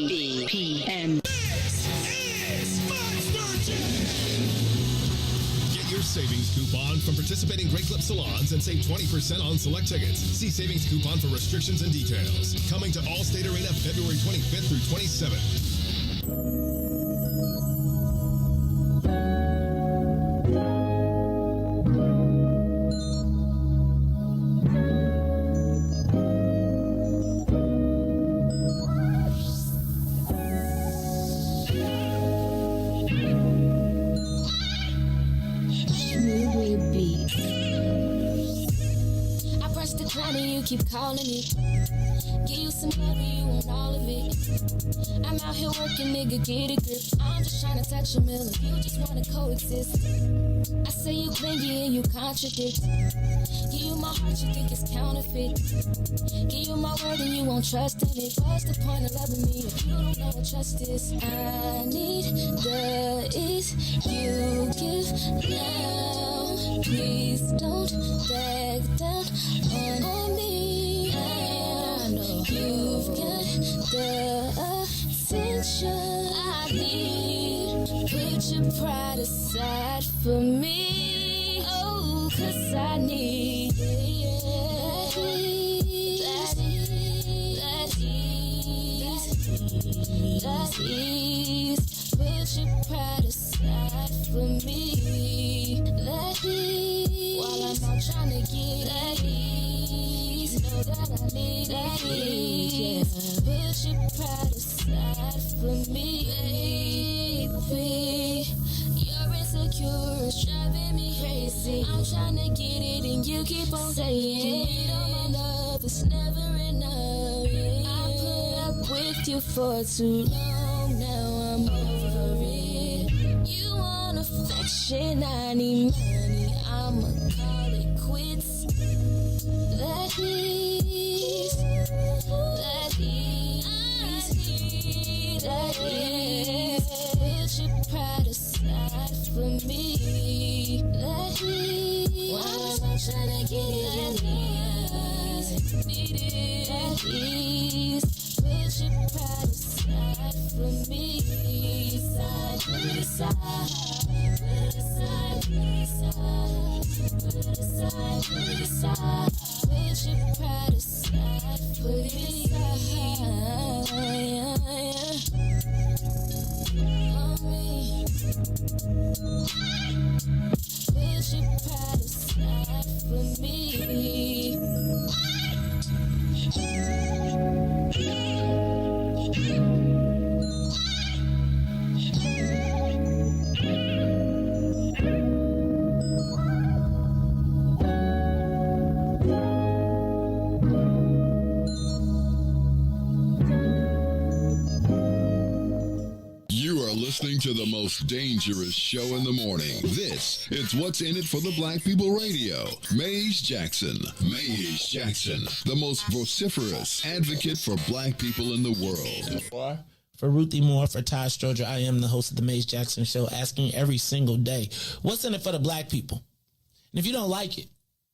WIFTBPM. Get your savings coupon from participating Great Clip salons and save 20% on select tickets. See savings coupon for restrictions and details. Coming to All State Arena February 25th through 27th. Keep calling me, give you some love and you want all of it. I'm out here working, nigga, get a grip. I'm just trying to touch a million, you just wanna coexist. I say you clingy and you contradict. Give you my heart, you think it's counterfeit. Give you my word and you won't trust in it. What's the point of loving me if you don't know what trust is? I need the ease you give now. Please don't back down on me. I know you've got the attention I need. Put your pride aside for me. Oh, 'cause I need that ease. Put your pride aside for me. That ease. While I'm out trying to get that ease. Know that I need that ease. Put your pride aside for me, baby. You're insecure, it's driving me crazy. I'm trying to get it and you keep on saying, give me all my love, it's never enough. I put up with you for too long, now I'm over it. shit, I need money. I'ma call it quits. That is. Put your pride aside for me. That is. Why was I trying to get it? Need it. That is. Put your pride aside for me. Put it aside. Put it aside. Put it aside. Put it aside. Put it aside. Put your pride aside. Put it aside. Put your pride aside for me. Listening to the most dangerous show in the morning. This is What's in It for the Black People Radio. Maze Jackson. Maze Jackson, the most vociferous advocate for black people in the world. For Ruthie Moore, for Todd Stroger, I am the host of the Maze Jackson Show, asking every single day, what's in it for the black people? And if you don't like it,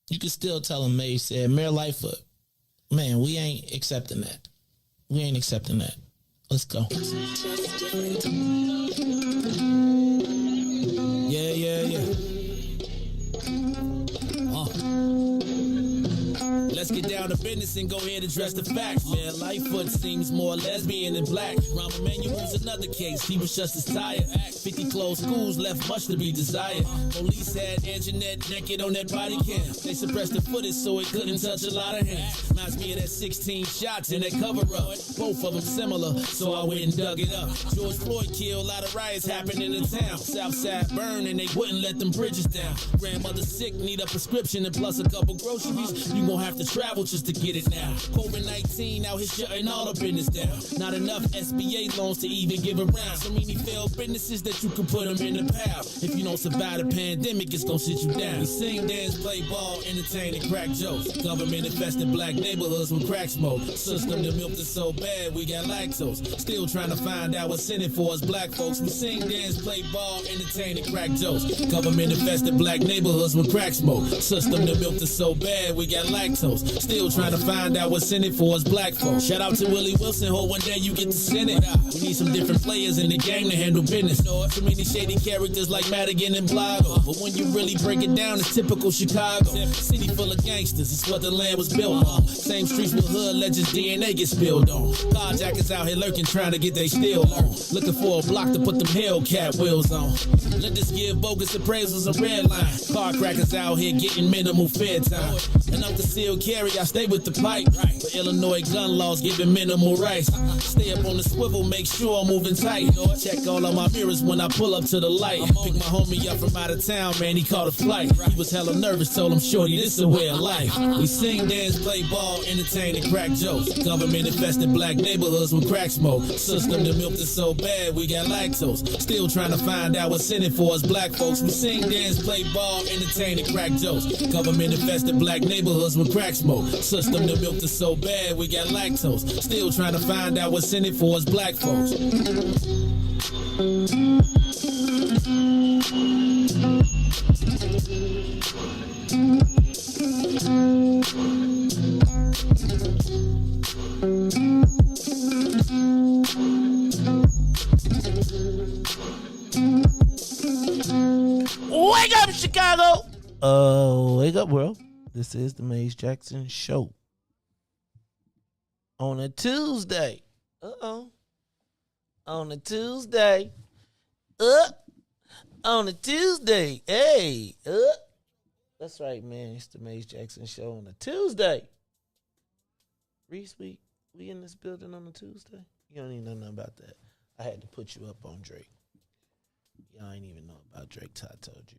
you can still tell them Maze said, Mayor Lightfoot, man, we ain't accepting that. We ain't accepting that. Let's go. Yeah. Let's get down to business and go ahead and address the facts, man. Lightfoot seems more lesbian than black. Rahm Emanuel's another case. He was just as tired. 50 closed schools left much to be desired. Police had Anjanette naked on that body cam. They suppressed the footage so it couldn't touch a lot of hands. Reminds me of that 16 shots in that cover-up. Both of them similar, so I went and dug it up. George Floyd killed, a lot of riots happened in the town. Southside burned and they wouldn't let them bridges down. Grandmother sick, need a prescription and plus a couple groceries. You gon' have to travel just to get it now. COVID-19 out here shutting all the business down. Not enough SBA loans to even give around. So many failed businesses that you can put them in the pile. If you don't survive the pandemic, it's gonna sit you down. We sing, dance, play ball, entertain, and crack jokes. Government infested black neighborhoods with crack smoke. System that milked us so bad, we got lactose. Still trying to find out what's in it for us black folks. We sing, dance, play ball, entertain, and crack jokes. Government infested black neighborhoods with crack smoke. System that milked us so bad, we got lactose. Still trying to find out what's in it for us black folks. Shout out to Willie Wilson, hope one day you get to send it. We need some different players in the game to handle business. So many shady characters like Madigan and Blago. But when you really break it down, it's typical Chicago. City full of gangsters, it's what the land was built on. Same streets with hood legends, DNA get spilled on. Carjackers out here lurking, trying to get they steal on. Looking for a block to put them Hellcat wheels on. Let us give bogus appraisals a red line. Car crackers out here getting minimal fair time. And up the seal carry, I stay with the pipe. But Illinois gun laws giving minimal rights. Stay up on the swivel, make sure I'm moving tight. Check all of my mirrors when I pull up to the light. Pick my homie up from out of town, man, he caught a flight. He was hella nervous, told him, shorty, this a way of life. We sing, dance, play ball, entertain, and crack jokes. Government infested black neighborhoods with crack smoke. System that milked us so bad, we got lactose. Still trying to find out what's in it for us black folks. We sing, dance, play ball, entertain, and crack jokes. Government infested black neighborhoods with crack smoke. System that milked us so bad, we got lactose. Still trying to find out what's in it for us black folks. Wake up, Chicago! Wake up, world. This is the Maze Jackson Show. On a Tuesday. On a Tuesday. On a Tuesday. Hey. That's right, man. It's the Maze Jackson Show on a Tuesday. Riis, we in this building on a Tuesday? You don't even know nothing about that. I had to put you up on Drake. Y'all ain't even know about Drake till I told you.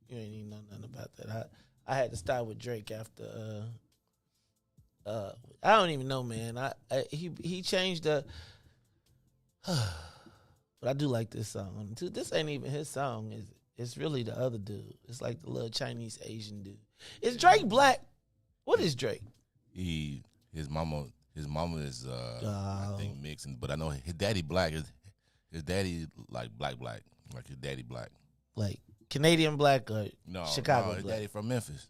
You ain't even know nothing about that. I had to start with Drake after I don't even know, man. He changed the but I do like this song. This ain't even his song, is it? It's really the other dude. It's like the little Chinese Asian dude. Is Drake black? What is Drake? His mama is I think mixing, but I know his daddy black. His daddy like black, like his daddy black. Like Canadian black or Chicago his black? daddy from Memphis.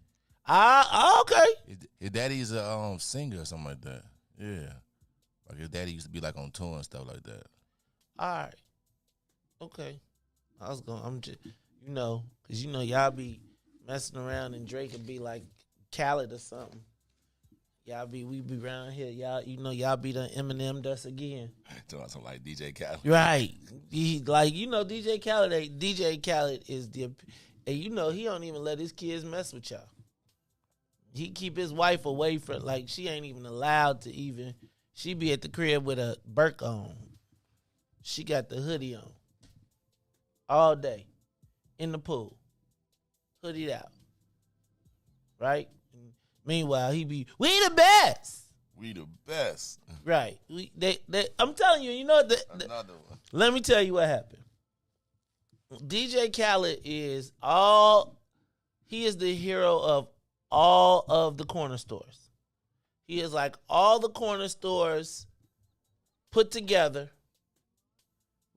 Okay. His daddy's a singer or something like that. Yeah, like his daddy used to be like on tour and stuff like that. All right. Okay. I'm just, because y'all be messing around and Drake would be like Khaled or something. We be around here. Y'all be the Eminem us again. Doing something like DJ Khaled. Right. DJ Khaled. DJ Khaled is and he don't even let his kids mess with y'all. He keep his wife away from, like, she ain't even allowed to even, she be at the crib with a Burke on. She got the hoodie on. All day. In the pool. Hoodied out. Right? Meanwhile, he be, we the best. We the best. Right. I'm telling you, another one. Let me tell you what happened. DJ Khaled is the hero of all of the corner stores. He is like all the corner stores put together,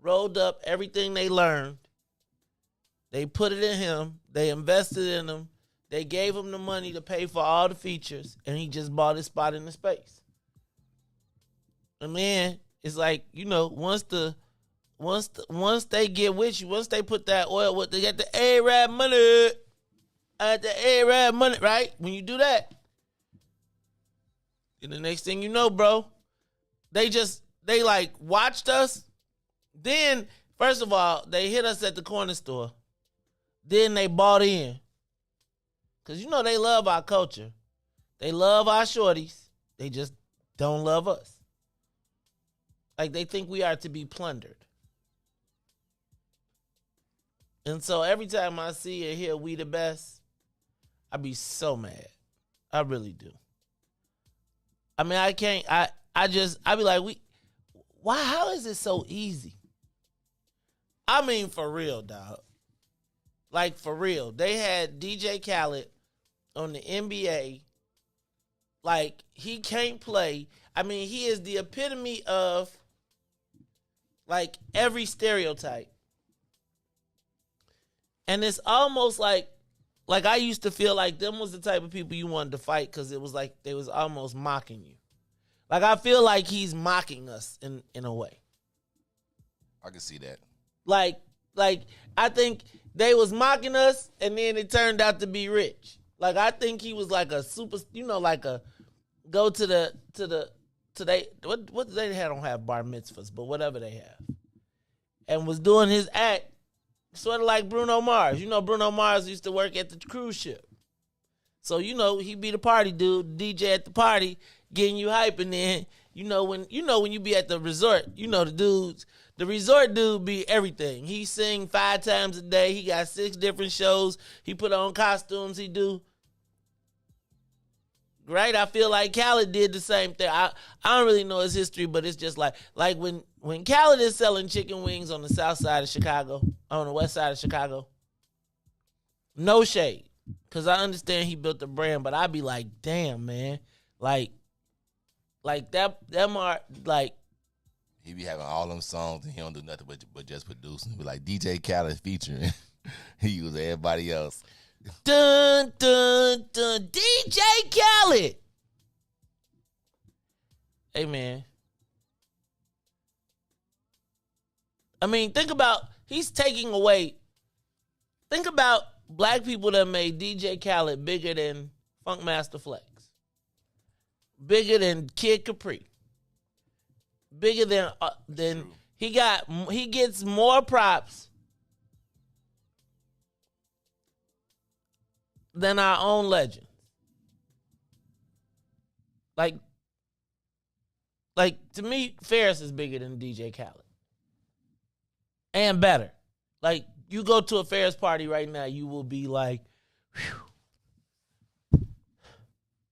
rolled up everything they learned. They put it in him. They invested in him. They gave him the money to pay for all the features, and he just bought his spot in the space. And then it's like, once they get with you, once they put that oil, they get the Arab money. The Arab money, right? When you do that, and the next thing you know, bro, they like watched us. Then, first of all, they hit us at the corner store. Then they bought in. Because they love our culture. They love our shorties. They just don't love us. Like, they think we are to be plundered. And so every time I see and hear we the best, I be so mad. I really do. I mean, I can't, I be like, how is it so easy? I mean, for real, dog. Like, for real. They had DJ Khaled on the NBA. Like, he can't play. I mean, he is the epitome of, like, every stereotype. And it's almost like I used to feel like them was the type of people you wanted to fight because it was like they was almost mocking you. Like, I feel like he's mocking us in a way. I can see that. Like I think they was mocking us, and then it turned out to be Rich. Like, I think he was like a super, like a go to they what they don't have bar mitzvahs, but whatever they have, and was doing his act, sort of like Bruno Mars. Bruno Mars used to work at the cruise ship, so he be the party dude, DJ at the party, getting you hype, and then when you be at the resort, the resort dude be everything. He sing 5 times a day. He got 6 different shows. He put on costumes. He do. Right? I feel like Khaled did the same thing. I don't really know his history, but it's just like when Khaled is selling chicken wings on the south side of Chicago, on the west side of Chicago, no shade. Because I understand he built the brand, but I be like, damn, man. Like that Mark, like, he be having all them songs and he don't do nothing but just producing. Be like DJ Khaled featuring. He was everybody else. Dun dun dun, DJ Khaled. Hey, man. I mean, think about black people that made DJ Khaled bigger than Funkmaster Flex, bigger than Kid Capri, bigger than he gets more props than our own legends. Like to me, Ferris is bigger than DJ Khaled. And better. Like, you go to a Ferris party right now, you will be like, whew.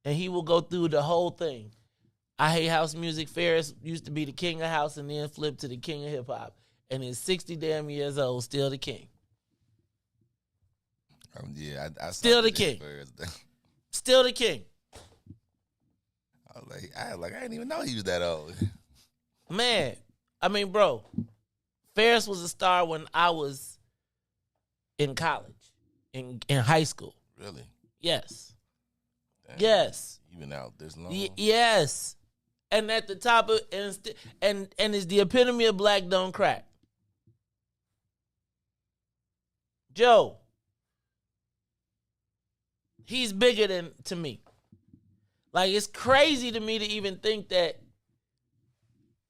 And he will go through the whole thing. I hate house music. Ferris used to be the king of house and then flipped to the king of hip hop. And is 60 damn years old, still the king. Yeah, I Still the king. Still the king. I didn't even know he was that old. Man, I mean, bro, Ferris was a star when I was in college, in high school. Really? Yes. Damn. Yes. You been out this long? Yes. And at the top of and it's the epitome of black don't crack. Joe, he's bigger than to me. Like, it's crazy to me to even think that.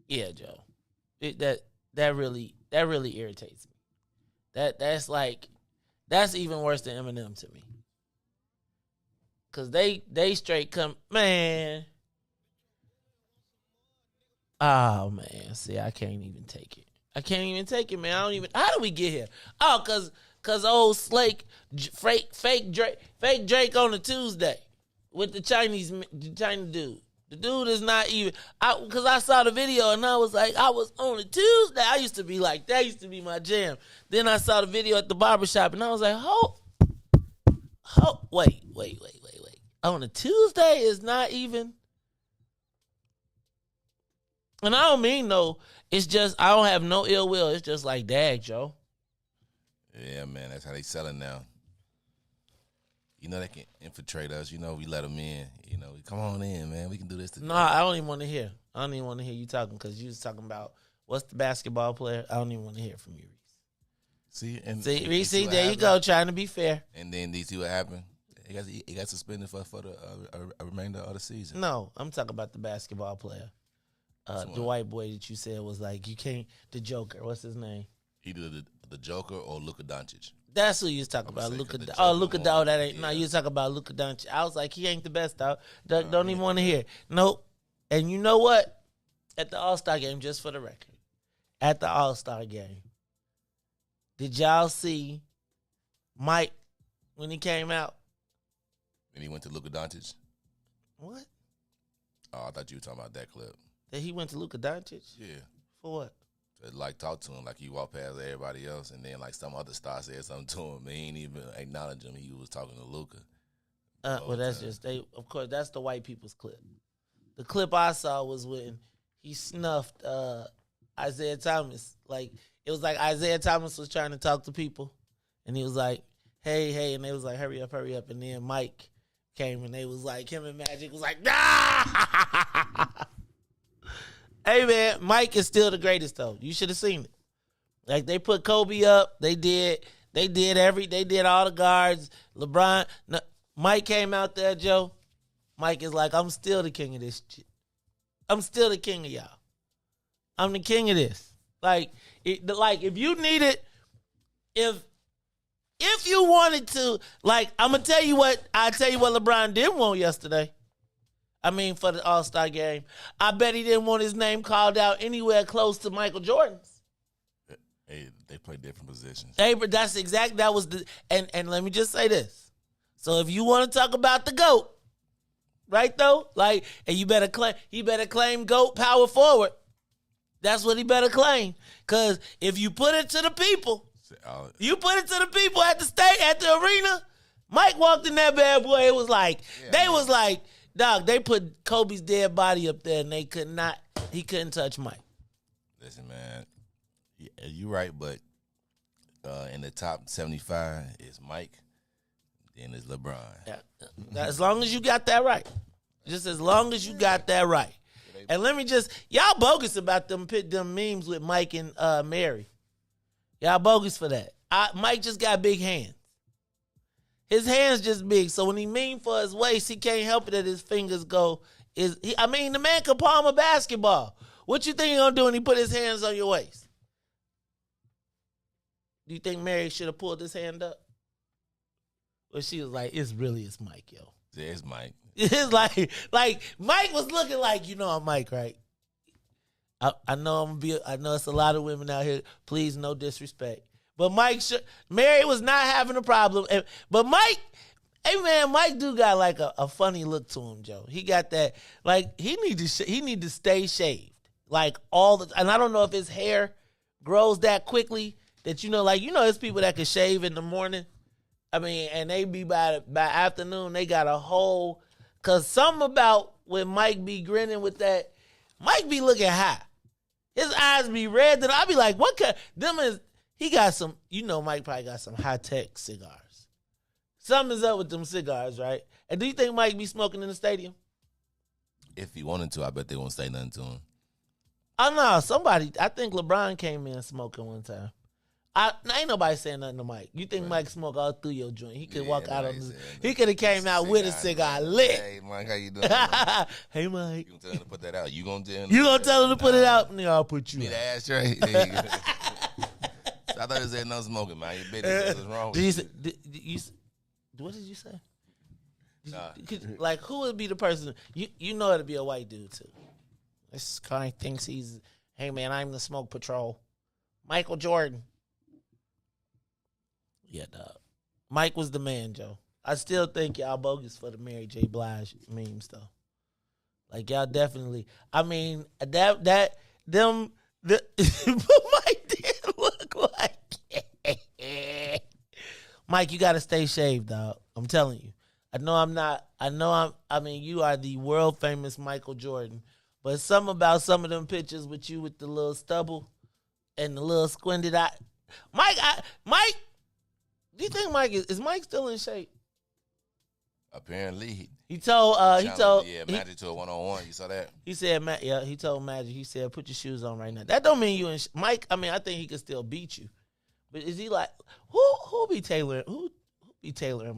Yeah, Joe, that really irritates me. That's even worse than Eminem to me. Cause they straight come, man. Oh man, see, I can't even take it. Man. I don't even. How do we get here? Oh, cause old Slake, fake Drake on a Tuesday with the Chinese dude. The dude is not even. Cause I saw the video and I was like, I was on a Tuesday. I used to be like, that used to be my jam. Then I saw the video at the barbershop and I was like, wait. On a Tuesday is not even. And I don't mean no, it's just, I don't have no ill will. It's just like, dag, Joe. Yeah, man, that's how they selling now. You know, they can infiltrate us. You know, we let them in. You know, come on in, man. We can do this together. No, I don't even want to hear. I don't even want to hear you talking because you was talking about what's the basketball player. I don't even want to hear from you, Riis. See, Riis, there happened. You go, trying to be fair. And then you see what happened? He got suspended for the remainder of the season. No, I'm talking about the basketball player. The white boy that you said was like, you can't, the Joker. What's his name? Either the Joker or Luka Doncic. That's who you was talking about. Luka Doncic. That ain't. Yeah. No, you was talking about Luka Doncic. I was like, he ain't the best, dog. Don't even want to hear. Nope. And you know what? At the All-Star game, just for the record, at the All-Star game, did y'all see Mike when he came out? And he went to Luka Doncic? What? Oh, I thought you were talking about that clip. That he went to Luka Doncic? Yeah. For what? To, like, talk to him like he walked past everybody else, and then, like, some other star said something to him, and he ain't even acknowledge him. He was talking to Luka. Well, that's just, of course, that's the white people's clip. The clip I saw was when he snuffed Isaiah Thomas. Like, it was like Isaiah Thomas was trying to talk to people, and he was like, hey, and they was like, hurry up. And then Mike came, and they was like, him and Magic was like, nah! Hey, man, Mike is still the greatest, though. You should have seen it. Like, they put Kobe up. They did all the guards. LeBron. No, Mike came out there, Joe. Mike is like, I'm still the king of this shit. I'm still the king of y'all. I'm the king of this. Like, if you needed, if you wanted to, like, I'm going to tell you what LeBron didn't want yesterday. I mean, for the All-Star game. I bet he didn't want his name called out anywhere close to Michael Jordan's. Hey, they play different positions. Hey, but that was the, and let me just say this. So if you want to talk about the GOAT, right though? Like, and he better claim GOAT power forward. That's what he better claim. Cause if you put it to the people, at the arena, Mike walked in that bad boy, it was like, was like, dog, they put Kobe's dead body up there and he couldn't touch Mike. Listen, man, you're right, but in the top 75 is Mike, then is LeBron. Yeah. As long as you got that right. Just as long as you got that right. And let me just, y'all bogus about them memes with Mike and Mary. Y'all bogus for that. Mike just got big hands. His hands just big, so when he mean for his waist, he can't help it that his fingers go. The man can palm a basketball. What you think he gonna do when he put his hands on your waist? Do you think Mary should have pulled his hand up? Well, she was like, it's Mike, yo. Yeah, it's Mike. It's like Mike was looking like, I'm Mike, right? I know I know it's a lot of women out here. Please, no disrespect. But Mary was not having a problem. But Mike, hey man, Mike do got like a funny look to him, Joe. He got that, like, he need to stay shaved. Like and I don't know if his hair grows that quickly that, there's people that can shave in the morning I mean, and they be by afternoon, they got a whole, cause something about when Mike be grinning with that, Mike be looking high. His eyes be red, and I be like, what kind, he got some, Mike probably got some high-tech cigars. Something's up with them cigars, right? And do you think Mike be smoking in the stadium? If he wanted to, I bet they won't say nothing to him. Oh, no, I think LeBron came in smoking one time. Ain't nobody saying nothing to Mike. You think Mike smoke all through your joint? He could walk out on this. He could have came out with a cigar lit. Hey, Mike, how you doing? Hey, Mike. You gonna tell him to put that out? You gonna tell him to put it out? Nigga, I'll put you out. out. Ashtray? There you go. So I thought you said no smoking, man. You bitch, what's wrong with you? What did you say? Like, who would be the person? You know it'd be a white dude, too. This guy thinks he's, hey, man, I'm the smoke patrol. Michael Jordan. Yeah, dog. Mike was the man, Joe. I still think y'all bogus for the Mary J. Blige memes, though. Like, y'all definitely. I mean, Mike did look like. Mike, you gotta stay shaved, dog. I'm telling you. I mean, you are the world famous Michael Jordan, but something about some of them pictures with you with the little stubble and the little squinted eye. Mike. Do you think Mike is Mike still in shape? Apparently, he told Magic to a 1-on-1. You saw that? He said, he told Magic. He said, put your shoes on right now. That don't mean you in Mike. I mean, I think he could still beat you, but is he like who be tailoring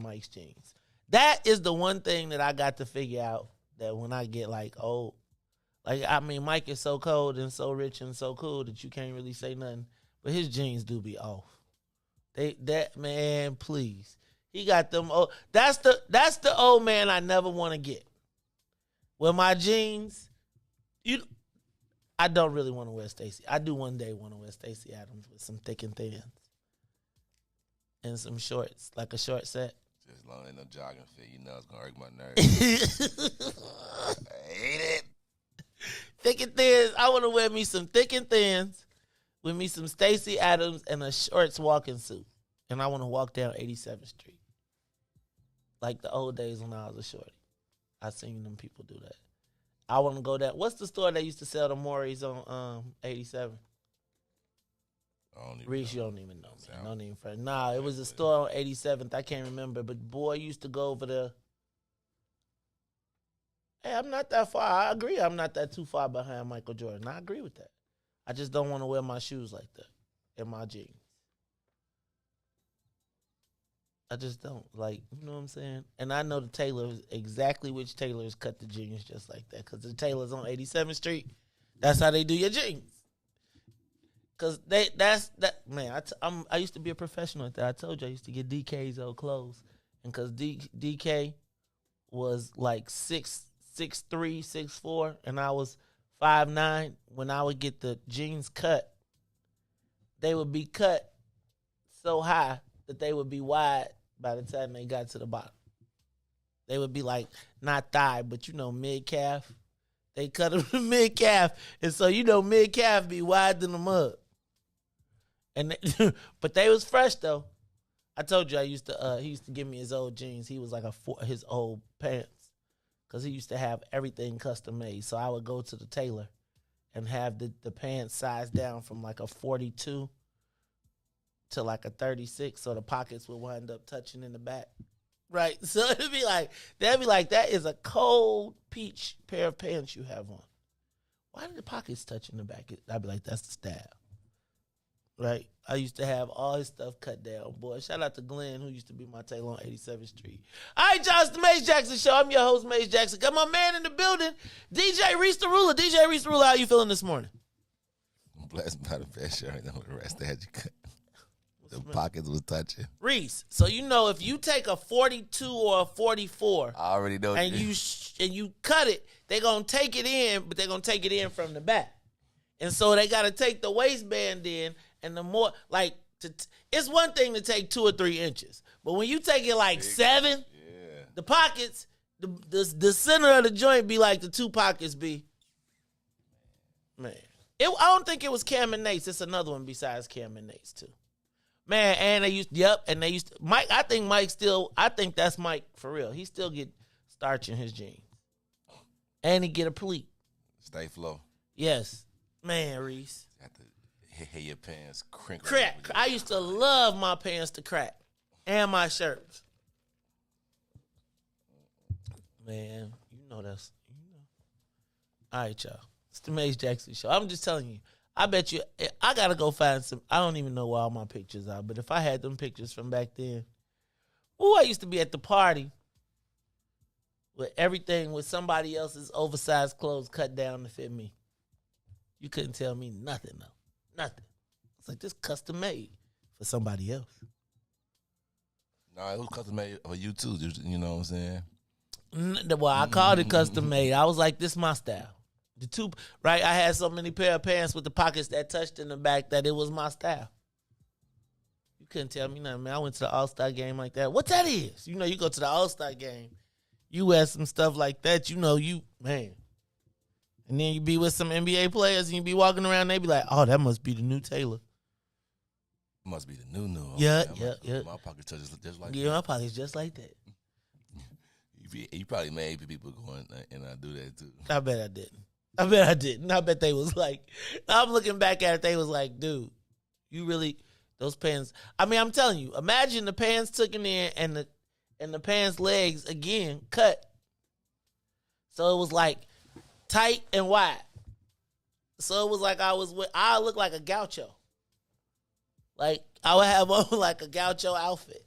Mike's jeans? That is the one thing that I got to figure out. That when I get like old, like I mean, Mike is so cold and so rich and so cool that you can't really say nothing, but his jeans do be off. Man, please. He got them old. That's the old man I never want to get. With my jeans, I don't really want to wear Stacey. I do one day want to wear Stacey Adams with some thick and thins. And some shorts, like a short set. Just as long as ain't no jogging fit, it's gonna hurt my nerves. I hate it. Thick and thins. I want to wear me some thick and thins. With me some Stacey Adams and a shorts walking suit. And I want to walk down 87th Street. Like the old days when I was a shorty. I seen them people do that. I want to go down. What's the store that used to sell the Maury's on 87? Riis, you don't even know, man. Don't even friend. Nah, it was a store on 87th. I can't remember. But boy used to go over there. Hey, I'm not that far. I agree. I'm not that too far behind Michael Jordan. I agree with that. I just don't want to wear my shoes like that and my jeans. I just don't. Like, you know what I'm saying? And I know the tailors, exactly which tailors cut the jeans just like that. Because the tailors on 87th Street, that's how they do your jeans. Because I used to be a professional at that. I told you I used to get DK's old clothes. And because DK was like 6'3", 6'4", and I was 5'9", when I would get the jeans cut, they would be cut so high that they would be wide by the time they got to the bottom. They would be like, not thigh, but mid-calf. They cut them to mid-calf. And so, mid-calf be wide than the mug. And but they was fresh, though. I told you he used to give me his old jeans. He was like his old pants. Because he used to have everything custom made. So I would go to the tailor and have the pants sized down from like a 42 to like a 36. So the pockets would wind up touching in the back. Right? So they'd be like, that is a cold peach pair of pants you have on. Why did the pockets touch in the back? I'd be like, that's the style. Right? I used to have all his stuff cut down. Boy, shout out to Glenn, who used to be my tailor on 87th Street. All right, y'all, it's the Maze Jackson Show. I'm your host, Maze Jackson. Got my man in the building, DJ Riis the Ruler. DJ Riis the Ruler, how you feeling this morning? I'm blessed by the fair share. I know the rest had you cut. The pockets was touching. Riis, so if you take a 42 or a 44, I already know, and you cut it, they're gonna take it in, but they're gonna take it in from the back, and so they gotta take the waistband in. And the more, it's one thing to take 2 or 3 inches. But when you take it like 7, the pockets, the center of the joint be like the 2 pockets be. Man. I don't think it was Cam and Nate's. It's another one besides Cam and Nate's, too. Man, and they used to, Mike, I think that's Mike for real. He still get starch in his jeans. And he get a pleat. Stay flow. Yes. Man, Riis. Have to hit your pants crinkle. Crack. I used to love my pants to crack. And my shirts. Man, you know. All right, y'all. It's the Maze Jackson Show. I'm just telling you. I bet you, I got to go find some. I don't even know where all my pictures are, but if I had them pictures from back then. I used to be at the party with everything with somebody else's oversized clothes cut down to fit me. You couldn't tell me nothing, though. Nothing. It's like this custom made for somebody else. Nah, it was custom made for you too. You know what I'm saying? Well, I called it custom made. I was like, this is my style. I had so many pair of pants with the pockets that touched in the back that it was my style. You couldn't tell me nothing, man. I went to the All-Star game like that. What that is? You go to the All-Star game. You wear some stuff like that, man. And then you be with some NBA players and you be walking around and they be like, oh, that must be the new Taylor. Must be the new. Yeah. My pocket touches just like that. Yeah, my pocket's just like that. You probably made people going and I do that too. I bet I didn't. I bet they was like, I'm looking back at it, they was like, dude, you really, those pants. I mean, I'm telling you, imagine the pants tucking in and the pants legs, again, cut. So it was like tight and wide. So it was like I look like a gaucho. Like, I would have on like a gaucho outfit.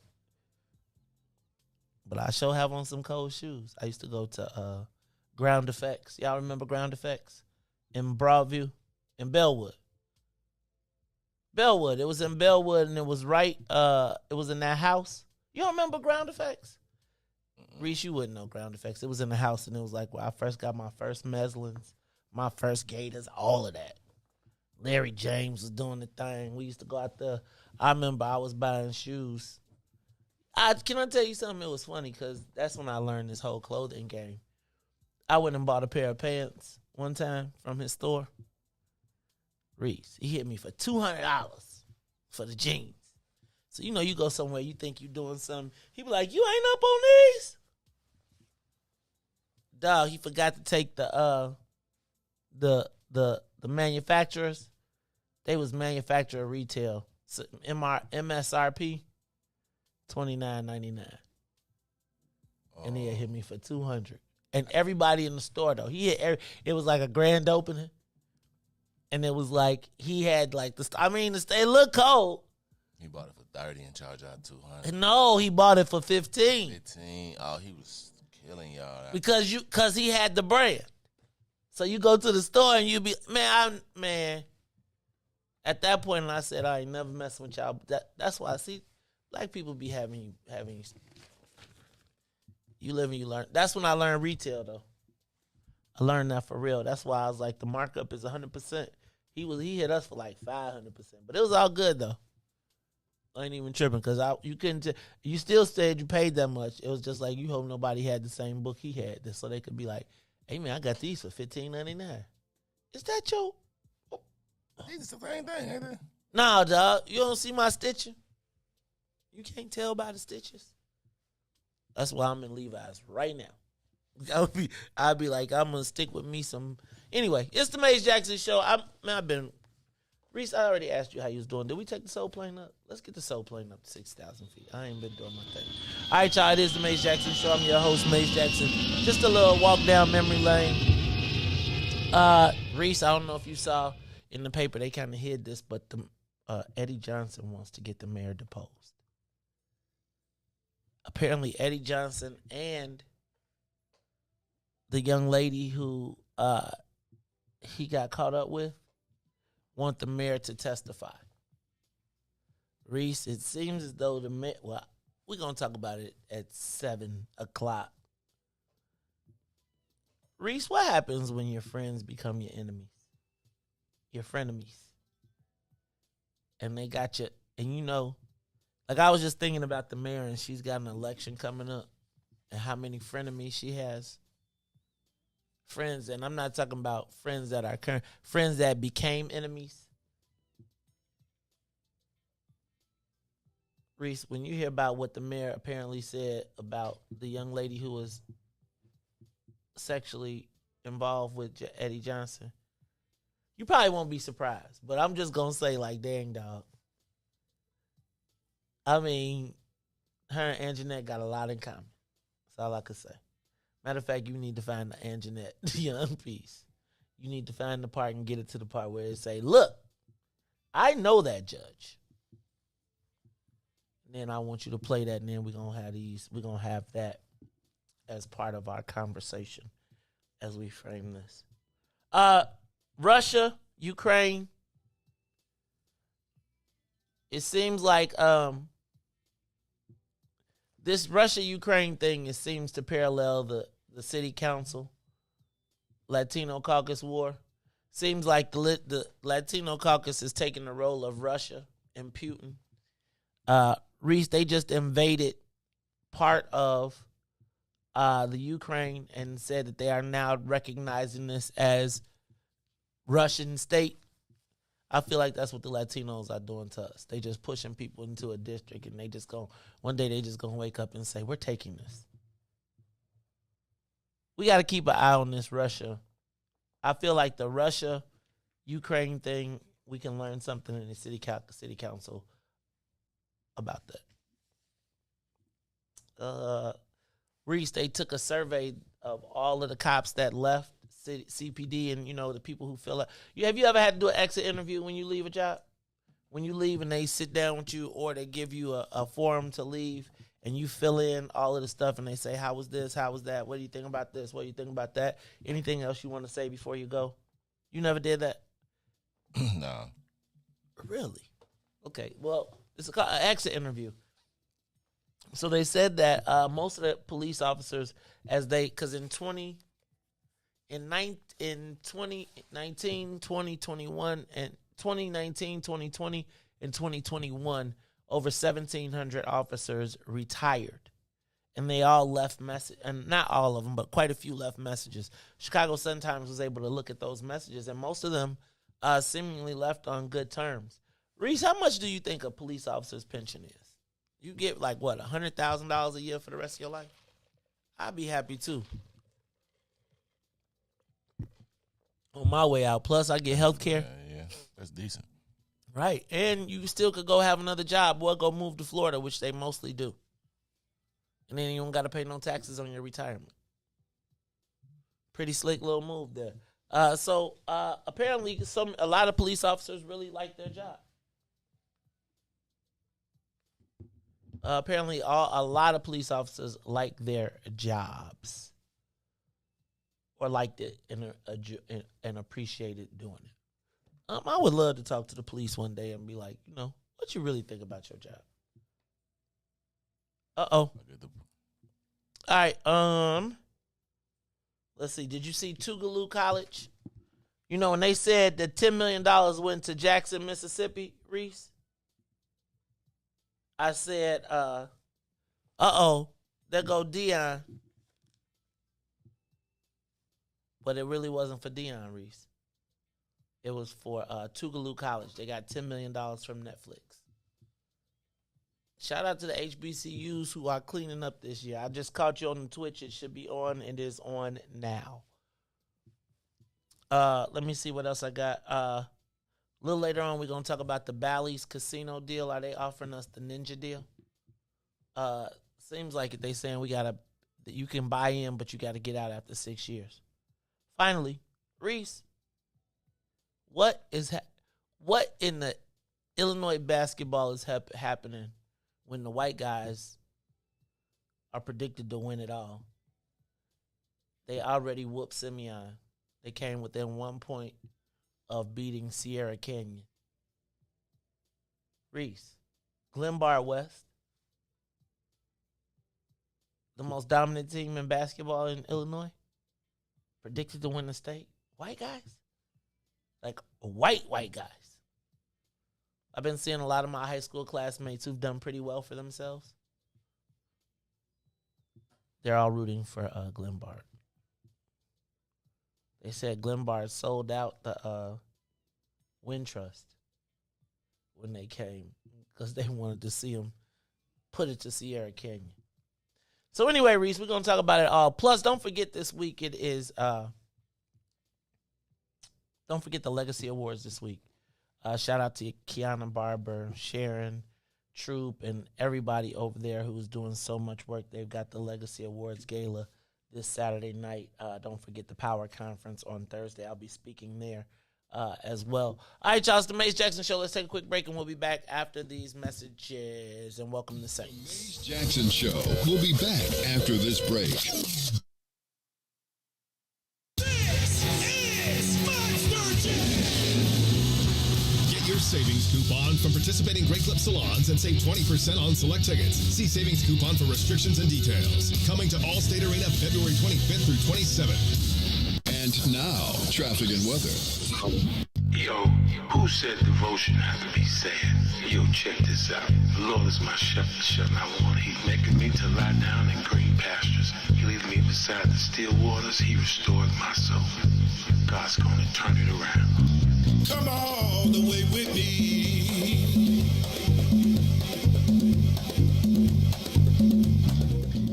But I sure have on some cold shoes. I used to go to Ground Effects. Y'all remember Ground Effects? In Broadview? In Bellwood. It was in Bellwood, and it was it was in that house. You don't remember Ground Effects? Riis, you wouldn't know Ground Effects. It was in the house, and it was like where I first got my first Meslins, my first Gators, all of that. Larry James was doing the thing. We used to go out there. I remember I was buying shoes. Can I tell you something? It was funny because that's when I learned this whole clothing game. I went and bought a pair of pants one time from his store. Riis, he hit me for $200 for the jeans. So, you go somewhere, you think you doing something. He be like, you ain't up on these? Dog, he forgot to take the manufacturers. They was manufacturer retail. So MSRP, $29.99. And he had hit me for $200. And everybody in the store, though, it was like a grand opening. And it was like, he had like, it looked cold. He bought it for $30 and charged out $200. No, he bought it for $15. $15. Oh, he was killing y'all. Because he had the brand. So you go to the store and you be, man. At that point, I said, I ain't never messing with y'all. That's why I see black people be having you live and you learn. That's when I learned retail, though. I learned that for real. That's why I was like, the markup is 100%. He hit us for like 500%, but it was all good though. I ain't even tripping because you couldn't. You still said you paid that much. It was just like you hope nobody had the same book he had, so they could be like, "Hey man, I got these for $15.99. Is that your?" These are the same thing, ain't they? Nah, dog. You don't see my stitching. You can't tell by the stitches. That's why I'm in Levi's right now. I'd be like, I'm gonna stick with me some. Anyway, it's the Maze Jackson Show. Riis, I already asked you how you was doing. Did we take the soul plane up? Let's get the soul plane up to 6,000 feet. I ain't been doing my thing. All right, y'all. It is the Maze Jackson Show. I'm your host, Maze Jackson. Just a little walk down memory lane. Riis, I don't know if you saw in the paper, they kind of hid this, but Eddie Johnson wants to get the mayor deposed. Apparently, Eddie Johnson and the young lady who he got caught up with want the mayor to testify. Riis, it seems as though the mayor, well, we're going to talk about it at 7 o'clock. Riis, what happens when your friends become your enemies? Your frenemies. And they got you, and like I was just thinking about the mayor, and she's got an election coming up, and how many frenemies she has. Friends, and I'm not talking about friends that are current, friends that became enemies. Riis, when you hear about what the mayor apparently said about the young lady who was sexually involved with Eddie Johnson, you probably won't be surprised. But I'm just going to say, like, dang, dog. I mean, her and Anjanette got a lot in common. That's all I could say. Matter of fact, you need to find the Anjanette Young piece. You need to find the part and get it to the part where it say, look, I know that judge. And then I want you to play that, and then we're gonna have that as part of our conversation as we frame this. Russia, Ukraine. It seems like this Russia-Ukraine thing, it seems to parallel the city council Latino caucus war. Seems like the Latino caucus is taking the role of Russia and Putin. Riis, they just invaded part of the Ukraine and said that they are now recognizing this as Russian state. I feel like that's what the Latinos are doing to us. They just pushing people into a district, and one day they just gonna wake up and say, we're taking this. We got to keep an eye on this Russia. I feel like the Russia-Ukraine thing, we can learn something in the city council about that. Riis, they took a survey of all of the cops that left CPD and, the people who fill up. Have you ever had to do an exit interview when you leave a job? When you leave and they sit down with you, or they give you a form to leave and you fill in all of the stuff and they say, how was this? How was that? What do you think about this? What do you think about that? Anything else you want to say before you go? You never did that? No. Really? Okay. Well, it's an exit interview. So they said that most of the police officers, because in 2019, 2021, and 2019, 2020, and 2021, over 1,700 officers retired. And they all left message, and not all of them, but quite a few left messages. Chicago Sun-Times was able to look at those messages, and most of them seemingly left on good terms. Riis, how much do you think a police officer's pension is? You get like what, $100,000 a year for the rest of your life? I'd be happy too. On my way out, plus I get health care. Yeah, that's decent. Right, and you still could go have another job or go move to Florida, which they mostly do. And then you don't got to pay no taxes on your retirement. Pretty slick little move there. So apparently a lot of police officers really like their job. Apparently a lot of police officers like their jobs. Or liked it and appreciated doing it. I would love to talk to the police one day and be like, what you really think about your job? Uh-oh. All right, let's see. Did you see Tougaloo College? When they said that $10 million went to Jackson, Mississippi, Riis? I said, uh-oh, there go Dion. But it really wasn't for Dion, Riis. It was for Tougaloo College. They got $10 million from Netflix. Shout out to the HBCUs who are cleaning up this year. I just caught you on the Twitch. It should be on. It is on now. Let me see what else I got. A little later on, we're going to talk about the Bally's casino deal. Are they offering us the Ninja Deal? Seems like it. They saying you can buy in, but you got to get out after 6 years. Finally, Riis, what in the Illinois basketball is happening when the white guys are predicted to win it all? They already whooped Simeon. They came within 1 point of beating Sierra Canyon. Riis, Glenbard West, the most dominant team in basketball in Illinois, predicted to win the state. White guys? Like white guys. I've been seeing a lot of my high school classmates who've done pretty well for themselves. They're all rooting for Glenbard. They said Glenbard sold out the Win Trust when they came because they wanted to see him put it to Sierra Canyon. So anyway, Riis, we're going to talk about it all. Plus, don't forget this week it is, don't forget the Legacy Awards this week. Shout out to Kiana Barber, Sharon, Troop, and everybody over there who's doing so much work. They've got the Legacy Awards Gala this Saturday night. Don't forget the Power Conference on Thursday. I'll be speaking there as well. All right, y'all, it's the Mace Jackson Show. Let's take a quick break, and we'll be back after these messages. And welcome to Saints. Mace Jackson Show. We'll be back after this break. Get your savings coupon from participating Great Clip salons and save 20% on select tickets. See savings coupon for restrictions and details. Coming to Allstate Arena February 25th through 27th. And now, traffic and weather. Yo, who said devotion had to be sad? Yo, check this out. The Lord is my shepherd, and I want. He's making me to lie down in green pastures. He leads me beside the still waters. He restores my soul. God's gonna turn it around. Come all the way with me.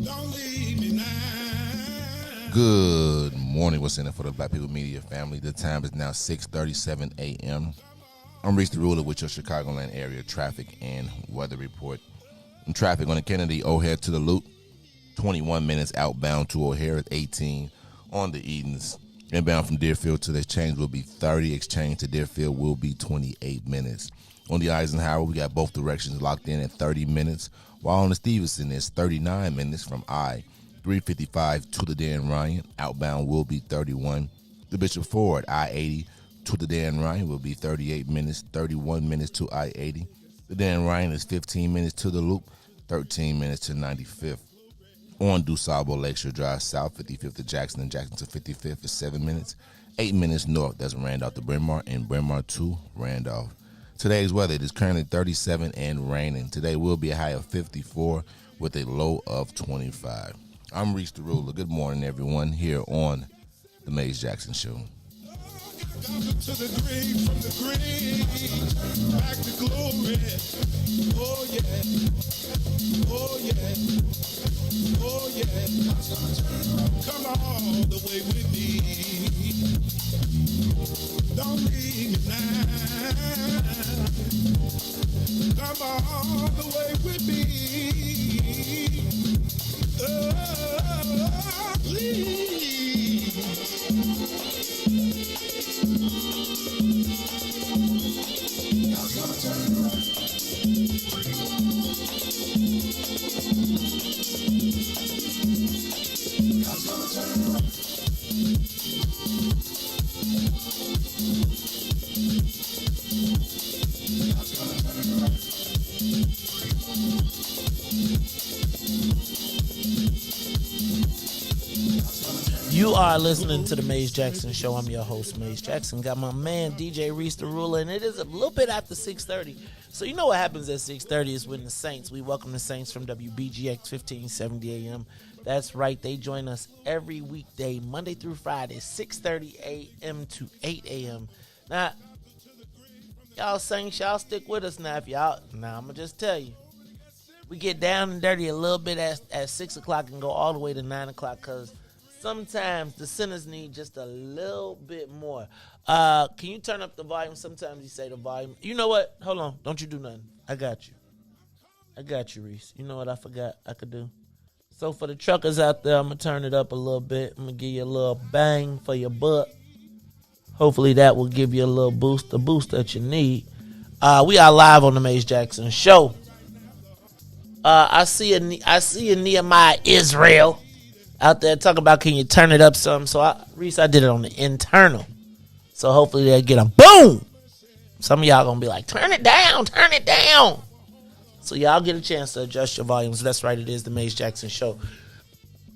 Don't leave me now. Good morning. What's in it for the Black People Media family? The time is now 6:37 a.m. I'm Riis the Ruler with your Chicagoland area traffic and weather report. Traffic on the Kennedy O'Hare to the Loop, 21 minutes outbound to O'Hare at 18 on the Edens. Inbound from Deerfield to the Exchange will be 30. Exchange to Deerfield will be 28 minutes. On the Eisenhower, we got both directions locked in at 30 minutes, while on the Stevenson, it's 39 minutes from I-355 to the Dan Ryan. Outbound will be 31. The Bishop Ford, I-80 to the Dan Ryan will be 38 minutes, 31 minutes to I-80. The Dan Ryan is 15 minutes to the Loop, 13 minutes to 95th. On DuSable Lakeshore Drive South, 55th to Jackson, and Jackson to 55th is 7 minutes. 8 minutes north, that's Randolph to Bryn Mawr, and Bryn Mawr to Randolph. Today's weather, it is currently 37 and raining. Today will be a high of 54 with a low of 25. I'm Riis the Ruler. Good morning, everyone, here on the Mace Jackson Show. To the grave, from the grave, back to glory. Oh yeah, oh yeah, oh yeah. Come all the way with me. Don't leave me now. Come all the way with me. Oh, please. You are listening to the Mace Jackson Show. I'm your host, Mace Jackson. Got my man, DJ Riis the Ruler, and it is a little bit after 6:30. So you know what happens at 6:30 is when the Saints, we welcome the Saints from WBGX 1570 AM. That's right, they join us every weekday, Monday through Friday, 6:30 a.m. to 8 a.m. Now, y'all Saints, y'all stick with us now. I'm going to just tell you. We get down and dirty a little bit at 6 o'clock and go all the way to 9 o'clock because sometimes the sinners need just a little bit more. Can you turn up the volume? Sometimes you say the volume. You know what? Hold on. Don't you do nothing. I got you. Riis. You know what I forgot I could do? So for the truckers out there, I'm going to turn it up a little bit. I'm going to give you a little bang for your buck. Hopefully that will give you a little boost, the boost that you need. We are live on the Mace Jackson Show. I see a Nehemiah Israel out there talking about, can you turn it up some? So Riis, I did it on the internal. So hopefully they'll get a boom. Some of y'all going to be like, turn it down. So y'all get a chance to adjust your volumes. That's right, it is the Mace Jackson Show.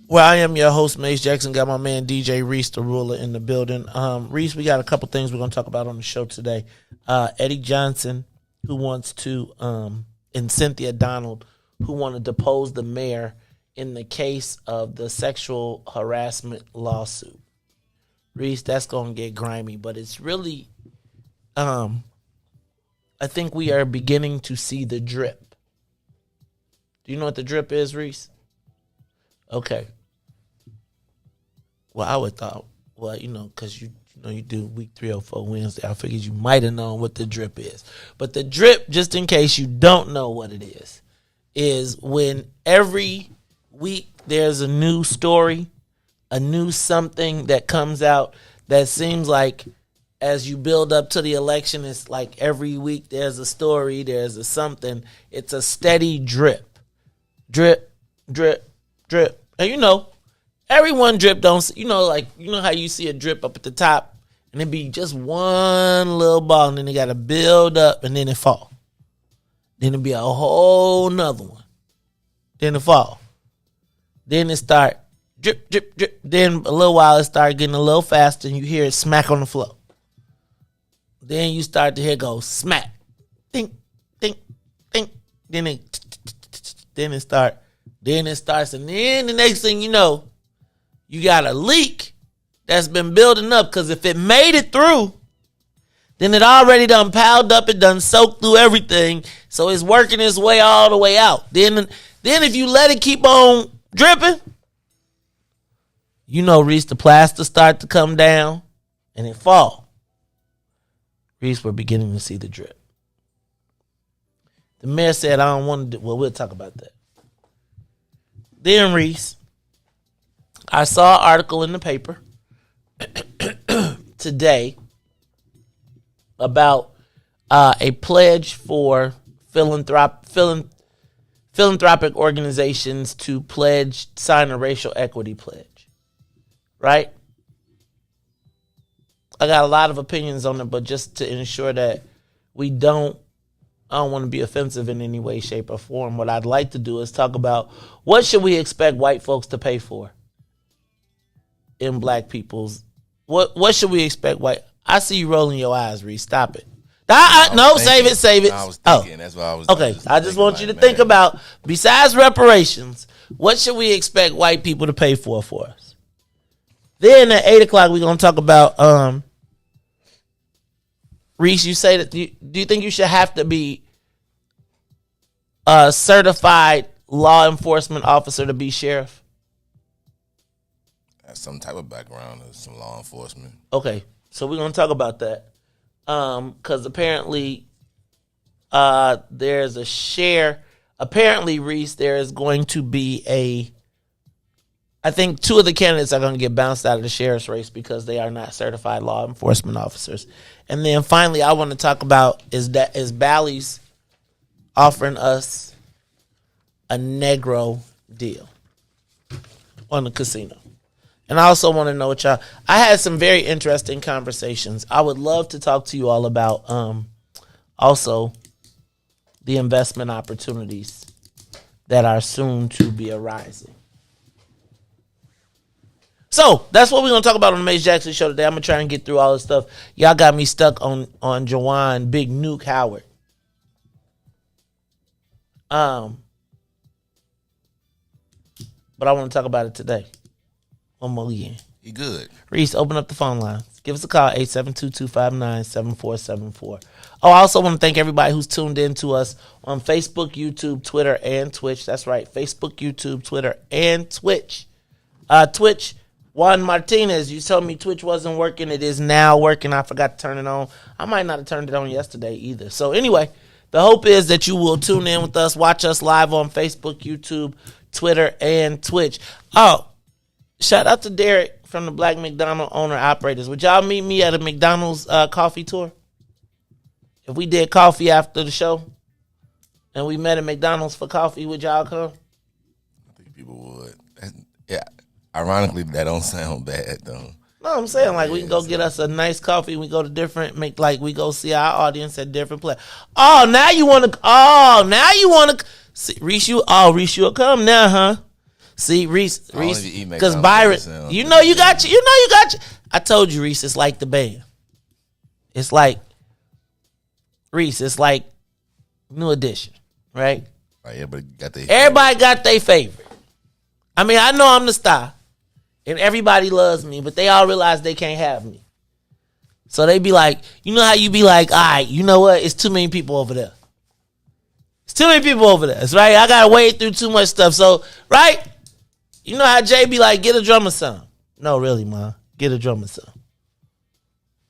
Well, I am your host, Mace Jackson. Got my man DJ Riis the Ruler in the building. Riis, we got a couple things we're going to talk about on the show today. Eddie Johnson, who wants to, and Cynthia Donald, who want to depose the mayor in the case of the sexual harassment lawsuit. Riis, that's going to get grimy, but it's really, I think we are beginning to see the drip. Do you know what the drip is, Riis? Okay. Well, I would thought, because you do week 304 Wednesday, I figured you might have known what the drip is. But the drip, just in case you don't know what it is when every week there's a new story, a new something that comes out that seems like as you build up to the election, it's like every week there's a story, there's a something. It's a steady drip. Drip, drip, drip. And everyone drip don't, how you see a drip up at the top and it be just one little ball and then it got to build up and then it fall. Then it be a whole nother one. Then it fall. Then it start drip, drip, drip. Then a little while it start getting a little faster and you hear it smack on the floor. Then you start to hear it go smack. Ding, ding, ding. Then it starts. And then the next thing you know, you got a leak that's been building up. Because if it made it through, then it already done piled up. It done soaked through everything. So it's working its way all the way out. Then if you let it keep on dripping, Riis, the plaster start to come down and it fall. Riis, we're beginning to see the drip. The mayor said, I don't want to do, well, we'll talk about that. Then, Riis, I saw an article in the paper today about a pledge for philanthropic organizations to sign a racial equity pledge. Right? I got a lot of opinions on it, but just to ensure that I don't want to be offensive in any way, shape, or form. What I'd like to do is talk about what should we expect white folks to pay for in black people's. What should we expect white? I see you rolling your eyes, Riis. Stop it. No, save it. I was thinking. That's what I was. Okay, I just want you to think about, besides reparations, what should we expect white people to pay for us? Then at 8 o'clock, we're going to talk about, Riis, you say that, do you think you should have to be a certified law enforcement officer to be sheriff? That's some type of background of some law enforcement. Okay, so we're going to talk about that. Because apparently there's a share. Apparently, Riis, there is going to be I think 2 of the candidates are going to get bounced out of the sheriff's race because they are not certified law enforcement officers. And then finally, I want to talk about is Bally's offering us a Nygga Deal on the casino. And I also want to know what I had some very interesting conversations. I would love to talk to you all about also the investment opportunities that are soon to be arising. So that's what we're gonna talk about on the Mace Jackson Show today. I'm gonna try and get through all this stuff. Y'all got me stuck on Jawan Big Nuke Howard. But I want to talk about it today. One more again. You good? Riis, open up the phone lines. Give us a call, 872-259-7474. Oh, I also want to thank everybody who's tuned in to us on Facebook, YouTube, Twitter, and Twitch. That's right, Facebook, YouTube, Twitter, and Twitch. Twitch. Juan Martinez, you told me Twitch wasn't working. It is now working. I forgot to turn it on. I might not have turned it on yesterday either. So anyway, the hope is that you will tune in with us, watch us live on Facebook, YouTube, Twitter, and Twitch. Oh, shout out to Derek from the Black McDonald Owner Operators. Would y'all meet me at a McDonald's coffee tour? If we did coffee after the show and we met at McDonald's for coffee, would y'all come? I think people would. Yeah. Ironically, that don't sound bad though. No, I'm saying like we can go get us a nice coffee. We go to different, we go see our audience at different places. Oh, now you want to see Riis. Riis, you'll come now, huh? See, Riis, because Byron, you got you. I told you, Riis, it's like the band. It's like Riis. It's like New Edition, right? Everybody got their favorite. I mean, I know I'm the star. And everybody loves me, but they all realize they can't have me. So they be like, you know how you be like, all right, you know what? It's too many people over there. There's too many people over there. That's right. I gotta wade through too much stuff. So, right? You know how Jay be like, get a drummer son. No, really, man. Get a drummer son.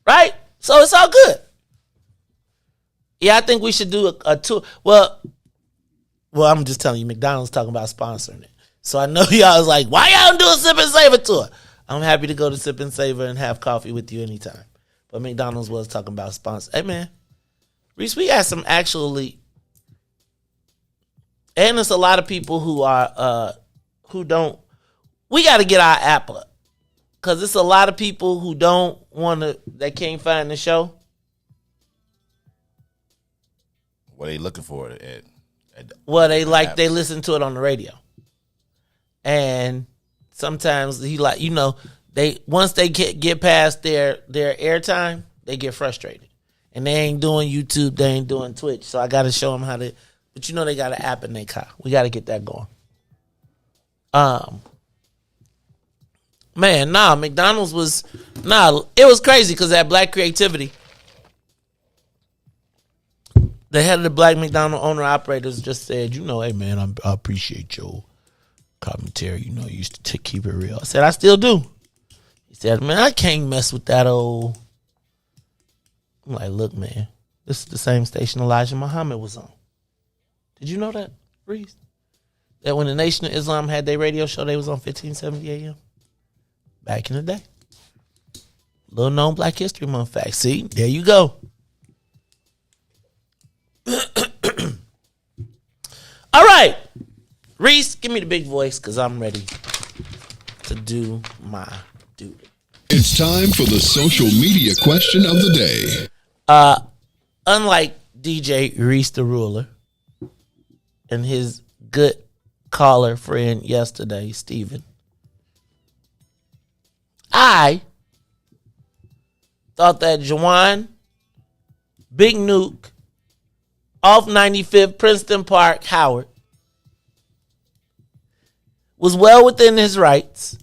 Right? So it's all good. Yeah, I think we should do a tour. Well, I'm just telling you, McDonald's talking about sponsoring it. So I know y'all was like, why y'all don't do a Sip and Savor tour? I'm happy to go to Sip and Savor and have coffee with you anytime. But McDonald's was talking about sponsor. Hey, man. Riis, we got some actually, and there's a lot of people who are, who don't, we got to get our app up. Because it's a lot of people who don't want to, that can't find the show. What are they looking for? Well, they like, they listen to it on the radio. And sometimes they once they get past their airtime, they get frustrated. And they ain't doing YouTube, they ain't doing Twitch. So I got to show them how to, but they got an app in their car. We got to get that going. Man, McDonald's was, it was crazy because that Black Creativity, the head of the Black McDonald owner-operators just said, hey, man, I appreciate your commentary. You used to keep it real. I said, I still do. He said, man, I can't mess with that old. I'm like, look, man, this is the same station Elijah Muhammad was on. Did you know that, Riis? That when the Nation of Islam had their radio show, they was on 1570 AM? Back in the day. Little known Black History Month fact. See, there you go. All right. Riis, give me the big voice because I'm ready to do my duty. It's time for the social media question of the day. Unlike DJ Riis the Ruler and his good caller friend yesterday, Steven, I thought that Juwan Big Nuke off 95th Princeton Park, Howard, was well within his rights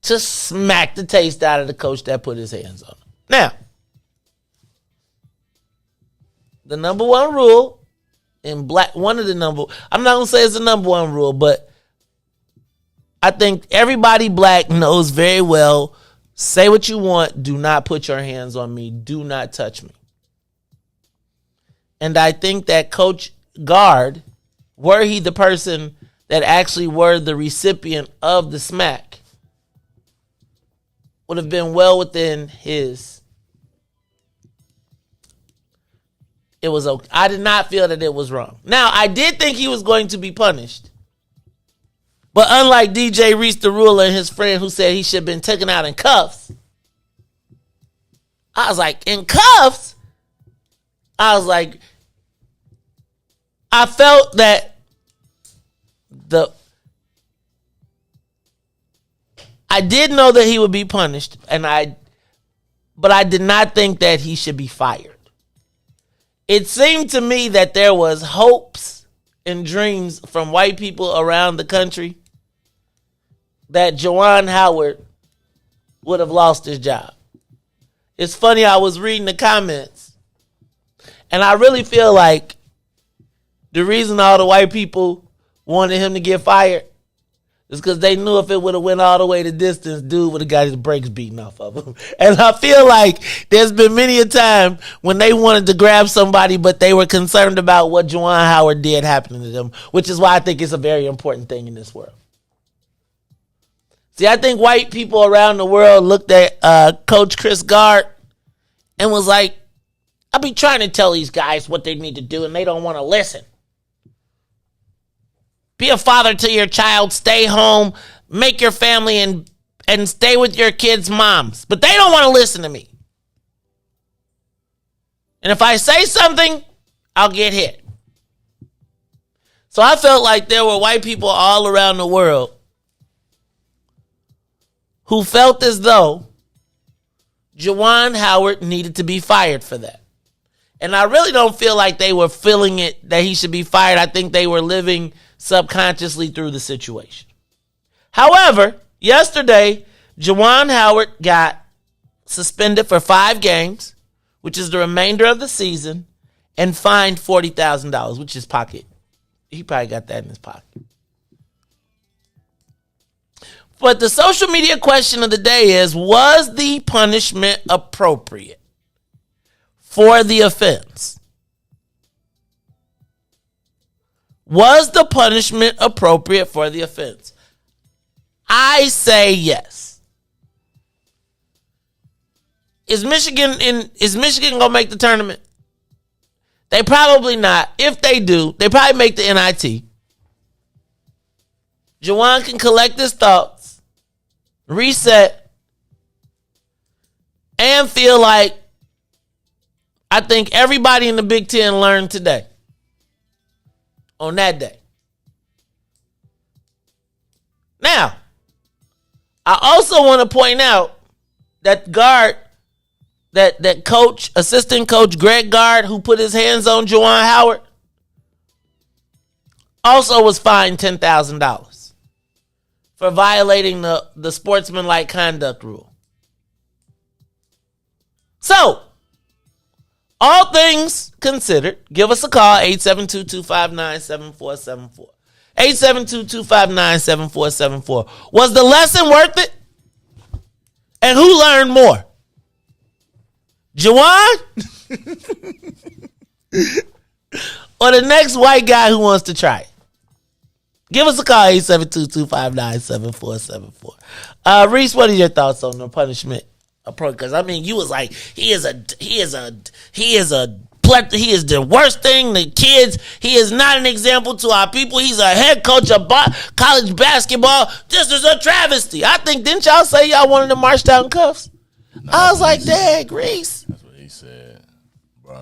to smack the taste out of the coach that put his hands on him. Now, the number one rule in black, I'm not going to say it's the number one rule, but I think everybody black knows very well, say what you want, do not put your hands on me, do not touch me. And I think that Coach Guard, were he the person that actually were the recipient of the smack, would have been well within his. It was okay. I did not feel that it was wrong. Now, I did think he was going to be punished. But unlike DJ Riis the Ruler and his friend who said he should have been taken out in cuffs, I was like, in cuffs? I was like, I felt that I did know that he would be punished, but I did not think that he should be fired. It seemed to me that there was hopes and dreams from white people around the country that Juwan Howard would have lost his job. It's funny, I was reading the comments, and I really feel like the reason all the white people wanted him to get fired is because they knew if it would have went all the way the distance, dude would have got his brakes beaten off of him. And I feel like there's been many a time when they wanted to grab somebody, but they were concerned about what Juwan Howard did happening to them, which is why I think it's a very important thing in this world. See, I think white people around the world looked at Coach Chris Gard and was like, I be trying to tell these guys what they need to do, and they don't want to listen. Be a father to your child, stay home, make your family, and stay with your kids' moms. But they don't want to listen to me. And if I say something, I'll get hit. So I felt like there were white people all around the world who felt as though Juwan Howard needed to be fired for that. And I really don't feel like they were feeling it that he should be fired. I think they were living subconsciously through the situation. However, yesterday, Juwan Howard got suspended for 5 games, which is the remainder of the season, and fined $40,000, which is pocket. He probably got that in his pocket. But the social media question of the day is, was the punishment appropriate for the offense? Was the punishment appropriate for the offense? I say yes. Is Michigan gonna make the tournament? They probably not. If they do, they probably make the NIT. Juwan can collect his thoughts, reset, and feel like I think everybody in the Big Ten learned today. On that day. Now, I also want to point out that that coach, assistant coach Greg Gard, who put his hands on Juwan Howard, also was fined $10,000 for violating the sportsmanlike conduct rule. So, all things considered, give us a call, 872-259-7474. 872-259-7474. Was the lesson worth it? And who learned more? Juwan? Or the next white guy who wants to try it? Give us a call, 872-259-7474. Riis, what are your thoughts on the punishment approach? Because I mean, you was like, he is the worst thing. The kids, he is not an example to our people. He's a head coach of college basketball. This is a travesty. I think, didn't y'all say y'all wanted to march down cuffs? No, I was like, dang, Riis. That's what he said, bro.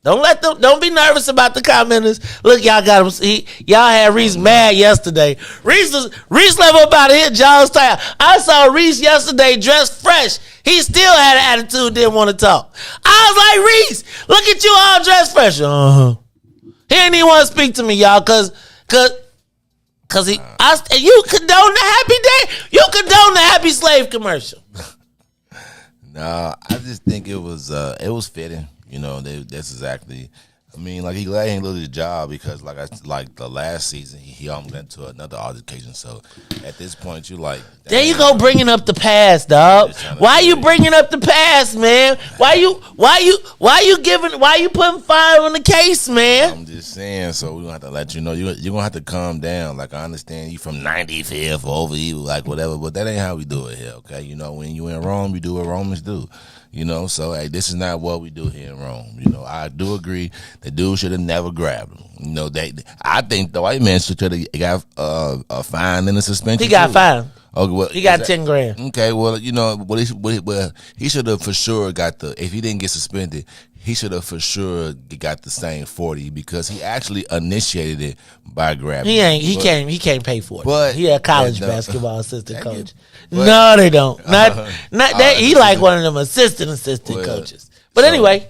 Don't be nervous about the commenters. Look, y'all got him. Y'all had Riis mad yesterday. Riis left about to hit John's tire. I saw Riis yesterday dressed fresh. He still had an attitude, didn't want to talk. I was like, Riis, look at you all dressed fresh. He didn't even want to speak to me, y'all, cause you condone the happy day. You condone the happy slave commercial. No, I just think it was fitting. You know, that's exactly. I mean, like, he glad he didn't lose his job because, like the last season, he almost got into another altercation. So at this point, you like, there you go, bringing up the past, dog. Why you bringing up the past, man? Why you putting fire on the case, man? I'm just saying. So we gonna have to let you know you're gonna have to calm down. Like, I understand you from 95th or over evil, like whatever, but that ain't how we do it here. Okay, you know, when you in Rome, you do what Romans do. You know, so hey, this is not what we do here in Rome. You know, I do agree the dude should have never grabbed him. You know, I think the white man should have got a fine and a suspension. He got fined. Okay, well, he got 10 grand. Okay, well, you know, he should have for sure got if he didn't get suspended, he should have for sure got the same 40 because he actually initiated it by grabbing. He can't pay for it. But he a college basketball assistant coach. No, they don't. Not that he like one of them assistant coaches. But anyway,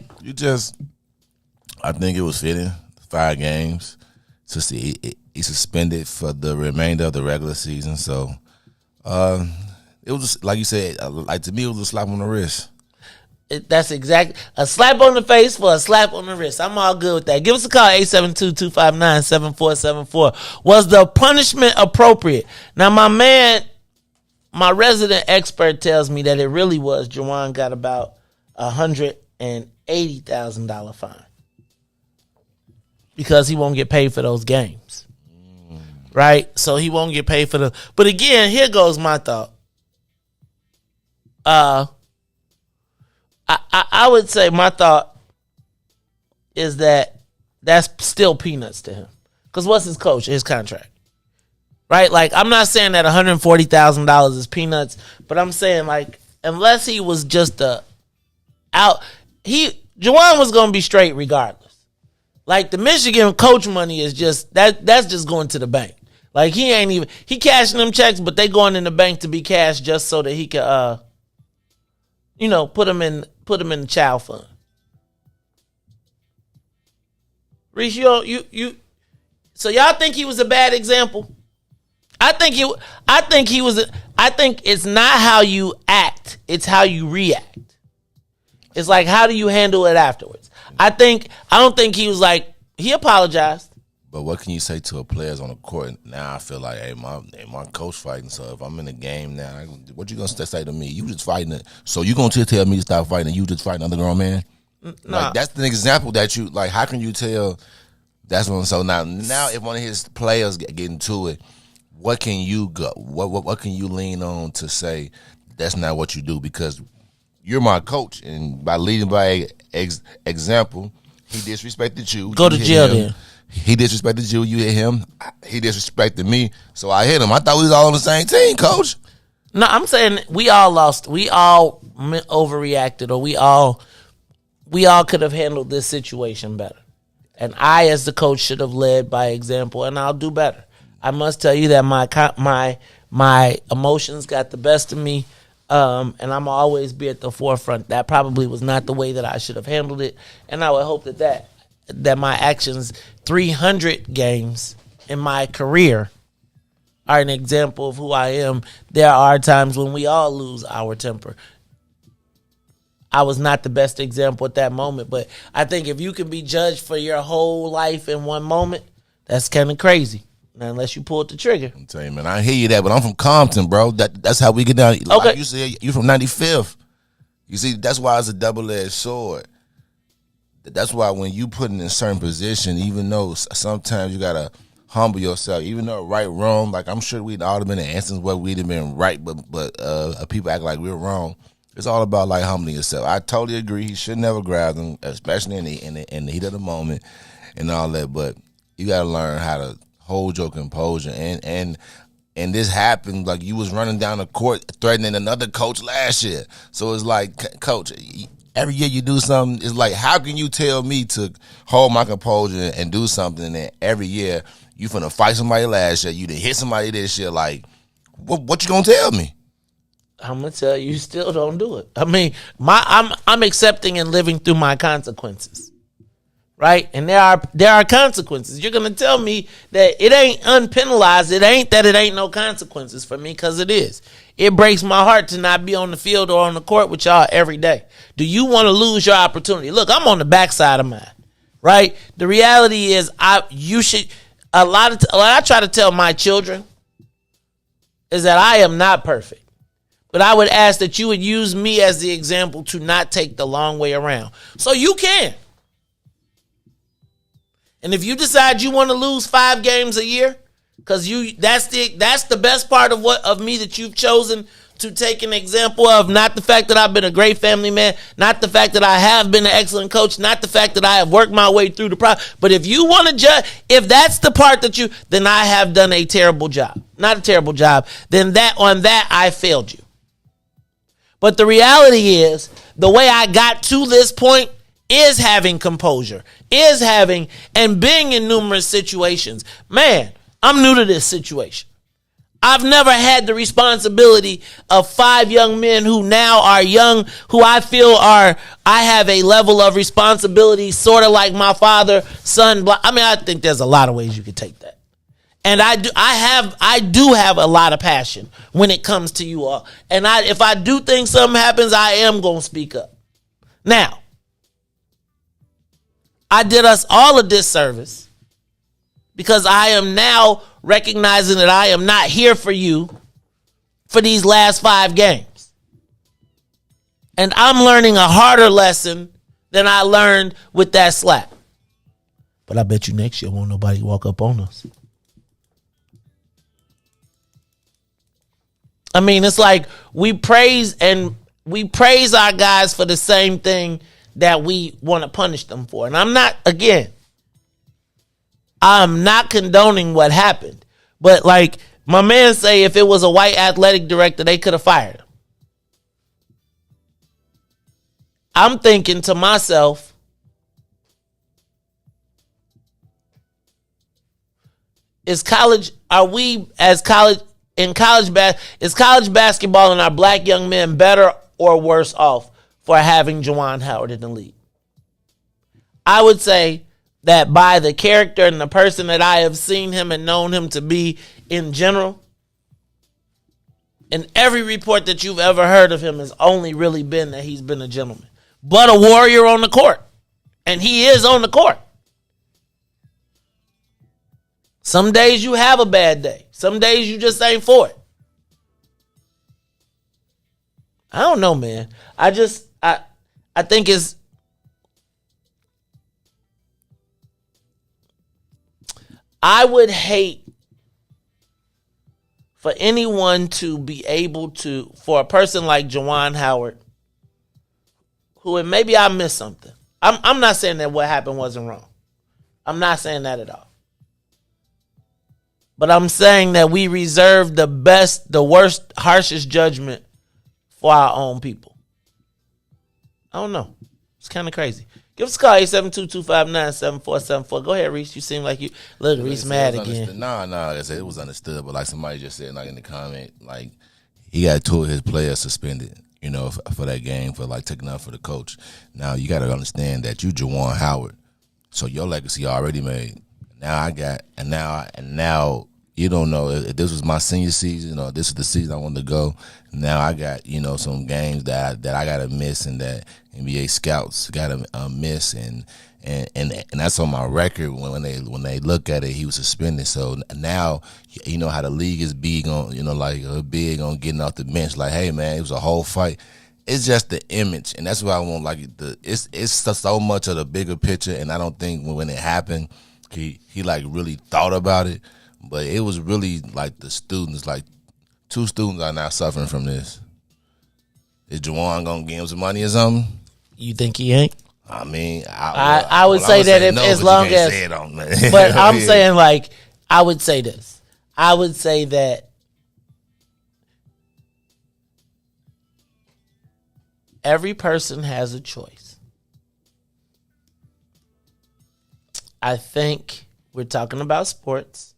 I think it was fitting. 5 games. So see, he suspended for the remainder of the regular season. So it was just, like you said, like to me, it was a slap on the wrist. That's exactly a slap on the face for a slap on the wrist. I'm all good with that. Give us a call, 872-259-7474. Was the punishment appropriate? Now, my resident expert tells me that it really was. Juwan got about $180,000 fine because he won't get paid for those games. Right? So he won't get paid for but again, here goes my thought. I would say my thought is that that's still peanuts to him. Because what's his contract? Right? Like, I'm not saying that $140,000 is peanuts, but I'm saying, like, unless he was just Juwan was going to be straight regardless. Like, the Michigan coach money is just, that's just going to the bank. Like, he cashing them checks, but they going in the bank to be cashed just so that he can, put them in the child fund. Riis, so y'all think he was a bad example? I think it's not how you act, it's how you react. It's like, how do you handle it afterwards? I don't think he was like, he apologized. But what can you say to a players on the court? Now I feel like, hey, my coach fighting. So if I'm in the game now, what you gonna say to me? You just fighting it. So you gonna tell me to stop fighting? And you just fighting another grown man? Nah. Like, that's an example that you like. How can you tell? That's what. So now if one of his players get into it, what can you go? What can you lean on to say that's not what you do? Because you're my coach, and by leading by example, he disrespected you. Go to jail then. He disrespected you. You hit him. He disrespected me. So I hit him. I thought we was all on the same team, coach. No, I'm saying we all lost. We all overreacted, or we all could have handled this situation better. And I, as the coach, should have led by example, and I'll do better. I must tell you that my emotions got the best of me, and I'm always be at the forefront. That probably was not the way that I should have handled it, and I would hope that my actions, 300 games in my career, are an example of who I am. There are times when we all lose our temper. I was not the best example at that moment, but I think if you can be judged for your whole life in one moment, that's kind of crazy. Now, unless you pulled the trigger. I'm telling you, man, I hear you that, but I'm from Compton, bro. That's how we get down. Okay. Like you said, you from 95th. You see, that's why it's a double-edged sword. That's why when you put in a certain position, even though sometimes you gotta humble yourself, even though right, wrong, like I'm sure we'd all have been in instances where we'd have been right, but people act like we're wrong. It's all about like humbling yourself. I totally agree. He should never grab them, especially in the heat of the moment and all that. But you gotta learn how to hold your composure. And this happened like you was running down the court threatening another coach last year. So it's like, coach, every year you do something, it's like, how can you tell me to hold my composure and do something, and then every year you finna fight somebody last year, you done hit somebody this year, like, what you gonna tell me? I'm gonna tell you, still don't do it. I mean, I'm accepting and living through my consequences, right? And there are consequences. You're gonna tell me that it ain't unpenalized. It ain't that it ain't no consequences for me, because it is. It breaks my heart to not be on the field or on the court with y'all every day. Do you want to lose your opportunity? Look, I'm on the backside of mine, right? The reality is, a lot I try to tell my children is that I am not perfect. But I would ask that you would use me as the example to not take the long way around. So you can. And if you decide you want to lose 5 games a year, because that's the best part of me that you've chosen to take an example of, not the fact that I've been a great family man, not the fact that I have been an excellent coach, not the fact that I have worked my way through the process. But if you want to judge, if that's the part then I have done a terrible job. Not a terrible job. Then on that I failed you. But the reality is, the way I got to this point is having composure, and being in numerous situations. Man, I'm new to this situation. I've never had the responsibility of 5 young men who now are young, who I feel I have a level of responsibility, sort of like my father, son. I mean, I think there's a lot of ways you could take that. And I do have a lot of passion when it comes to you all. And if I do think something happens, I am going to speak up. Now, I did us all a disservice because I am now recognizing that I am not here for you for these last 5 games. And I'm learning a harder lesson than I learned with that slap. But I bet you next year won't nobody walk up on us. I mean, it's like we praise our guys for the same thing that we want to punish them for. And I'm not condoning what happened. But like my man say, if it was a white athletic director, they could have fired him. I'm thinking to myself, is college basketball and our black young men better or worse off for having Juwan Howard in the league? I would say that by the character and the person that I have seen him and known him to be in general, and every report that you've ever heard of him has only really been that he's been a gentleman, but a warrior on the court. And he is on the court. Some days you have a bad day. Some days you just ain't for it. I don't know, man. I think it's I would hate for anyone to be able to, for a person like Juwan Howard, who, and maybe I missed something. I'm not saying that what happened wasn't wrong. I'm not saying that at all. But I'm saying that we reserve the best, the worst, harshest judgment for our own people. I don't know. It's kind of crazy. Give us a call, 872-259-7474. Go ahead, Riis. You seem like you... Look, Riis mad again. No, like I said, it was understood. But like somebody just said, like in the comment, like he got two of his players suspended, you know, for that game, for like taking up for the coach. Now, you got to understand that you Juwan Howard. So your legacy already made. Now now you don't know if this was my senior season or this is the season I wanted to go. Now I got, you know, some games that I got to miss and that NBA scouts got to miss and that's on my record when they look at it. He was suspended. So now you know how the league is big on, you know, like big on getting off the bench. Like, hey man, it was a whole fight. It's just the image, and that's why I want it's so much of the bigger picture. And I don't think when it happened, he like really thought about it. But it was really like the students, like 2 students are now suffering from this. Is Juwan gonna give him some money or something? You think he ain't? I mean, I would say that if, no, as long as, but I'm saying like, I would say this. I would say that every person has a choice. I think we're talking about sports.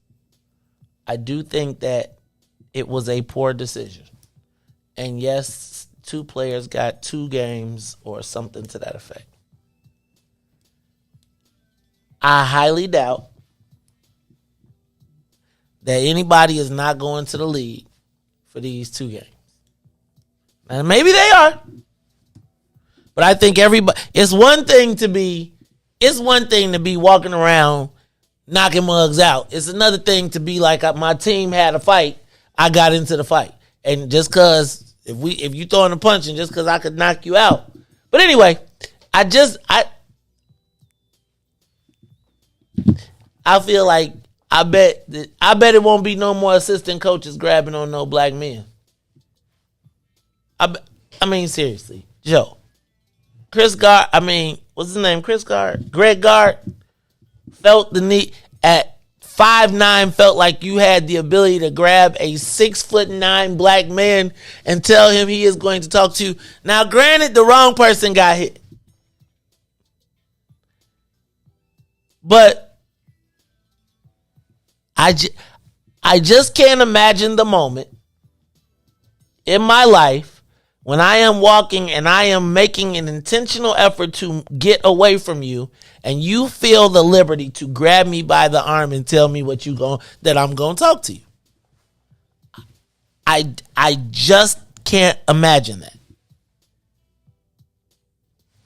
I do think that it was a poor decision. And yes, 2 players got 2 games or something to that effect. I highly doubt that anybody is not going to the league for these 2 games. And maybe they are. But I think everybody, it's one thing to be walking around knocking mugs out. It's another thing to be like, my team had a fight, I got into the fight. And just because if you throwing a punch and just because I could knock you out. But anyway, I feel like I bet it won't be no more assistant coaches grabbing on no black men. I mean seriously, Joe. Greg Gard felt the need at 5'9", felt like you had the ability to grab a 6'9" black man and tell him he is going to talk to you. Now, granted, the wrong person got hit. But I just can't imagine the moment in my life when I am walking and I am making an intentional effort to get away from you and you feel the liberty to grab me by the arm and tell me that I'm going to talk to you. I just can't imagine that.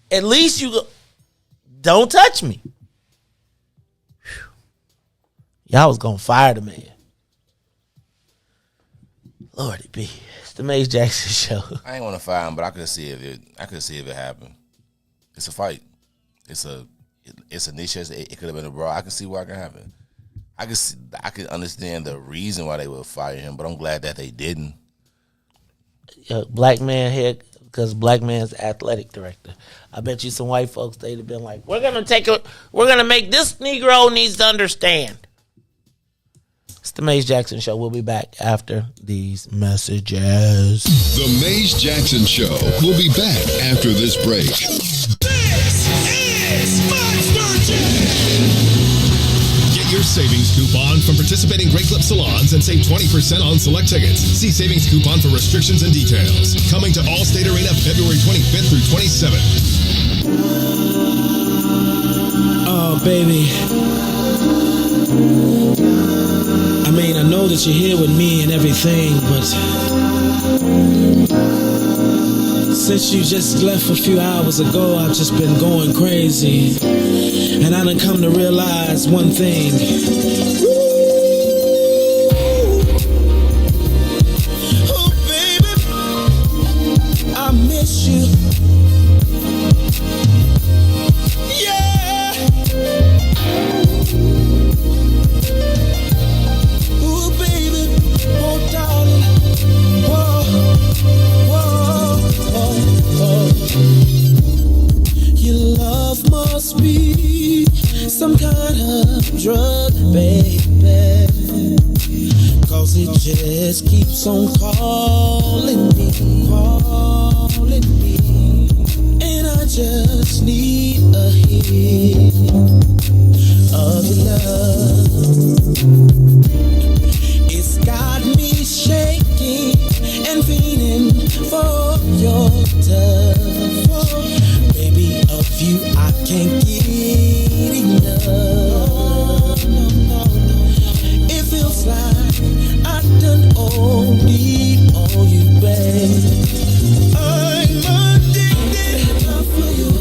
At least don't touch me. Whew. Y'all was going to fire the man. Lordy be. It's the Mace Jackson Show. I ain't want to fire him, but I could see if it happened. It's a fight. It's a niche. It could have been a brawl. I can see why it can happen. I could understand the reason why they would fire him, but I'm glad that they didn't. Black man head, because black man's athletic director. I bet you some white folks, they'd have been like, we're gonna make this Negro needs to understand. It's the Mace Jackson Show. We'll be back after these messages. The Mace Jackson Show. We'll be back after this break. This is Fox Virgin. Get your savings coupon from participating Great Clip salons and save 20% on select tickets. See savings coupon for restrictions and details. Coming to Allstate Arena February 25th through 27th. Oh, baby. I mean, I know that you're here with me and everything, but Since you just left a few hours ago, I've just been going crazy. And I done come to realize one thing. Oh, baby, I miss you. Yeah. Oh, baby, oh, darling. Whoa, whoa, whoa, whoa. Your love must be some kind of drug, baby, 'cause it just keeps on calling me, and I just need a hit of your love. It's got me shaking and feeling for your touch. Baby, of you I can't get enough. It feels like I done OD on you, babe. I'm addicted for you.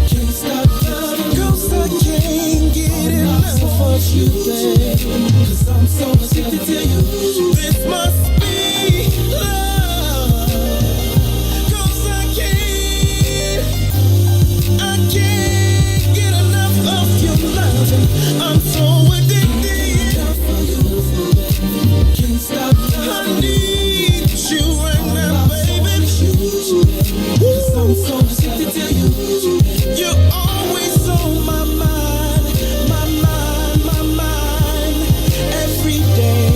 Can't stop loving 'cause I can't get enough of you, babe. 'Cause I'm so addicted to you. This must be love. 'Cause I can't get enough of your loving. I'm so addicted. Can't stop. I need you right now, baby. 'Cause I'm so addicted to you. You're always on my mind, my mind, my mind, every day.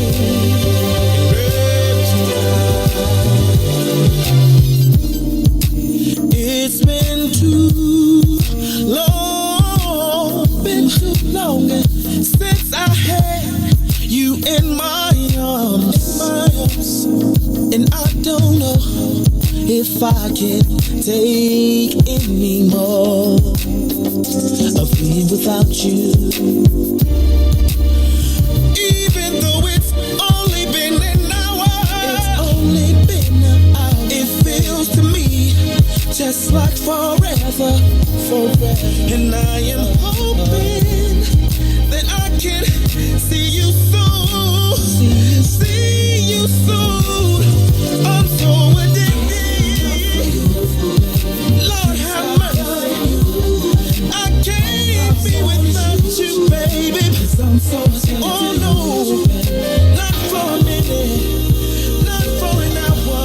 It's been too long since I had you in my arms, and I don't know if I can take any more of being without you. Even though it's only been an hour, it feels to me just like forever. And I am hoping that I can see you soon. See you soon. I'm so addicted. Lord have mercy. I can't be without you, baby. Oh no, not for a minute, not for an hour.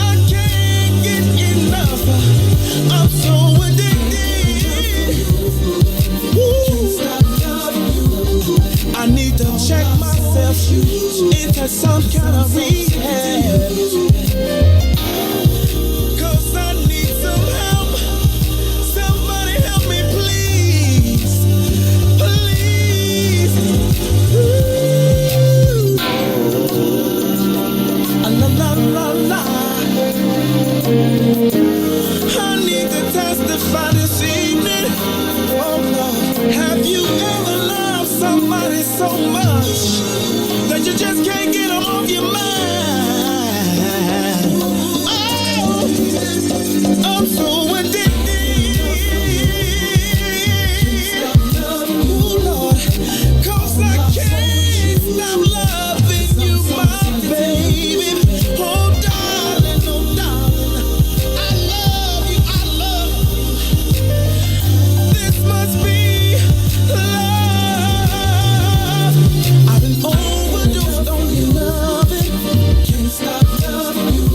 I can't get enough. I'm so addicted. Woo. I need to check myself into some kind of rehab, 'cause I need some help. Somebody help me, please. Please. Ooh. La la la la. I need to testify this evening. Oh Lord, have you ever loved somebody so much that you just can't get them off your mind? Oh, I'm so addicted. Oh Lord, 'cause I can't stop loving you, my baby. Oh darling, I love you, this must be love. I've been overdosed on your loving, can't stop loving you.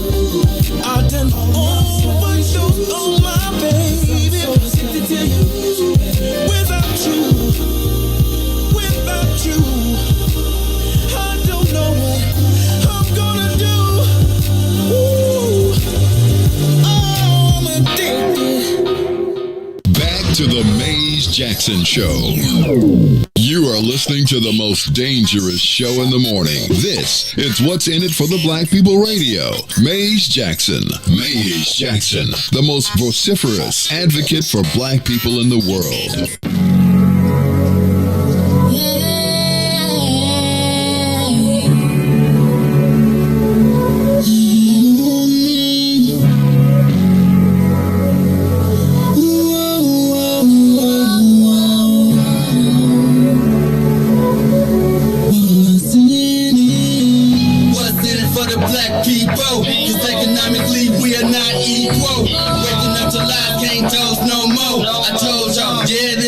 I've done overdosed on my baby, so addicted to you. Without you, I don't know what I'm gonna do. Ooh. I'm addicted. Back to the Maze Jackson Show. You are listening to the most dangerous show in the morning. This is What's in It for the Black People Radio. Maze Jackson, the most vociferous advocate for black people in the world.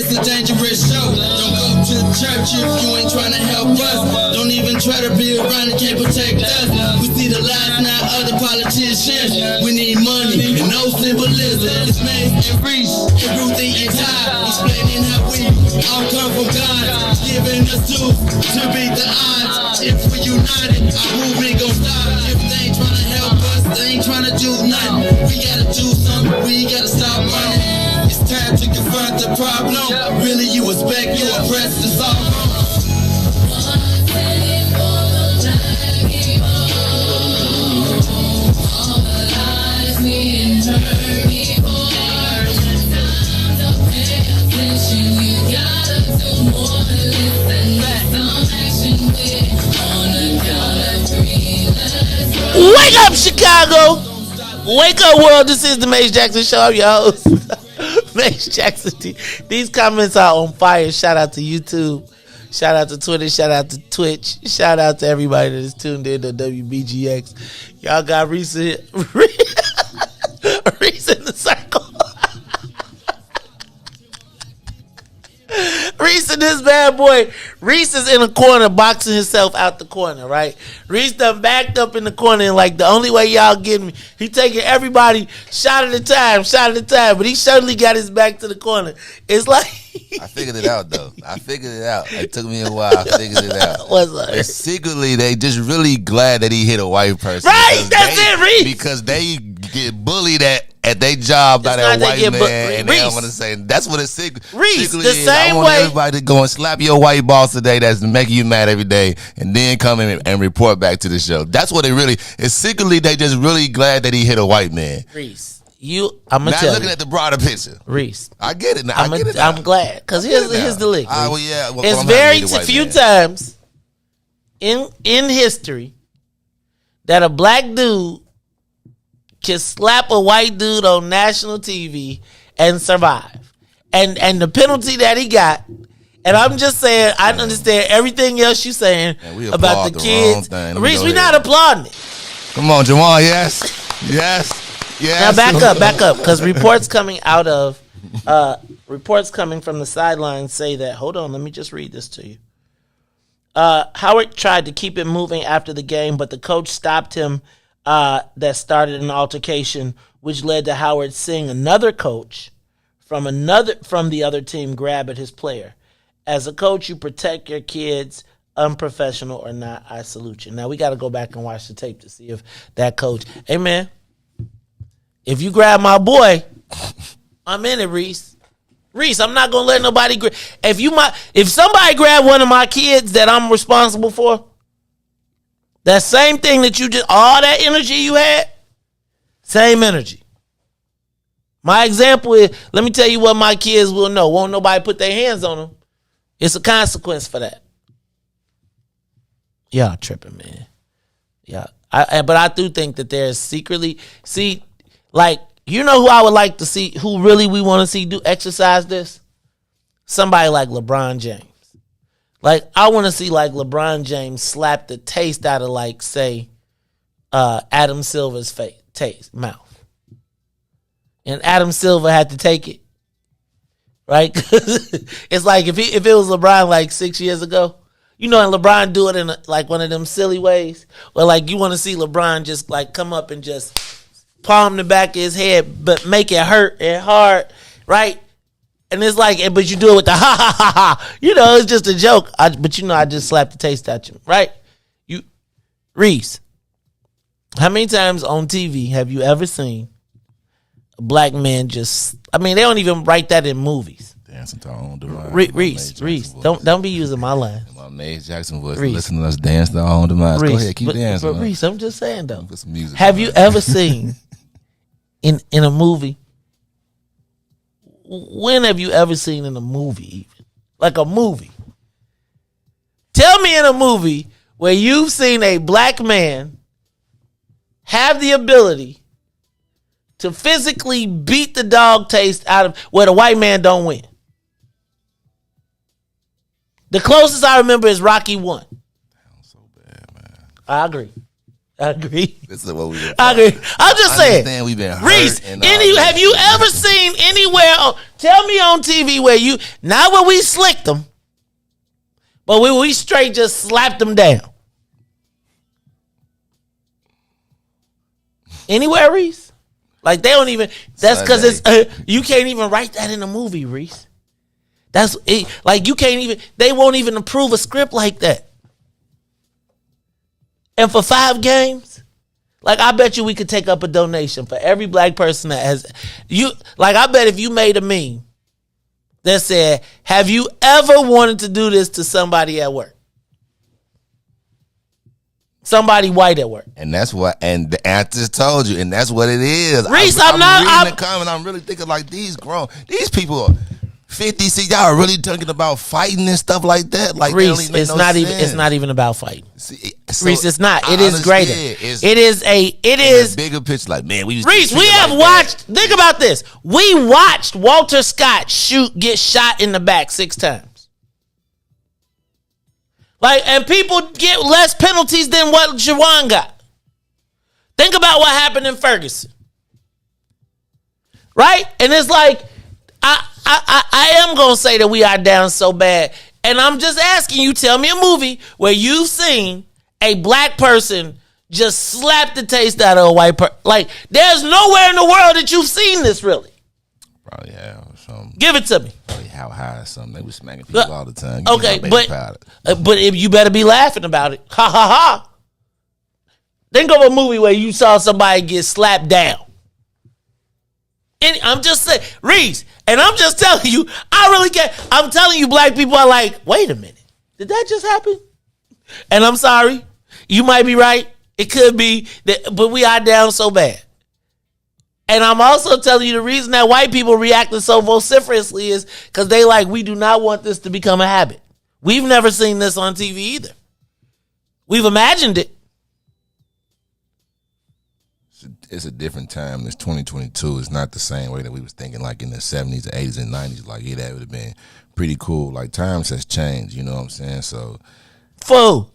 It's a dangerous show. Don't go to church if you ain't trying to help us. Don't even try to be around and can't protect us. We see the lies now of the politicians. We need money and no symbolism. It's Maze and Riis and Ruthie and Ty explaining how we all come from God, giving us tools to beat the odds. If we united, our movement gon' stop. If they ain't trying to help us, they ain't trying to do nothing. We gotta do something, we gotta stop running. It's time to confront the problem. Really, you expect your oppressed to solve wrong. Wake up, Chicago! Wake up, world! This is the Mace Jackson Show. I'm your host, Mace Jackson. These comments are on fire. Shout out to YouTube. Shout out to Twitter. Shout out to Twitch. Shout out to everybody that is tuned in to WBGX. Y'all got Riis in the circle. Riis and this bad boy. Riis is in a corner boxing himself out the corner, right? Riis done backed up in the corner and like the only way y'all getting me, he taking everybody shot at a time, but he certainly got his back to the corner. It's like I figured it out though. It took me a while. I figured it out. What's up? And secretly, they just really glad that he hit a white person. Right, that's it, Riis. Because they get bullied at their job by that white man, and they don't want to say that's what it's secretly Riis, the is. same I want way everybody to go and slap your white boss today that's making you mad every day, and then come in and report back to the show. That's what it really is. Secretly, they just really glad that he hit a white man. Riis. I'm gonna tell looking you. At the broader picture. Riis. I get it now. I'm glad. Because here's the lick. Well, yeah. Well, it's very few times in history that a black dude can slap a white dude on national TV and survive. And the penalty that he got, and I'm just saying, I understand everything else you're saying about the kids. Riis, we're not applauding it. Come on, Jamal. Yes. Now back up, because reports coming from the sidelines say that. Hold on, let me just read this to you. Howard tried to keep it moving after the game, but the coach stopped him. That started an altercation, which led to Howard seeing another coach from the other team grab at his player. As a coach, you protect your kids, unprofessional or not. I salute you. Now we got to go back and watch the tape to see if that coach. Hey man. If you grab my boy, I'm in it, Riis. Riis, I'm not gonna let nobody grab. If somebody grab one of my kids that I'm responsible for, that same thing that you just all that energy you had, same energy. My example is, let me tell you what my kids will know. Won't nobody put their hands on them. It's a consequence for that. Y'all tripping, man. Yeah, but I do think that there's secretly like, you know who I would like to see, who really we want to see do exercise this? Somebody like LeBron James. Like, I want to see, like, LeBron James slap the taste out of, like, say, Adam Silver's mouth. And Adam Silver had to take it. Right? It's like if it was LeBron, like, 6 years ago, you know, and LeBron do it in, like, one of them silly ways. Where, like, you want to see LeBron just, like, come up and just palm the back of his head, but make it hurt and hard, right? And it's like, but you do it with the ha ha ha ha. You know, it's just a joke. But you know, I just slapped the taste out you, right? Riis, how many times on TV have you ever seen a black man just? I mean, they don't even write that in movies. Dancing to our own demise. Riis, don't be using my line. My Mace Jackson voice. Listen to us dance to our own demise. Go ahead, keep dancing. But Riis, I'm just saying though. Put some music have you ever seen in a movie? When have you ever seen in a movie, even? Like a movie? Tell me in a movie where you've seen a black man have the ability to physically beat the dog taste out of where the white man don't win. The closest I remember is Rocky 1. Sounds so bad, man. I agree. I agree. This is what we. I agree. I'm just saying. We've been hurt. Reese, have you ever seen anywhere? Tell me on TV where you not where we slicked them, but we straight just slapped them down. Anywhere, Reese? Like they don't even. That's because it's you can't even write that in a movie, Reese. That's it. Like you can't even. They won't even approve a script like that. And for 5 games, like I bet you we could take up a donation for every black person that has you. Like I bet if you made a meme that said, "Have you ever wanted to do this to somebody at work? Somebody white at work?" And that's what. And the answer told you, and that's what it is. Reese, I'm reading the comment. I'm really thinking like these people are 50. See, y'all are really talking about fighting and stuff like that. Like Reese, it's not even about fighting. See, Reese, it's not. It is greater. It is a bigger picture. Like man, we Reese, we have watched. Think about this. We watched Walter Scott get shot in the back 6 times. Like, and people get less penalties than what Jawan got. Think about what happened in Ferguson, right? And it's like I am going to say that we are down so bad. And I'm just asking you, tell me a movie where you've seen a black person just slap the taste out of a white person. Like, there's nowhere in the world that you've seen this, really. Probably have some. Give it to me. Probably how high or something. They were smacking people all the time. Okay, but if you better be laughing about it. Ha, ha, ha. Think of a movie where you saw somebody get slapped down. And I'm just saying, Reese, and I'm just telling you, I really can't. I'm telling you, black people are like, wait a minute, did that just happen? And I'm sorry, you might be right. It could be, but we are down so bad. And I'm also telling you the reason that white people reacting so vociferously is because they like, we do not want this to become a habit. We've never seen this on TV either. We've imagined it. It's a different time. It's 2022. It's not the same way that we was thinking like in the 70s, the 80s, and 90s. Like, yeah, that would have been pretty cool. Like, times has changed, you know what I'm saying? So, Fool.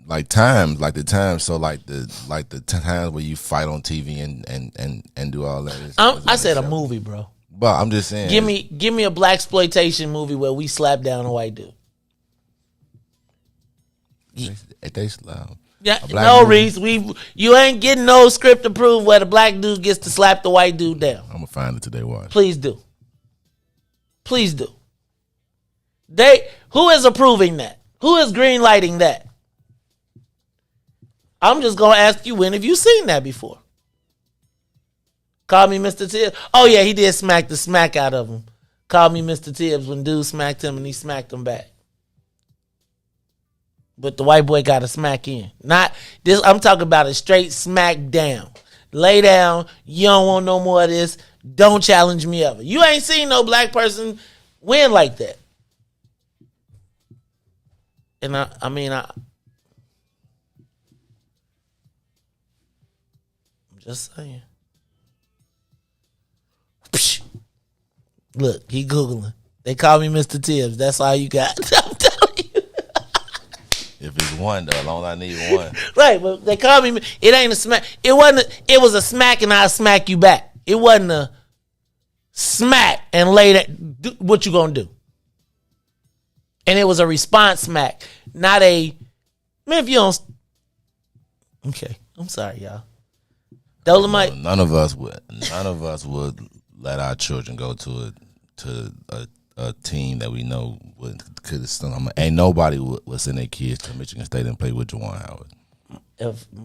Like times, like the times, so like the times where you fight on TV and do all that. I said a movie, bro. But I'm just saying. Give me a blaxploitation movie where we slap down a white dude. They slap. Yeah, no, Reese. You ain't getting no script approved where the black dude gets to slap the white dude down. I'm gonna find it today. Watch. Please do. Please do. Who is approving that? Who is green lighting that? I'm just gonna ask you, when have you seen that before? Call me Mr. Tibbs. Oh yeah, he did smack the smack out of him. Call me Mr. Tibbs when dude smacked him and he smacked him back. But the white boy got a smack in. Not this. I'm talking about a straight smack down. Lay down. You don't want no more of this. Don't challenge me ever. You ain't seen no black person win like that. And I'm just saying. Psh. Look, he Googling. They call me Mr. Tibbs. That's all you got. I'm telling you. If it's one, though, as long as I need one. Right, but they call me. It ain't a smack. It was a smack and I'll smack you back. It wasn't a smack and lay that. What you gonna do? And it was a response smack, not a. Man, if you don't. Okay, I'm sorry, y'all. None of us would let our children go to a team that we know could. Ain't nobody would send their kids to Michigan State and play with Juwan Howard.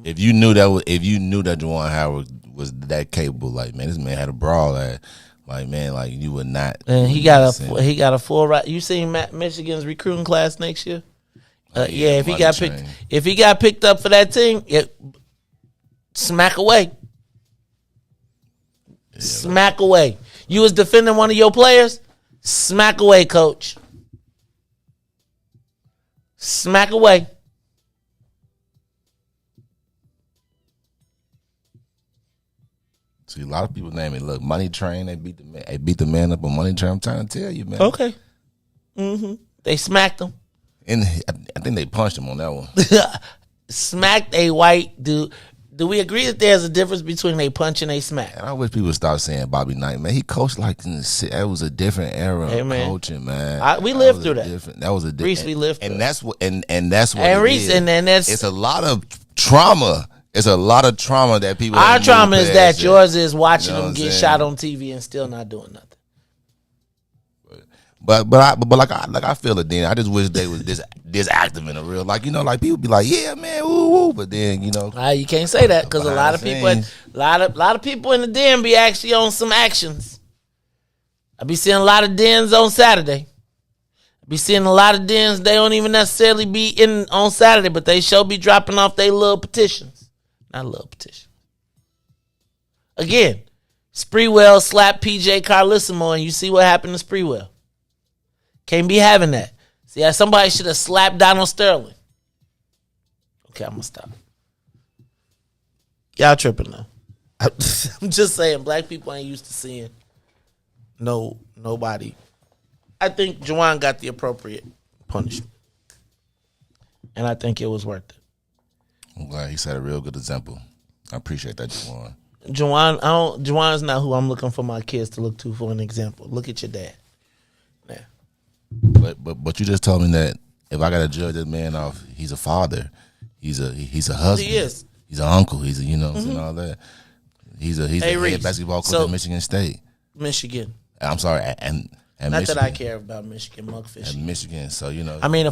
If you knew that Juwan Howard was that capable, like man, this man had a brawl at, like man, like you would not. And he got a full right. You seen Michigan's recruiting class next year? Yeah, if he got picked up for that team, smack away. Yeah, smack away. You was defending one of your players? Smack away, coach. Smack away. See, a lot of people name it. Look, Money Train. They beat the man up on Money Train. I'm trying to tell you, man. Okay. Mm-hmm. They smacked him. And I think they punched him on that one. smacked a white dude. Do we agree that there's a difference between a punch and a smack? And I wish people would stop saying Bobby Knight, man. He coached that was a different era of coaching, man. We lived through that. That was a different. Reis, we lived through. And that's what. And that's what. And Reis, and that's. It's a lot of trauma. It's a lot of trauma that people. Our trauma is that. Yours is watching them get shot on TV and still not doing nothing. But like I feel it. Then I just wish they was this active in the real, like, you know, like people be like, yeah, man, woo woo. But then, you know, you can't say that because a lot of people, a lot of people in the den be actually on some actions. I be seeing a lot of dens on Saturday. I be seeing a lot of dens. They don't even necessarily be in on Saturday, but they sure be dropping off their little petitions. Not little petitions. Again, Spreewell slapped PJ Carlissimo, and you see what happened to Spreewell. Can't be having that. See, somebody should have slapped Donald Sterling. Okay, I'm going to stop. Y'all tripping now. I'm just saying, black people ain't used to seeing nobody. I think Juwan got the appropriate punishment. And I think it was worth it. I'm glad he set a real good example. I appreciate that, Juwan. Juwan's not who I'm looking for my kids to look to for an example. Look at your dad. Yeah. But you just told me that if I gotta judge that man off, he's a father, he's a husband, he is. He's an uncle, he's a and all that. He's a head basketball coach at Michigan State. Michigan. I'm sorry, and not Michigan. That I care about Michigan mugfish. At Michigan, so you know. I mean,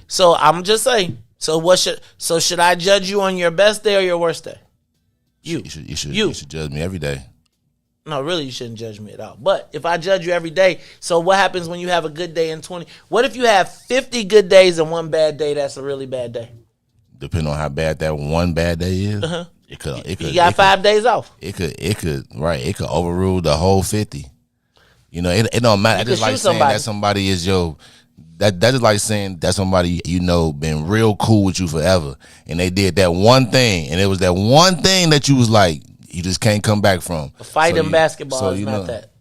so I'm just saying. So should I judge you on your best day or your worst day? You should judge me every day. No, really, you shouldn't judge me at all. But if I judge you every day, so what happens when you have a good day and 20? What if you have 50 good days and one bad day? That's a really bad day. Depending on how bad that one bad day is, it could. You got 5 days off. It could overrule the whole 50. You know, it don't matter. I just like saying that somebody is your. That's just like saying that somebody, you know, been real cool with you forever, and they did that one thing, and it was that one thing that you was like, you just can't come back from. A fight in basketball is not that.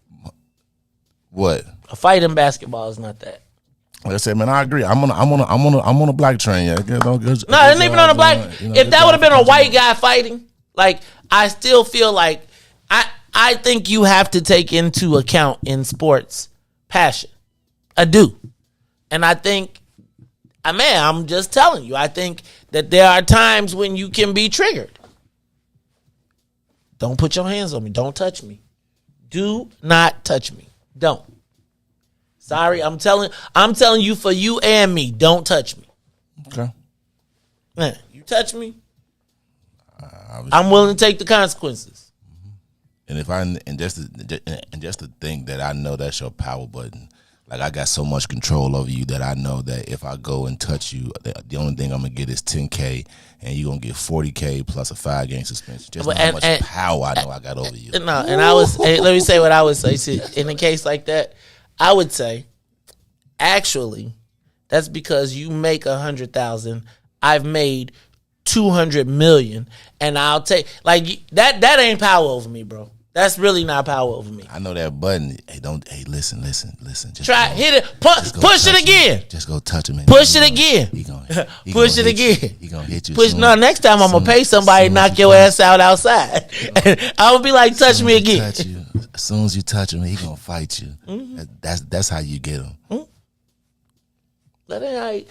What? A fight in basketball is not that. Like I said, man, I agree. I'm on a black train. Yeah. No, it ain't even on a black. If that would have been a white guy fighting, like, I still feel like I think you have to take into account in sports I do. And I think, I'm just telling you, I think that there are times when you can be triggered. Don't put your hands on me. Don't touch me. Do not touch me. Don't. Sorry, I'm telling you for you and me, don't touch me. Okay. Man, you touch me, I'm willing to take the consequences. And just to think that I know that's your power button. Like, I got so much control over you that I know that if I go and touch you, the only thing I'm going to get is $10K, and you're going to get $40K plus a 5-game suspension. Just how much power I know I got over you. No, and let me say what I would say. See, in a case like that, I would say, actually, that's because you make 100,000. I've made 200 million, and I'll take, like, that ain't power over me, bro. That's really not power over me. I know that button. Hey, listen. Just try, hit it. Push it again. Just go touch him. Push it again. Push it again. He gonna hit you. Push. No, next time I'm gonna pay somebody to knock your ass out outside. I would be like, touch me again. As soon as you touch him, he gonna fight you. Mm-hmm. That's how you get him. Mm-hmm. That ain't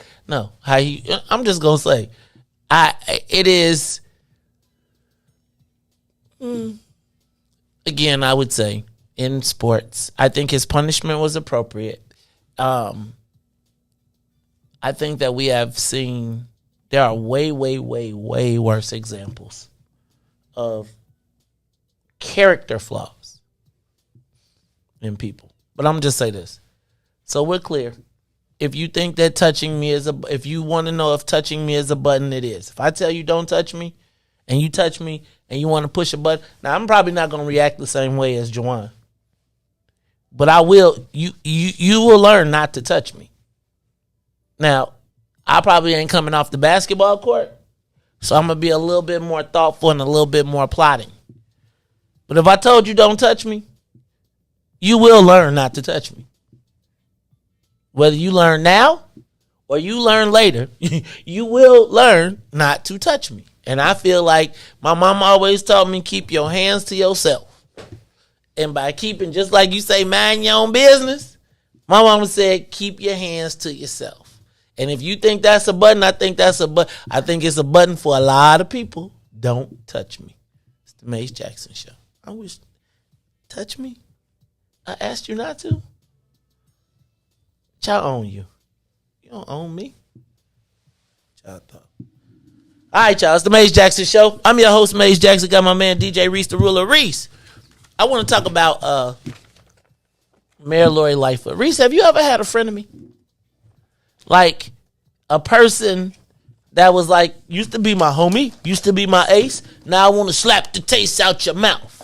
how you. I'm just gonna say, it is. Again, I would say in sports, I think his punishment was appropriate. I think that we have seen there are way, way, way, way worse examples of character flaws in people. But I'm just say this. So we're clear. If you think that touching me if you want to know if touching me is a button, it is. If I tell you don't touch me and you touch me, and you want to push a button. Now, I'm probably not going to react the same way as Juwan. But I will. You will learn not to touch me. Now, I probably ain't coming off the basketball court, so I'm going to be a little bit more thoughtful and a little bit more plotting. But if I told you don't touch me, you will learn not to touch me. Whether you learn now or you learn later, you will learn not to touch me. And I feel like my mom always taught me, keep your hands to yourself. And by keeping, just like you say, mind your own business, my mama said, keep your hands to yourself. And if you think that's a button, I think that's a button. I think it's a button for a lot of people. Don't touch me. It's the Mace Jackson Show. I wish, touch me? I asked you not to? Y'all own you. You don't own me. Y'all thought. All right, y'all. It's the Mace Jackson Show. I'm your host, Mace Jackson. Got my man, DJ Riis, the ruler. Riis, I want to talk about Mayor Lori Lightfoot. Riis, have you ever had a frenemy? Like a person that was like, used to be my homie, used to be my ace. Now I want to slap the taste out your mouth.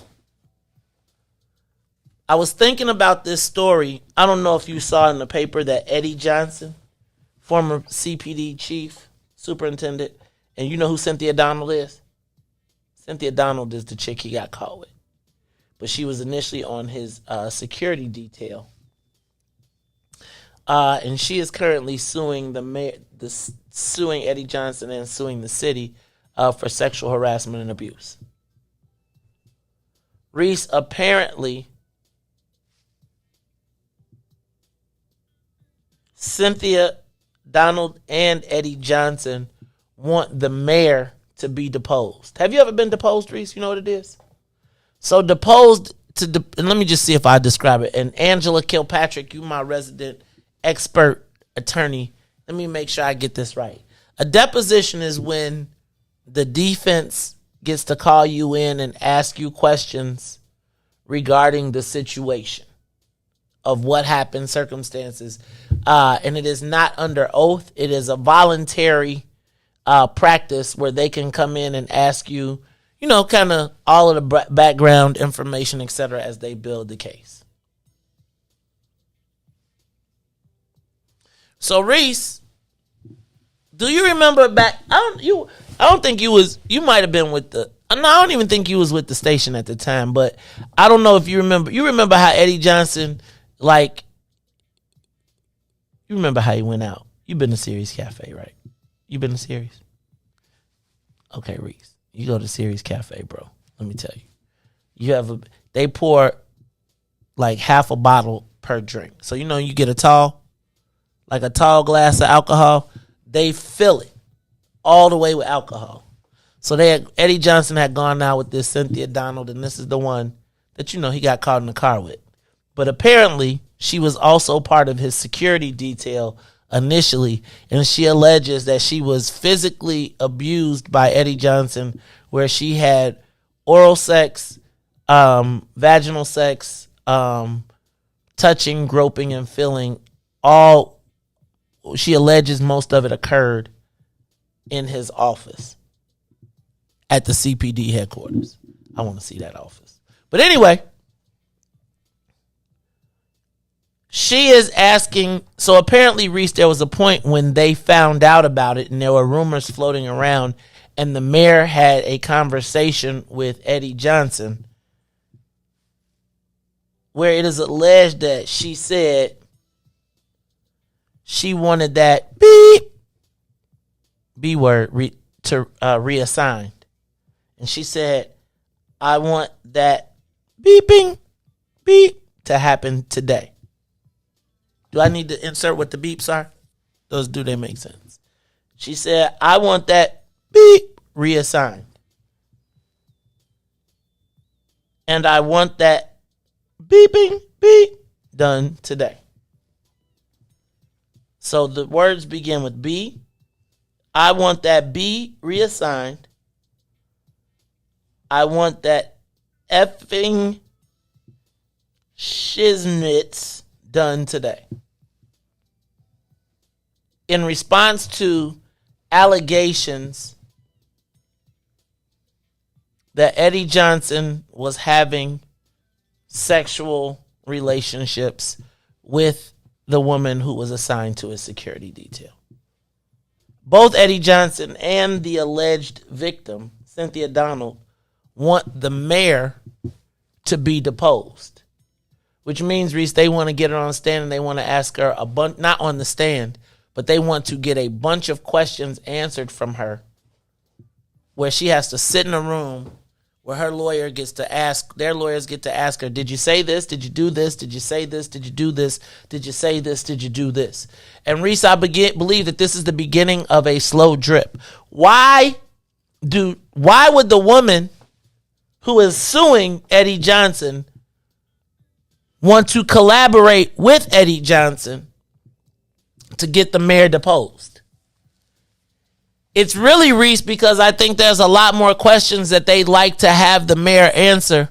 I was thinking about this story. I don't know if you saw in the paper that Eddie Johnson, former CPD chief, superintendent, and you know who Cynthia Donald is? Cynthia Donald is the chick he got caught with. But she was initially on his security detail. And she is currently suing suing Eddie Johnson and suing the city for sexual harassment and abuse. Riis, apparently, Cynthia Donald and Eddie Johnson want the mayor to be deposed. Have you ever been deposed, Riis? You know what it is? So deposed and let me just see if I describe it. And Angela Kilpatrick, you my resident expert attorney. Let me make sure I get this right. A deposition is when the defense gets to call you in and ask you questions regarding the situation of what happened, circumstances. And it is not under oath. It is a voluntary practice where they can come in and ask you, you know, kind of all of the background information, et cetera, as they build the case. So, Riis, do you remember back? I don't think you might have been with the. No, I don't even think you was with the station at the time. But I don't know if you remember. You remember how Eddie Johnson, like, you remember how he went out. You've been to Sirius Cafe, right? You been to Sirius? Okay, Riis. You go to Sirius Cafe, bro. Let me tell you. They pour like half a bottle per drink. So, you know, you get a tall glass of alcohol. They fill it all the way with alcohol. So Eddie Johnson had gone out with this Cynthia Donald, and this is the one that, you know, he got caught in the car with. But apparently, she was also part of his security detail initially, and she alleges that she was physically abused by Eddie Johnson, where she had oral sex, vaginal sex, touching, groping, and feeling. All, she alleges most of it occurred in his office at the CPD headquarters. I want to see that office. But anyway, she is asking, so apparently, Riis, there was a point when they found out about it and there were rumors floating around, and the mayor had a conversation with Eddie Johnson where it is alleged that she said she wanted that B word reassigned. And she said, I want that beeping beep to happen today. Do I need to insert what the beeps are? Do they make sense? She said, I want that beep reassigned. And I want that beeping beep done today. So the words begin with B. I want that B reassigned. I want that effing shiznits done today. In response to allegations that Eddie Johnson was having sexual relationships with the woman who was assigned to his security detail. Both Eddie Johnson and the alleged victim, Cynthia Donald, want the mayor to be deposed, which means, Riis, they want to get her on the stand and they want to ask her not on the stand, but they want to get a bunch of questions answered from her, where she has to sit in a room where her lawyer gets to ask, their lawyers get to ask her, did you say this? Did you do this? Did you say this? Did you do this? Did you say this? Did you do this? And Riis, I believe that this is the beginning of a slow drip. Why would the woman who is suing Eddie Johnson want to collaborate with Eddie Johnson to get the mayor deposed? It's really, Riis, because I think there's a lot more questions that they'd like to have the mayor answer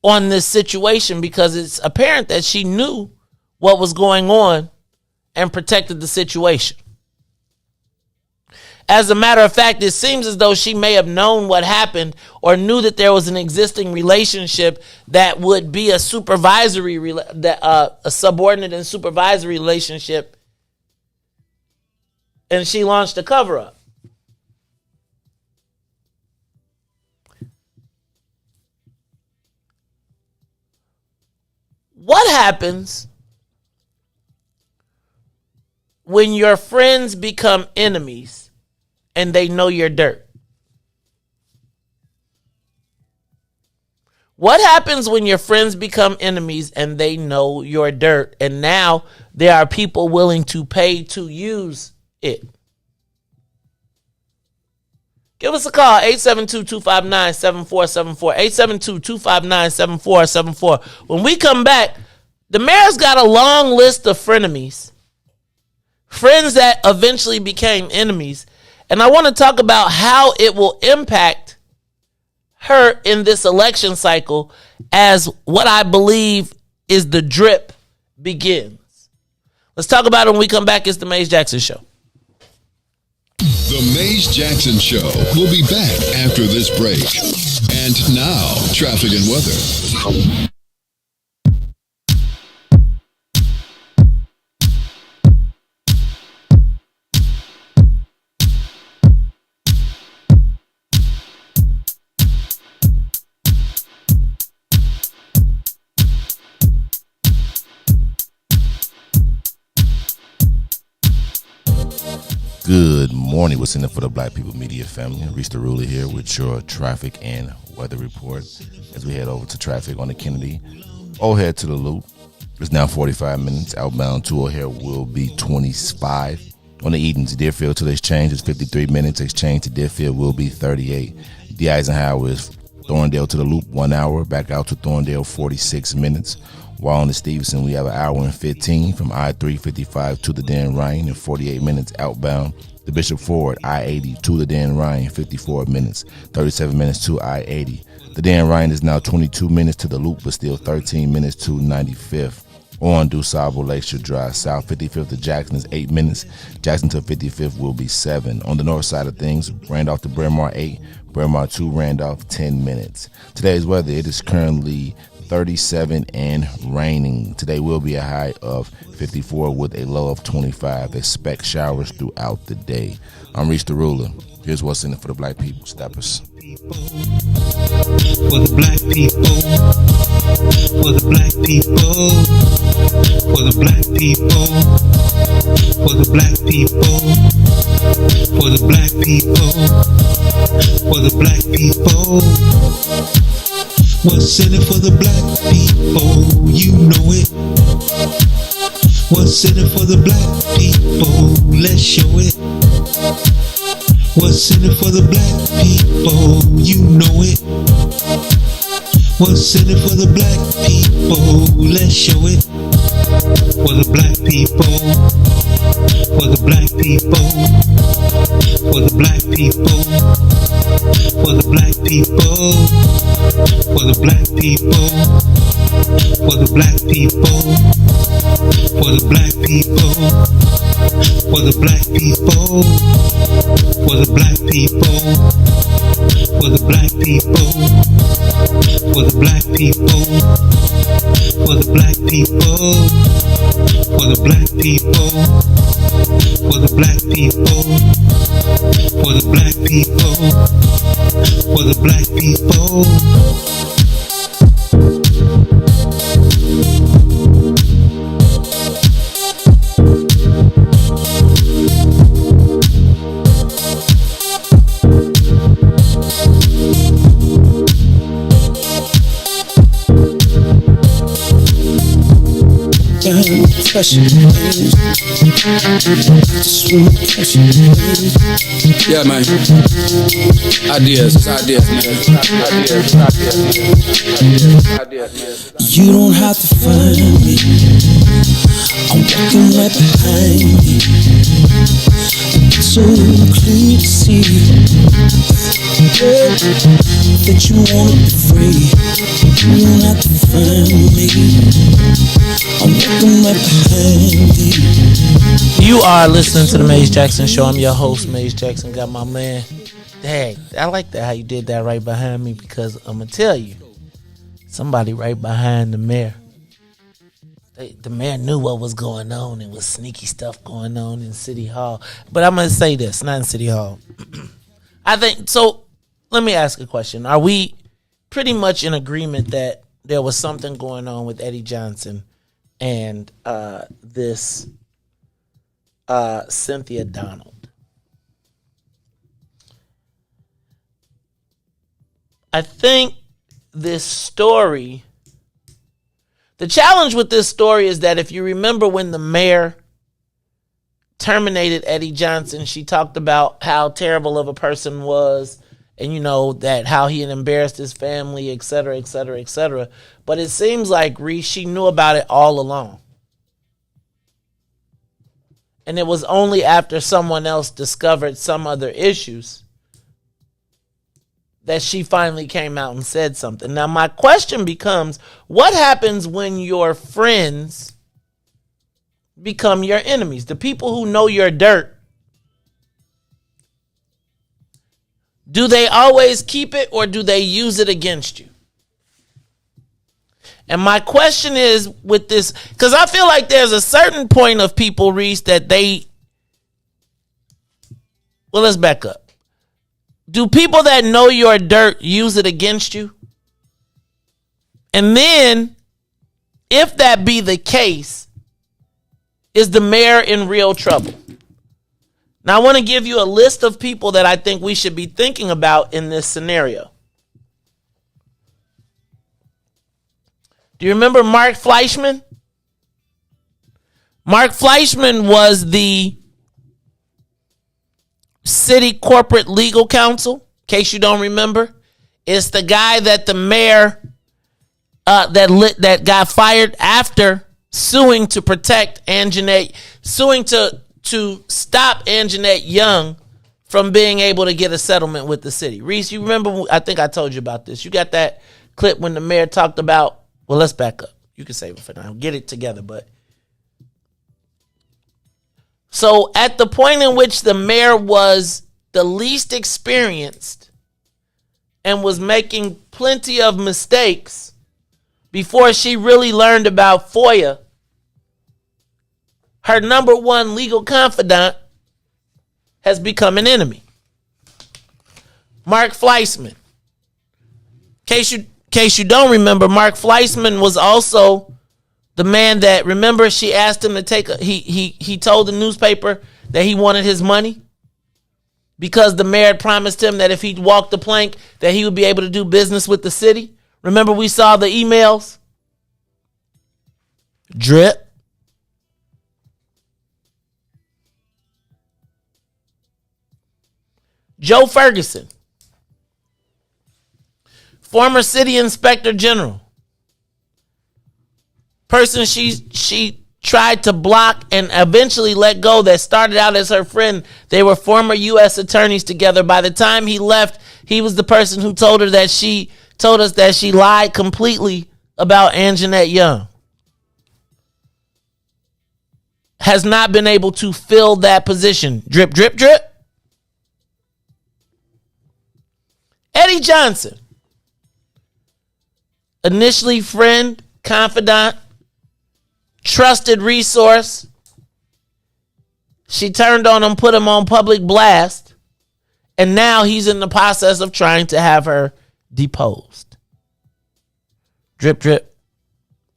on this situation, because it's apparent that she knew what was going on and protected the situation. As a matter of fact, it seems as though she may have known what happened or knew that there was an existing relationship that would be a subordinate and supervisory relationship, and she launched a cover-up. What happens when your friends become enemies and they know your dirt? What happens when your friends become enemies and they know your dirt, and now there are people willing to pay to use it? Give us a call, 872-259-7474, 872-259-7474. When we come back, the mayor's got a long list of frenemies, friends that eventually became enemies, and I want to talk about how it will impact her in this election cycle as what I believe is the drip begins. Let's talk about it when we come back. It's the Maze Jackson Show. The Maze Jackson Show will be back after this break. And now, traffic and weather. Good morning. What's in it for the Black People Media family? Riis the Ruler here with your traffic and weather report as we head over to traffic on the Kennedy. O'Hare to the Loop. It's now 45 minutes. Outbound to O'Hare will be 25. On the Edens, Deerfield to the Exchange is 53 minutes. Exchange to Deerfield will be 38. D. Eisenhower is Thorndale to the Loop, 1 hour. Back out to Thorndale, 46 minutes. While on the Stevenson, we have an hour and 15 from I-355 to the Dan Ryan and 48 minutes outbound. The Bishop Ford, I-80 to the Dan Ryan, 54 minutes, 37 minutes to I-80. The Dan Ryan is now 22 minutes to the Loop, but still 13 minutes to 95th. On DuSable Lakeshore Drive South, 55th to Jackson is 8 minutes. Jackson to 55th will be 7. On the north side of things, Randolph to Bryn Mawr 8, Bryn Mawr to Randolph 10 minutes. Today's weather, it is currently 37 and raining. Today will be a high of 54 with a low of 25. Expect showers throughout the day. I'm Riis the Ruler. Here's what's in it for the Black people. Steppers. For the black people, for the black people, for the black people, for the black people, for the black people, for the black people. What's in it for the black people? You know it. What's in it for the black people? Let's show it. What's in it for the black people? You know it. What's in it for the black people? Let's show it. For the black people, for the black people, for the black people, for the black people, for the black people, for the black people, for the black people, for the black people, for the black people, for the black people, for the black people, for the black people, for the black people, for the black people, for the black people, for the black people. Yeah, man. Ideas, man. You don't have to find me. I'm walking right behind you. It's so clear to see that you wanna be free. You don't have to find me. I'm walking right behind you. You are listening to the Maze Jackson Show. I'm your host, Maze Jackson. Got my man. Dang, I like that how you did that right behind me, because I'm gonna tell you, somebody right behind the mayor. The mayor knew what was going on. It was sneaky stuff going on in City Hall. But I'm going to say this, not in City Hall. I think, so let me ask a question. Are we pretty much in agreement that there was something going on with Eddie Johnson and this Cynthia Donald? I think this story... The challenge with this story is that if you remember when the mayor terminated Eddie Johnson, she talked about how terrible of a person was, and you know that how he had embarrassed his family, et cetera, et cetera, et cetera. But it seems like Riis, she knew about it all along. And it was only after someone else discovered some other issues that she finally came out and said something. Now, my question becomes, what happens when your friends become your enemies? The people who know your dirt, do they always keep it or do they use it against you? And my question is with this, because I feel like there's a certain point of people, Riis, that they, well, let's back up. Do people that know your dirt use it against you? And then, if that be the case, is the mayor in real trouble? Now, I want to give you a list of people that I think we should be thinking about in this scenario. Do you remember Mark Fleischman? Mark Fleischman was the city corporate legal counsel, in case you don't remember. It's the guy that the mayor that got fired after suing to protect Anjanette, suing to stop Anjanette Young from being able to get a settlement with the city. Riis, you remember, I think I told you about this. You got that clip when the mayor talked about, well, let's back up. You can save it for now. Get it together, but so at the point in which the mayor was the least experienced and was making plenty of mistakes before she really learned about FOIA, her number one legal confidant has become an enemy. Mark Fleischman. In case you don't remember, Mark Fleischman was also the man that, remember, she asked him to take he told the newspaper that he wanted his money because the mayor had promised him that if he walked the plank that he would be able to do business with the city. Remember, we saw the emails? Drip. Joe Ferguson, former city inspector general. Person she tried to block and eventually let go, that started out as her friend. They were former U.S. attorneys together. By the time he left, he was the person who told us that she lied completely about Anjanette Young. Has not been able to fill that position. Drip, drip, drip. Eddie Johnson, initially friend, confidant, trusted resource. She turned on him, put him on public blast, and now he's in the process of trying to have her deposed. Drip, drip,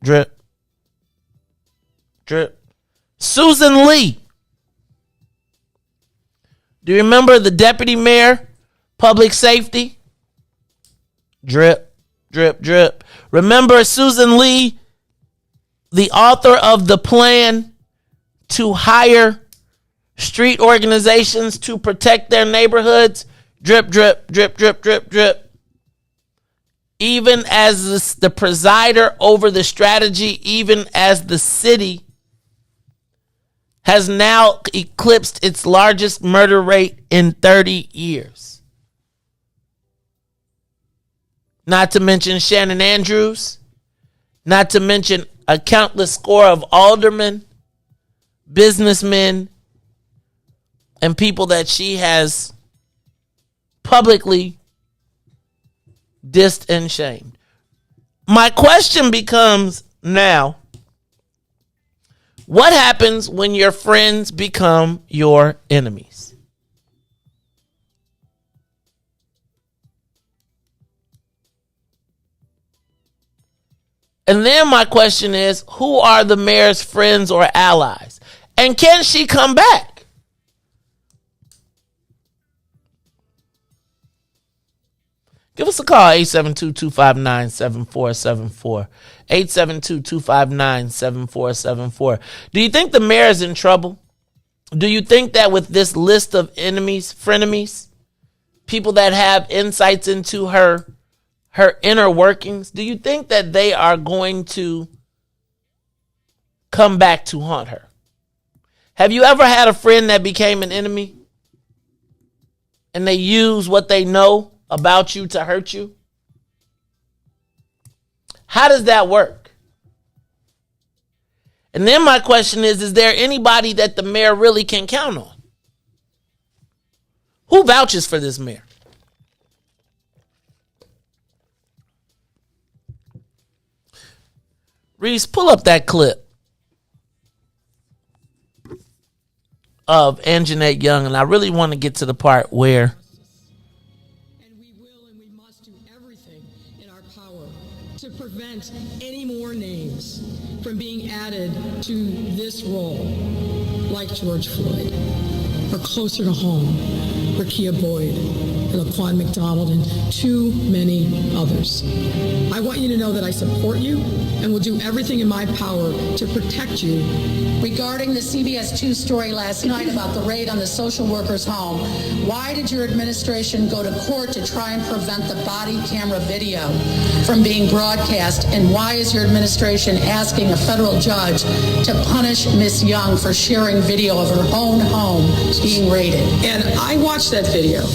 drip, drip. Susan Lee. Do you remember the deputy mayor, public safety? Drip, drip, drip. Remember Susan Lee, the author of the plan to hire street organizations to protect their neighborhoods, drip, drip, drip, drip, drip, drip. Even as the presider over the strategy, even as the city has now eclipsed its largest murder rate in 30 years. Not to mention Shannon Andrews, not to mention a countless score of aldermen, businessmen, and people that she has publicly dissed and shamed. My question becomes now, what happens when your friends become your enemies? And then my question is, who are the mayor's friends or allies? And can she come back? Give us a call, 872-259-7474. 872-259-7474. Do you think the mayor is in trouble? Do you think that with this list of enemies, frenemies, people that have insights into her inner workings, do you think that they are going to come back to haunt her? Have you ever had a friend that became an enemy and they use what they know about you to hurt you? How does that work? And then my question is there anybody that the mayor really can count on? Who vouches for this mayor? Riis, pull up that clip of Anjanette Young, and I really want to get to the part where to prevent any more names from being added to this role, like George Floyd, or closer to home, Rekia Boyd, and Laquan McDonald, and too many others. I want you to know that I support you and will do everything in my power to protect you. Regarding the CBS 2 story last night about the raid on the social worker's home, why did your administration go to court to try and prevent the body camera video from being broadcast? And why is your administration asking a federal judge to punish Miss Young for sharing video of her own home being raided? And I watched that video.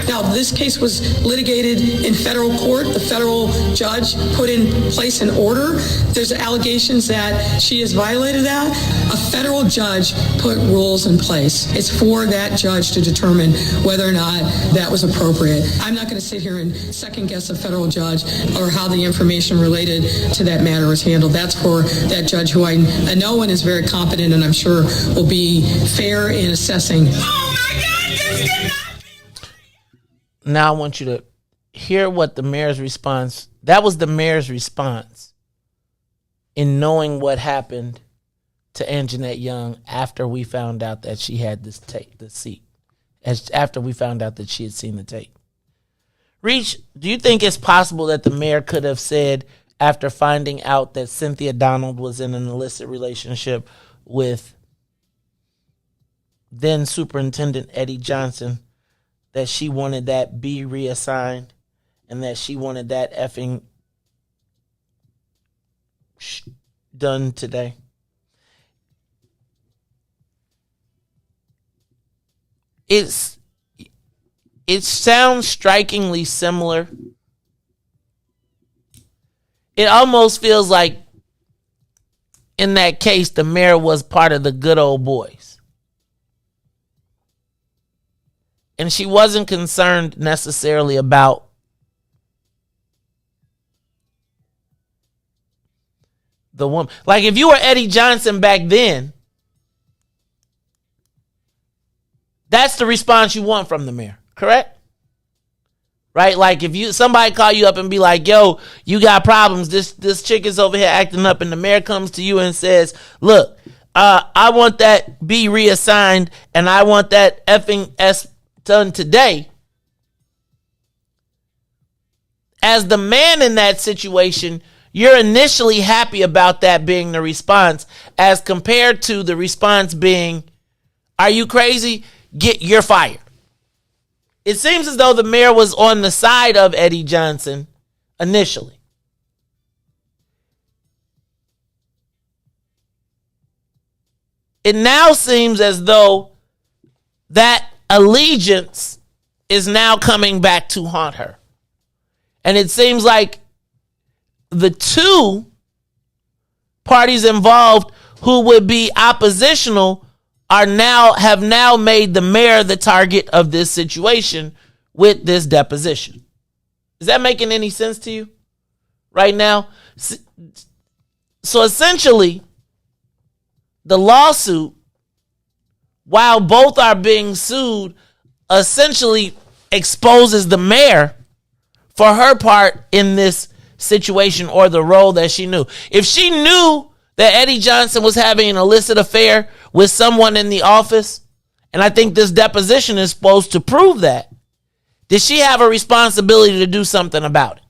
Now, this case was litigated in federal court. The federal judge put in place an order. There's allegations that she has violated that. A federal judge put rules in place. It's for that judge to determine whether or not that was appropriate. I'm not going to sit here and second guess a federal judge or how the information related to that matter was handled. That's for that judge who I know and is very competent and I'm sure will be fair in assessing. Oh my God, this cannot. Now I want you to hear what the mayor's response, that was the mayor's response in knowing what happened to Anjanette Young after we found out that she had this tape, the seat, after we found out that she had seen the tape. Riis, do you think it's possible that the mayor could have said, after finding out that Cynthia Donald was in an illicit relationship with then Superintendent Eddie Johnson, that she wanted that be reassigned and that she wanted that effing done today? It sounds strikingly similar. It almost feels like in that case the mayor was part of the good old boys. And she wasn't concerned necessarily about the woman. Like if you were Eddie Johnson back then, that's the response you want from the mayor, correct? Right? Like if somebody call you up and be like, yo, you got problems. This chick is over here acting up, and the mayor comes to you and says, look, I want that B reassigned and I want that effing S done today. As the man in that situation, you're initially happy about that being the response, as compared to the response being, are you crazy? You're fired. It seems as though the mayor was on the side of Eddie Johnson initially. It now seems as though that allegiance is now coming back to haunt her. And it seems like the two parties involved who would be oppositional have now made the mayor the target of this situation with this deposition. Is that making any sense to you right now? So essentially, the lawsuit, while both are being sued, essentially exposes the mayor for her part in this situation, or the role that she knew. If she knew that Eddie Johnson was having an illicit affair with someone in the office, and I think this deposition is supposed to prove that, did she have a responsibility to do something about it?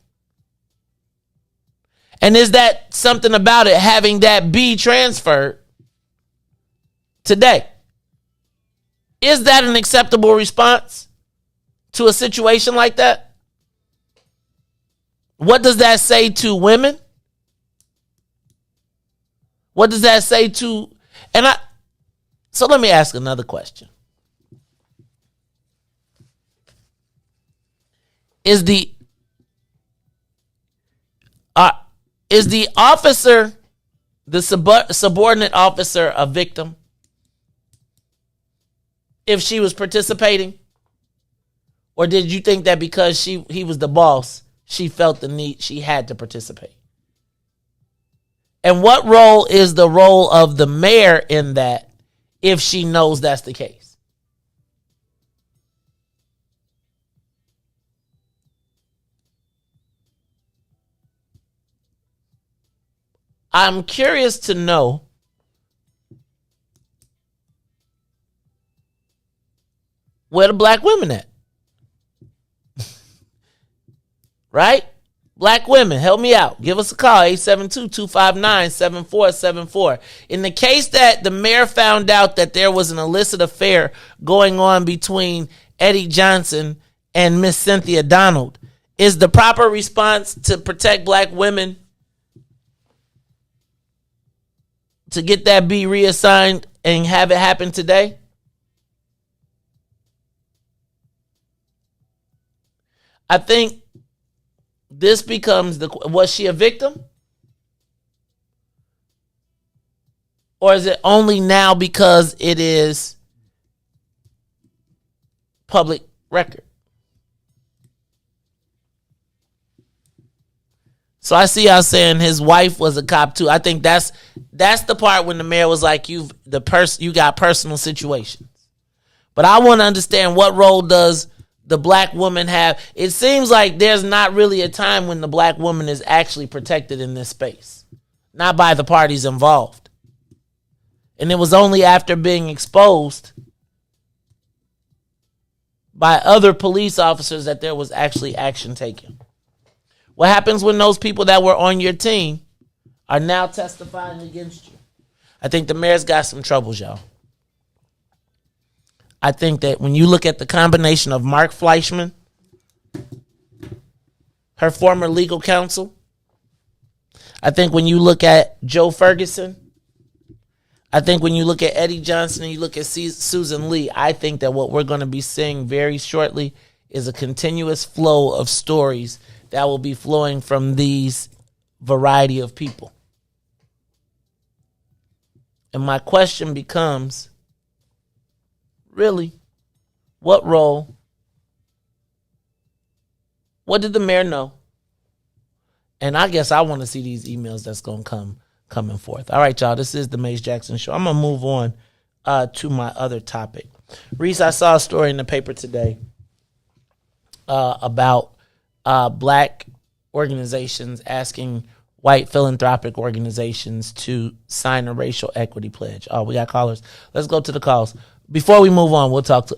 And is that something about it having that be transferred today? Is that an acceptable response to a situation like that? What does that say to women? What does that say to... So let me ask another question. Is the officer, the subordinate officer, a victim if she was participating? Or did you think that because he was the boss, she felt the need, she had to participate? And what role is the role of the mayor in that if she knows that's the case? I'm curious to know where the black women at. Right? Black women, help me out. Give us a call, 872-259-7474. In the case that the mayor found out that there was an illicit affair going on between Eddie Johnson and Miss Cynthia Donald, is the proper response to protect black women to get that be reassigned and have it happen today? I think this becomes was she a victim? Or is it only now because it is public record? So I see y'all saying his wife was a cop too. I think that's the part when the mayor was like, you got personal situations. But I want to understand, what role does the black woman have? It seems like there's not really a time when the black woman is actually protected in this space. Not by the parties involved. And it was only after being exposed by other police officers that there was actually action taken. What happens when those people that were on your team are now testifying against you? I think the mayor's got some troubles, y'all. I think that when you look at the combination of Mark Fleischman, her former legal counsel, I think when you look at Joe Ferguson, I think when you look at Eddie Johnson and you look at Susan Lee, I think that what we're going to be seeing very shortly is a continuous flow of stories that will be flowing from these variety of people. And my question becomes, really, what role? What did the mayor know? And I guess I want to see these emails that's going to coming forth. All right, y'all, this is the Mace Jackson Show. I'm going to move on to my other topic. Riis, I saw a story in the paper today about black organizations asking white philanthropic organizations to sign a racial equity pledge. Oh, we got callers. Let's go to the calls. Before we move on, we'll talk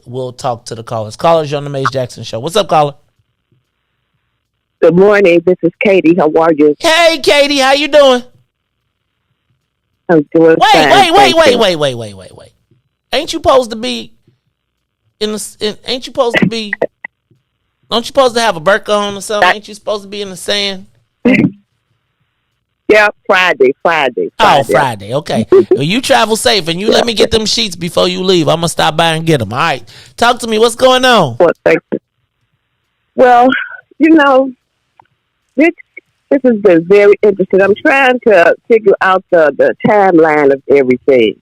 to the callers. Callers, you're on the Maze Jackson Show. What's up, caller? Good morning. This is Katie. How are you? Hey, Katie. How you doing? I'm doing fine. Wait. Ain't you supposed to be ain't you supposed to be? Don't you supposed to have a burqa on or something? Ain't you supposed to be in the sand? Yeah, Friday. Oh, Friday. Okay. Well, you travel safe, and you let me get them sheets before you leave. I'm gonna stop by and get them. All right. Talk to me. What's going on? Well, thank you. Well, this has been very interesting. I'm trying to figure out the timeline of everything,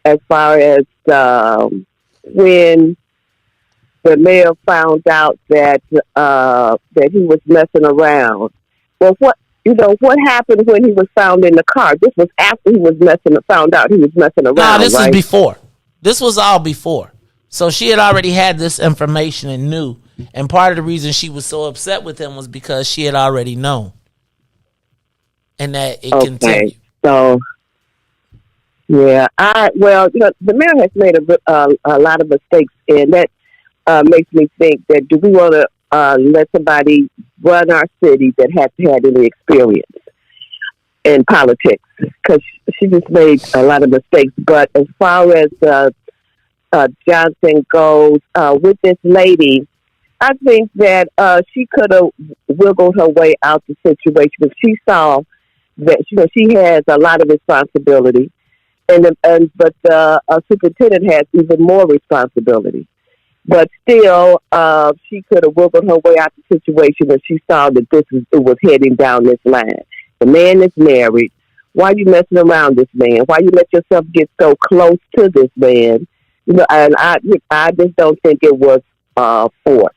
as far as when the mayor found out that he was messing around. Well, what happened when he was found in the car? This was after he was found out he was messing around. No, this right? was before. This was all before. So she had already had this information and knew. And part of the reason she was so upset with him was because she had already known. And that it continued. So, yeah. The mayor has made a lot of mistakes, and that makes me think that do we want to let somebody run our city that hasn't had any experience in politics? Because she just made a lot of mistakes. But as far as Johnson goes, with this lady, I think that she could have wiggled her way out the situation if she saw that she has a lot of responsibility, but the superintendent has even more responsibility. But still, she could have wiggled her way out the situation if she saw that it was heading down this line. The man is married. Why are you messing around this man? Why you let yourself get so close to this man? And I just don't think it was forced.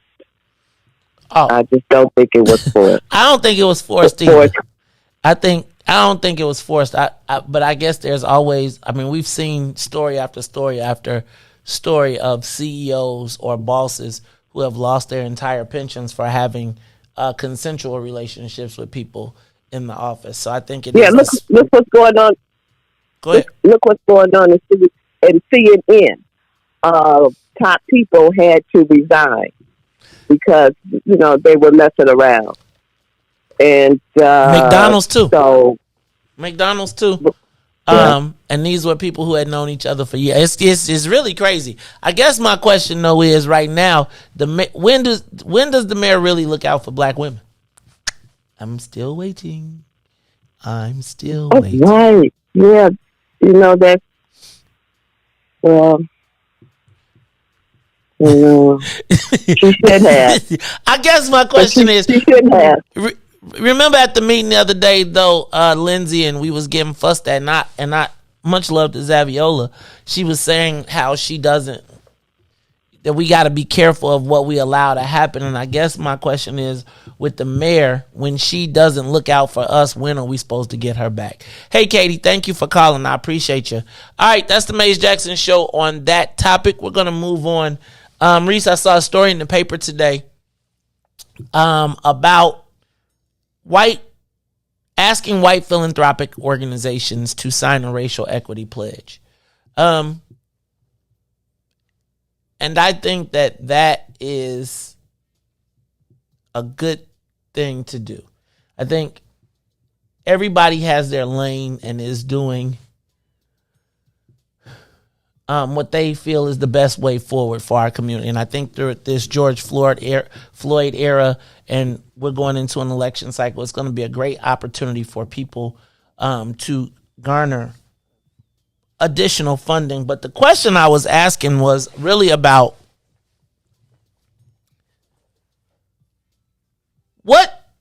Oh. I just don't think it was forced. I don't think it was forced either. I don't think it was forced. But I guess there's always. I mean, we've seen story after story after story of CEOs or bosses who have lost their entire pensions for having consensual relationships with people in the office. So I think it is. Look what's going on. Go ahead. Look what's going on in CNN. Top people had to resign because they were messing around, and McDonald's too. So McDonald's too. Yeah. And these were people who had known each other for years. It's really crazy. I guess my question though is right now, when does the mayor really look out for black women? I'm still waiting. waiting. Right. Yeah. That's she should have. I guess my question is, she should have. Remember at the meeting the other day, though, Lindsay, and we was getting fussed at, not much love to Zaviola. She was saying how that we got to be careful of what we allow to happen. And I guess my question is, with the mayor, when she doesn't look out for us, when are we supposed to get her back? Hey, Katie, thank you for calling. I appreciate you. All right, that's the Maze Jackson Show on that topic. We're going to move on. Riis, I saw a story in the paper today about asking white philanthropic organizations to sign a racial equity pledge. And I think that is a good thing to do. I think everybody has their lane and is doing what they feel is the best way forward for our community. And I think through this George Floyd era, and we're going into an election cycle, it's going to be a great opportunity for people to garner additional funding. But the question I was asking was really about what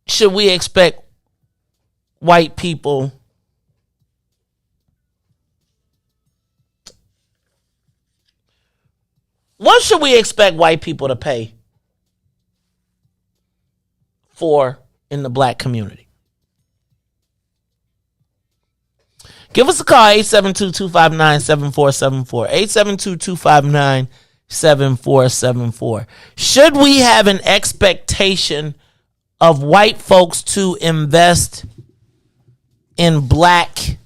should we expect white people to pay for in the black community? Give us a call, 872-259-7474. 7474. Should we have an expectation of white folks to invest in black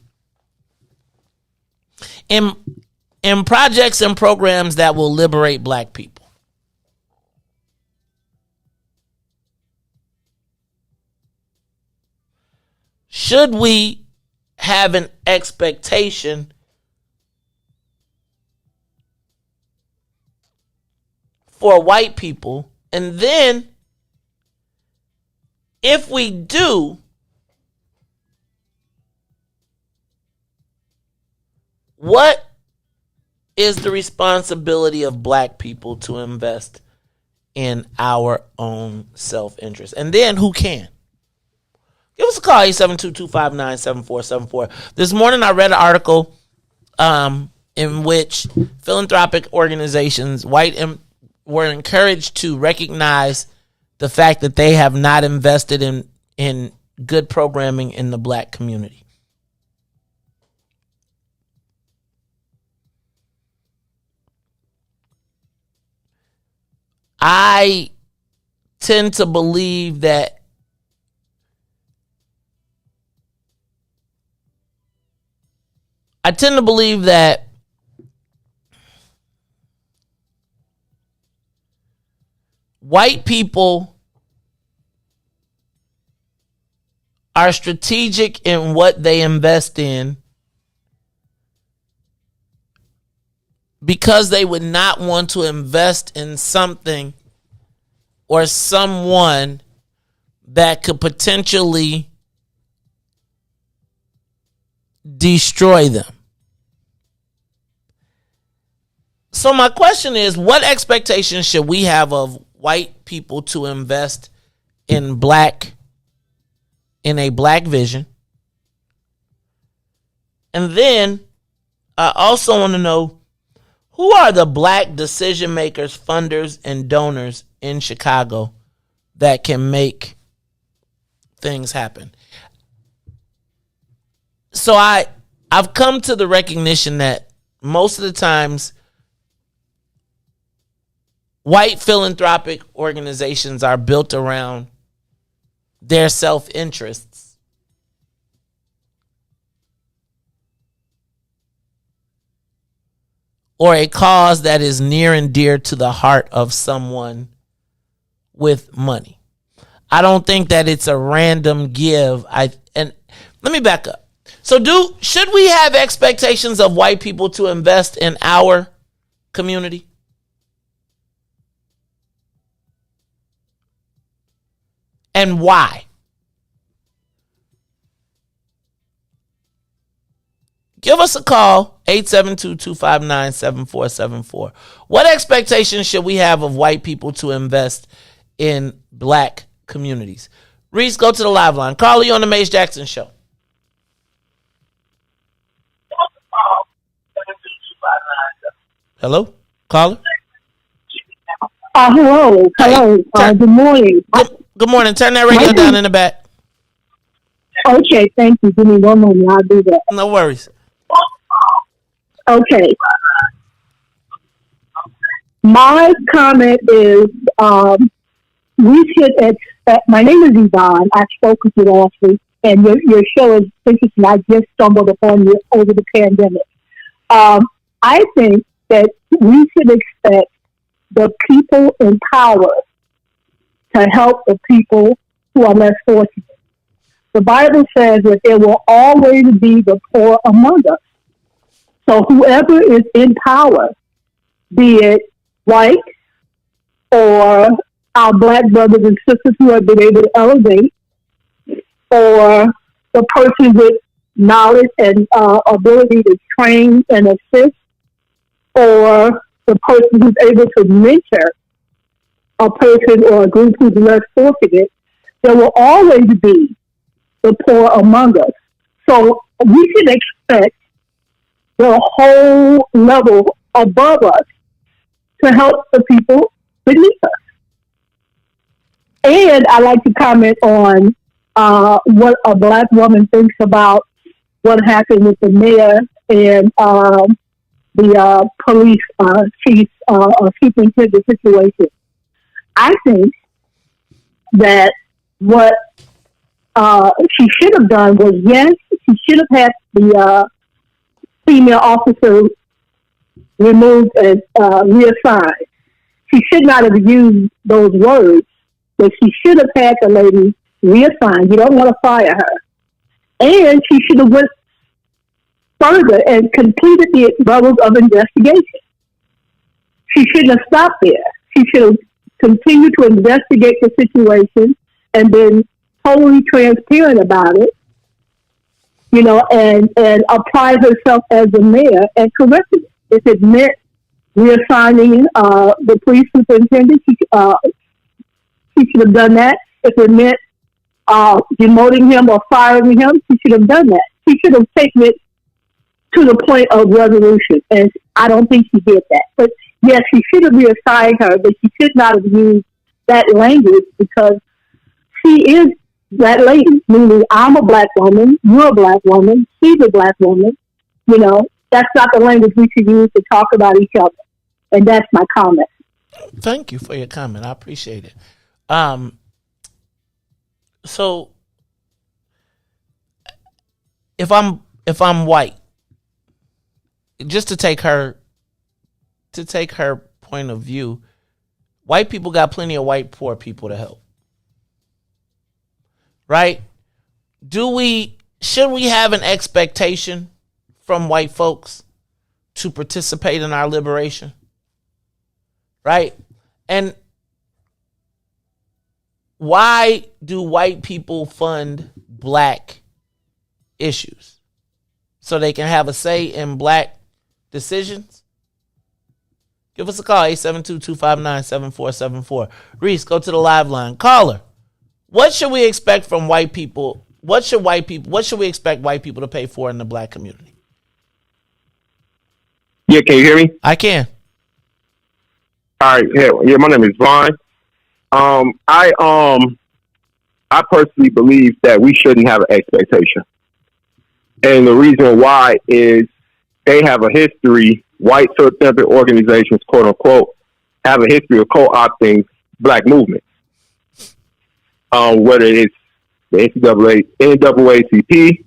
in projects and programs that will liberate black people? Should we have an expectation for white people? And then, if we do, what is the responsibility of black people to invest in our own self-interest? And then, who can? Give us a call, 872-259-7474. This morning I read an article in which philanthropic organizations, were encouraged to recognize the fact that they have not invested in good programming in the black community. I tend to believe that white people are strategic in what they invest in because they would not want to invest in something or someone that could potentially destroy them. So my question is, what expectations should we have of white people to invest in a black vision? And then I also want to know, who are the black decision makers, funders, and donors in Chicago that can make things happen? So I've come to the recognition that most of the times white philanthropic organizations are built around their self-interests. Or a cause that is near and dear to the heart of someone with money. I don't think that it's a random give. And let me back up. So should we have expectations of white people to invest in our community? And why? Give us a call, 872-259-7474. What expectations should we have of white people to invest in black communities? Riis, go to the live line. Carla, you on the Mace Jackson Show. Hello? Caller? Hello. Good morning. Good morning. Turn that radio down in the back. Okay, thank you. Give me 1 moment. I'll do that. No worries. Okay. My comment is we should expect. My name is Yvonne. I spoke with you last week, and your show is interesting. I just stumbled upon you over the pandemic. I think that we should expect the people in power to help the people who are less fortunate. The Bible says that there will always be the poor among us. So whoever is in power, be it white or our black brothers and sisters who have been able to elevate, or the person with knowledge and ability to train and assist, or the person who's able to mentor a person or a group who's less fortunate, there will always be the poor among us. So we should expect the whole level above us to help the people beneath us. And I like to comment on what a black woman thinks about what happened with the mayor and the police chief or superintendent situation. I think that what she should have done was, yes, she should have had the female officer removed and reassigned. She should not have used those words, but she should have had the lady reassigned. You don't want to fire her. And she should have went further and completed the levels of investigation. She shouldn't have stopped there. She should have continued to investigate the situation and been totally transparent about it, you know, and apply herself as the mayor and corrected it. If it meant reassigning the police superintendent, she should have done that. If it meant demoting him or firing him, she should have done that. She should have taken it to the point of resolution, and I don't think she did that. But yes, she should have reassigned her, but she should not have used that language because she is that lady, meaning I'm a black woman, you're a black woman, she's a black woman. You know, that's not the language we should use to talk about each other. And that's my comment. Thank you for your comment. I appreciate it. So if I'm white, just to take her point of view, white people got plenty of white poor people to help. Right? Should we have an expectation from white folks to participate in our liberation? Right? And why do white people fund black issues? So they can have a say in black decisions? Give us a call, 872-259-7474. Riis, go to the live line. Caller, what should we expect from white people? What should we expect white people to pay for in the black community? Yeah, can you hear me? I can. All right, yeah, my name is Vaughn. I personally believe that we shouldn't have an expectation. And the reason why is they have a history, white philanthropic organizations, quote unquote, have a history of co-opting black movements. Whether it's the NAACP,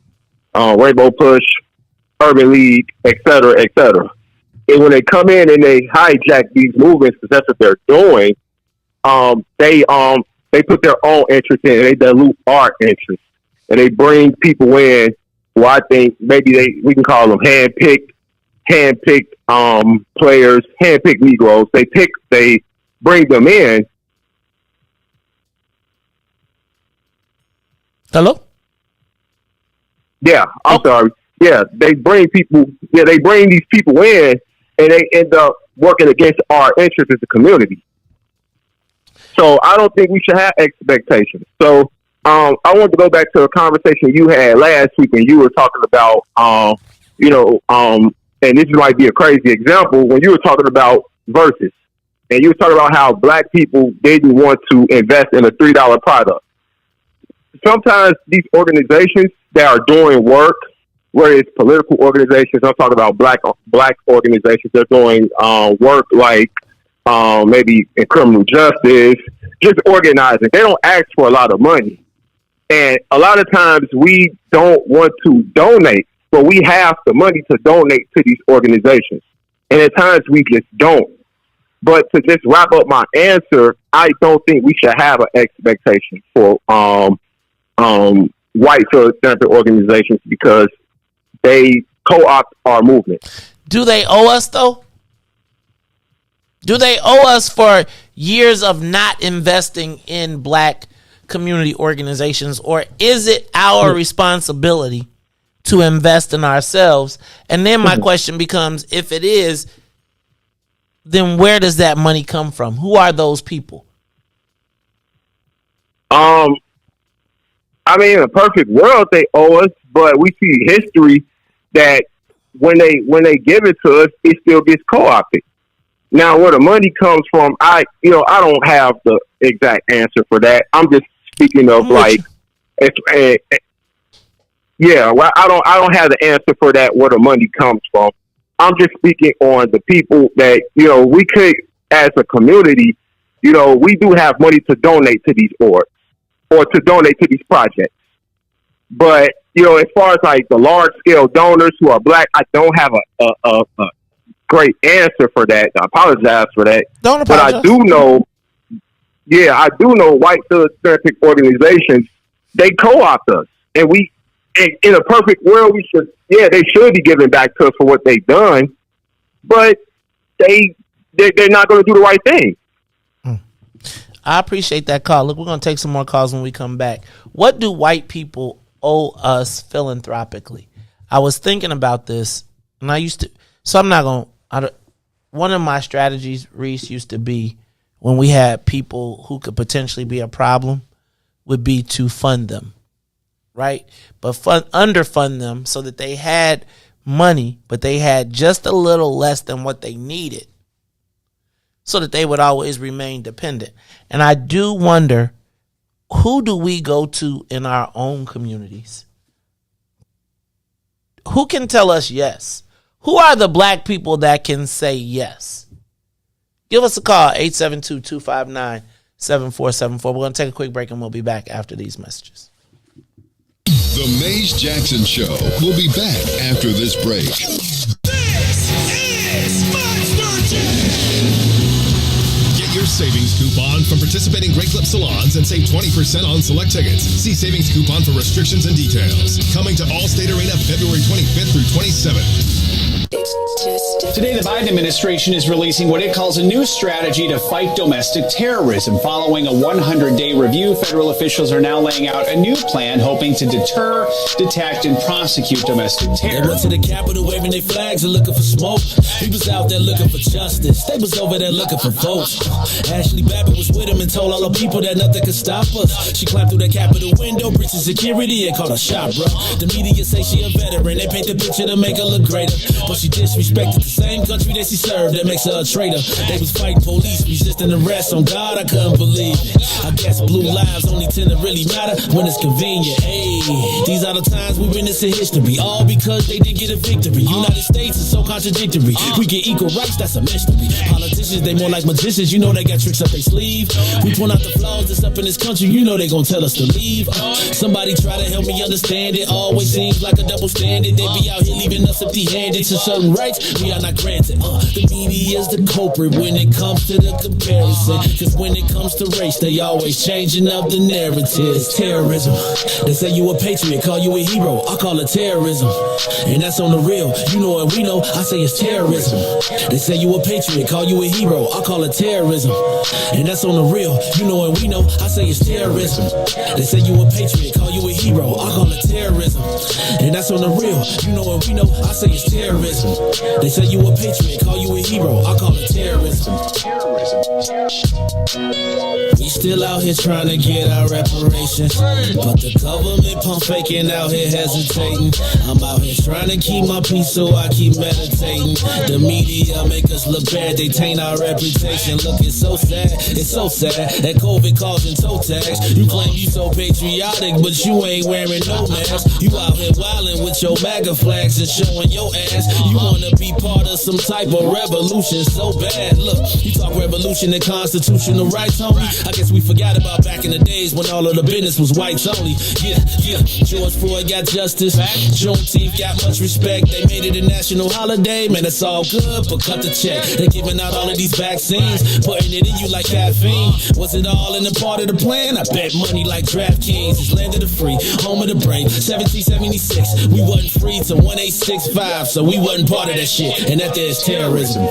Rainbow Push, Urban League, et cetera, et cetera. And when they come in and they hijack these movements, because that's what they're doing, they put their own interest in, and they dilute our interest, and they bring people in who I think maybe we can call them handpicked players, handpicked Negroes. They bring them in. Hello? Yeah, I'm sorry. Yeah, they bring people. Yeah, they bring these people in, and they end up working against our interests as a community. So I don't think we should have expectations. So I want to go back to a conversation you had last week when you were talking about, and this might be a crazy example, when you were talking about verses, and you were talking about how black people didn't want to invest in a $3 product. Sometimes these organizations that are doing work, whether it's political organizations, I'm talking about black organizations, they're doing work like maybe in criminal justice, just organizing. They don't ask for a lot of money. And a lot of times we don't want to donate, but we have the money to donate to these organizations. And at times we just don't. But to just wrap up my answer, I don't think we should have an expectation for white philanthropic organizations because they co-opt our movement. Do they owe us, though? Do they owe us for years of not investing in black community organizations, or is it our responsibility to invest in ourselves? And then my question becomes, if it is, then where does that money come from? Who are those people? I mean, in a perfect world, they owe us, but we see history that when they give it to us, it still gets co-opted. Now, where the money comes from, I don't have the exact answer for that. I'm just speaking of I don't have the answer for that, where the money comes from. I'm just speaking on the people that, we could, as a community, we do have money to donate to these orgs or to donate to these projects. But, as far as like the large scale donors who are Black, I don't have a great answer for that. I apologize for that. Don't apologize. But I do know white philanthropic organizations, they co-opt us. And in a perfect world, they should be giving back to us for what they've done, but they're not going to do the right thing. I appreciate that call. Look, we're going to take some more calls when we come back. What do white people owe us philanthropically? I was thinking about this, and one of my strategies, Riis, used to be when we had people who could potentially be a problem would be to fund them, right? But underfund them so that they had money, but they had just a little less than what they needed, so that they would always remain dependent. And I do wonder, who do we go to in our own communities? Who can tell us yes? Who are the Black people that can say yes? Give us a call, 872-259-7474. We're going to take a quick break and we'll be back after these messages. The Maze Jackson Show will be back after this break. This is Get your savings coupon from participating Great Clip salons and save 20% on select tickets. See savings coupon for restrictions and details. Coming to Allstate Arena February 25th through 27th. Today, the Biden administration is releasing what it calls a new strategy to fight domestic terrorism. Following a 100-day review, federal officials are now laying out a new plan hoping to deter, detect, and prosecute domestic terror. They went to the Capitol waving their flags and looking for smoke. We was out there looking for justice. They was over there looking for votes. Ashley Babbitt was with him and told all the people that nothing could stop us. She climbed through the Capitol window, breached security, and called a shot, bro. The media say she a veteran. They paint the picture to make her look greater, but she disrespected the same country that she served. That makes her a traitor. They was fighting police, resisting arrest. On God, I couldn't believe it. I guess blue lives only tend to really matter when it's convenient. Hey, these are the times we witness in history, all because they did get a victory. United States is so contradictory. We get equal rights, that's a mystery. Politicians, they more like magicians. You know they got tricks up their sleeve. We point out the flaws that's up in this country. You know they gon' tell us to leave. Somebody try to help me understand it. Always seems like a double standard. They be out here leaving us empty-handed to certain rights we are not granted. The media's the culprit when it comes to the comparison. Cause when it comes to race, they always changing up the narratives. Terrorism. They say you a patriot, call you a hero. I call it terrorism. And that's on the real. You know what we know, I say it's terrorism. They say you a patriot, call you a hero. I call it terrorism. And that's on the real. You know what we know, I say it's terrorism. They say you a patriot, call you a hero. I call it terrorism. And that's on the real. You know what we know, I say it's terrorism. They say you a patriot, call you a hero. I call it terrorism. We still out here trying to get our reparations, but the government pump faking out here hesitating. I'm out here trying to keep my peace, so I keep meditating. The media make us look bad, they taint our reputation. Look, it's so sad that COVID causing toe tags. You claim you so patriotic, but you ain't wearing no mask. You out here wildin' with your MAGA flags and showing your ass. You wanna be part of some type of revolution so bad. Look, you talk revolution and constitutional rights, homie. I guess we forgot about back in the days when all of the business was whites only. Yeah. George Floyd got justice. Juneteenth got much respect. They made it a national holiday. Man, it's all good, but cut the check. They're giving out all of these vaccines, putting it in you like caffeine. Was it all in the part of the plan? I bet money like DraftKings. It's land of the free, home of the brave. 1776, we wasn't free till 1865, so we wasn't part of that shit. And that there's terrorism.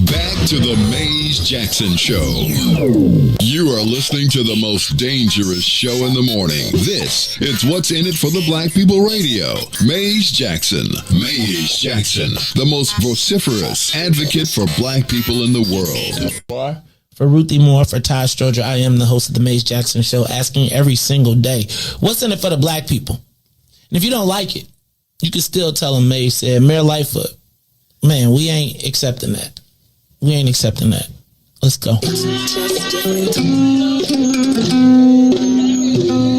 Back to the Maze Jackson Show. You are listening to the most dangerous show in the morning. This is What's in It for the Black People Radio. Maze Jackson. Maze Jackson, the most vociferous advocate for black people in the world. For Ruthie Moore, for Todd Stroger, I am the host of the Maze Jackson Show, asking every single day, what's in it for the black people? And if you don't like it, you can still tell them Maze said, Mayor Lightfoot, man, we ain't accepting that. We ain't accepting that. Let's go.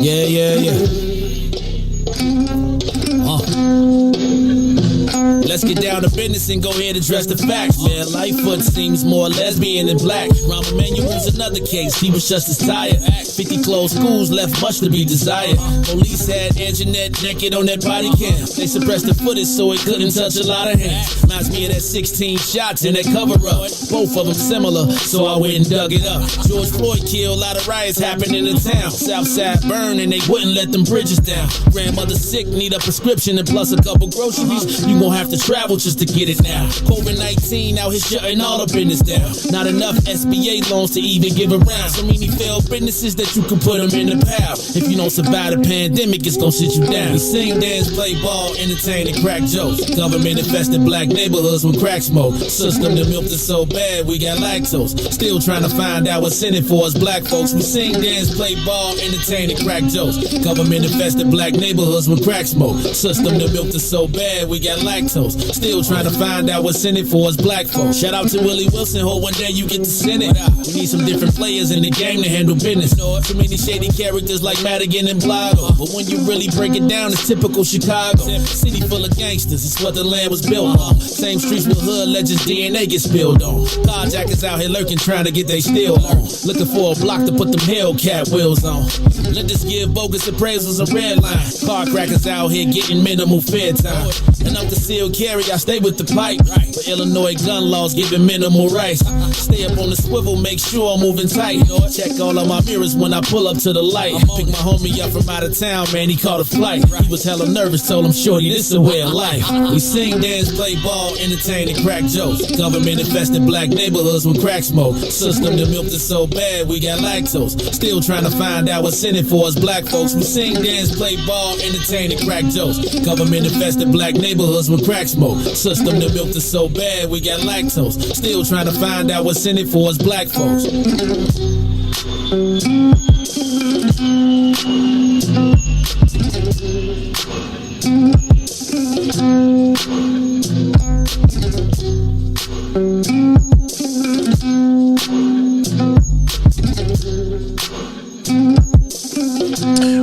Yeah. Let's get down to business and go ahead and address the facts, man. Lightfoot seems more lesbian than black. Rahm Emanuel's another case. He was just as tired. 50 closed schools left much to be desired. Police had Anjanette naked on that body cam. They suppressed the footage so it couldn't touch a lot of hands. Reminds me of that 16 shots in that cover up. Both of them similar, so I went and dug it up. George Floyd killed, a lot of riots happened in the town. Southside burned and they wouldn't let them bridges down. Grandmother sick, need a prescription and plus a couple groceries. You gon' have to travel just to get it now. COVID-19 out here shutting all the business down. Not enough SBA loans to even give around. So many failed businesses that you can put them in the pile. If you don't survive the pandemic, it's gon' sit you down. We sing, dance, play ball, entertain, and crack jokes. Government infested black neighborhoods with crack smoke. System that milked us so bad, we got lactose. Still trying to find out what's in it for us black folks. We sing, dance, play ball, entertain, and crack jokes. Government infested black neighborhoods with crack smoke. System that milked us so bad, we got lactose. Still trying to find out what's in it for us black folks. Shout out to Willie Wilson, hope one day you get to send it. We need some different players in the game to handle business. Too many shady characters like Madigan and Blago. But when you really break it down, it's typical Chicago. City full of gangsters, it's what the land was built on. Same streets with hood legends, DNA gets spilled on. Carjackers out here lurking, trying to get they steal on. Looking for a block to put them Hellcat wheels on. Let this give bogus appraisals a red line. Car crackers out here getting minimal fair time. And I'm concealed carry, I stay with the pipe. But Illinois gun laws giving minimal rights. Stay up on the swivel, make sure I'm moving tight. Check all of my mirrors when I pull up to the light. Pick my homie up from out of town, man, he caught a flight. He was hella nervous, told him, shorty, this is a way of life. We sing, dance, play ball, entertain, and crack jokes. Government infested black neighborhoods with crack smoke. System that milked us so bad, we got lactose. Still trying to find out what's in it for us black folks. We sing, dance, play ball, entertain, and crack jokes. Government infested black neighborhoods with crack smoke. System that milked us so bad, we got lactose. Still trying to find out what's in it for us black folks.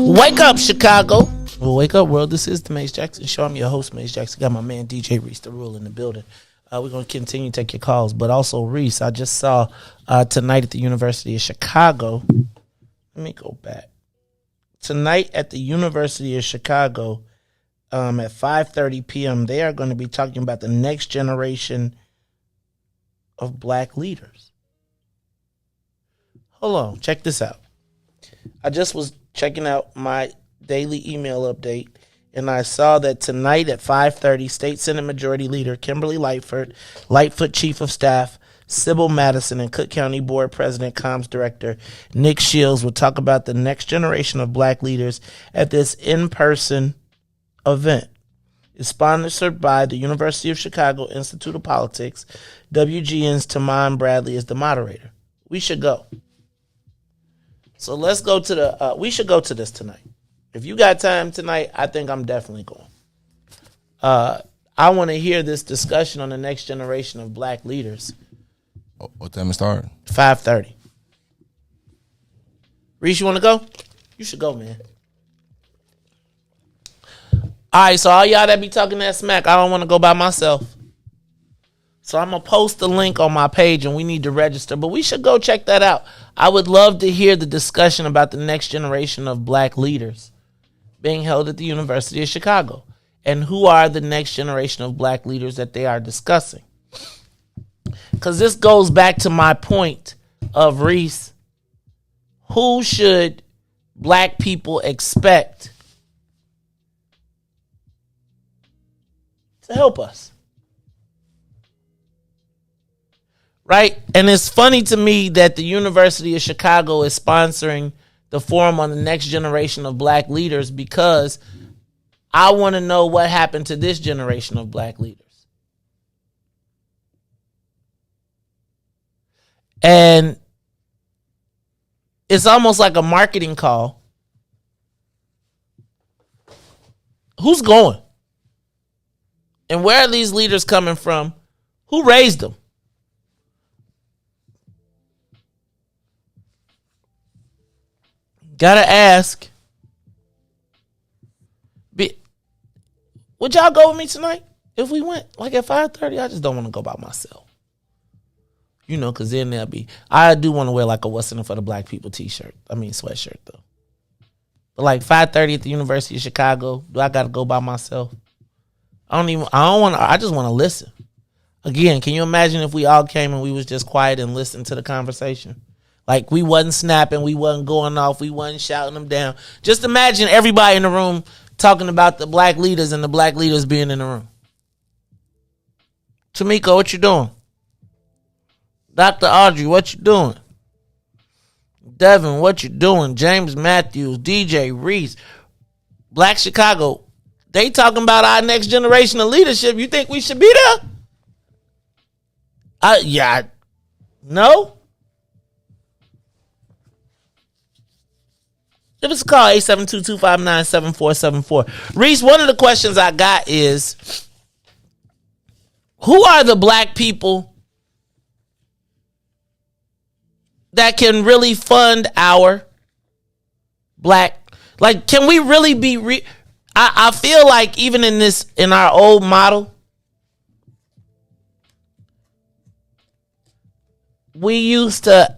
Wake up, Chicago. Well, wake up, world. This is the Maze Jackson Show. I'm your host, Maze Jackson. Got my man, DJ Riis, the rule in the building. We're going to continue to take your calls. But also, Riis, I just saw tonight at the University of Chicago. Let me go back. Tonight at the University of Chicago at 5:30 p.m., they are going to be talking about the next generation of black leaders. Hold on. Check this out. I just was checking out my daily email update, and I saw that tonight at 5:30, State Senate Majority Leader Kimberly Lightfoot, Chief of Staff Sybil Madison, and Cook County Board President Comms Director Nick Shields will talk about the next generation of black leaders at this in-person event. It's sponsored by the University of Chicago Institute of Politics. WGN's Tamon Bradley is the moderator. We should go. So let's go to we should go to this tonight. If you got time tonight, I think I'm definitely going. I want to hear this discussion on the next generation of black leaders. What time it start? 5:30. Riis, you want to go? You should go, man. All right, so all y'all that be talking that smack, I don't want to go by myself. So I'm going to post the link on my page, and we need to register. But we should go check that out. I would love to hear the discussion about the next generation of black leaders being held at the University of Chicago. And who are the next generation of black leaders that they are discussing? Because this goes back to my point of Riis. Who should black people expect to help us? Right? And it's funny to me that the University of Chicago is sponsoring the forum on the next generation of black leaders, because I want to know what happened to this generation of black leaders. And it's almost like a marketing call. Who's going? And where are these leaders coming from? Who raised them? Gotta ask. Would y'all go with me tonight? If we went like at 5:30, I just don't want to go by myself. You know, because then there'll be... I do want to wear like a What's in it for the Black People t-shirt. I mean, sweatshirt, though. But like 5:30 at the University of Chicago, do I got to go by myself? I just want to listen. Again, can you imagine if we all came and we was just quiet and listened to the conversation? Like, we wasn't snapping, we wasn't going off, we wasn't shouting them down. Just imagine everybody in the room talking about the black leaders and the black leaders being in the room. Tamika, what you doing? Dr. Audrey, what you doing? Devin, what you doing? James Matthews, DJ Riis, Black Chicago. They talking about our next generation of leadership. You think we should be there? No? Give us a call, 872-259-7474. Riis, one of the questions I got is, who are the black people that can really fund our black? Like, can we really be... I feel like even in our old model, we used to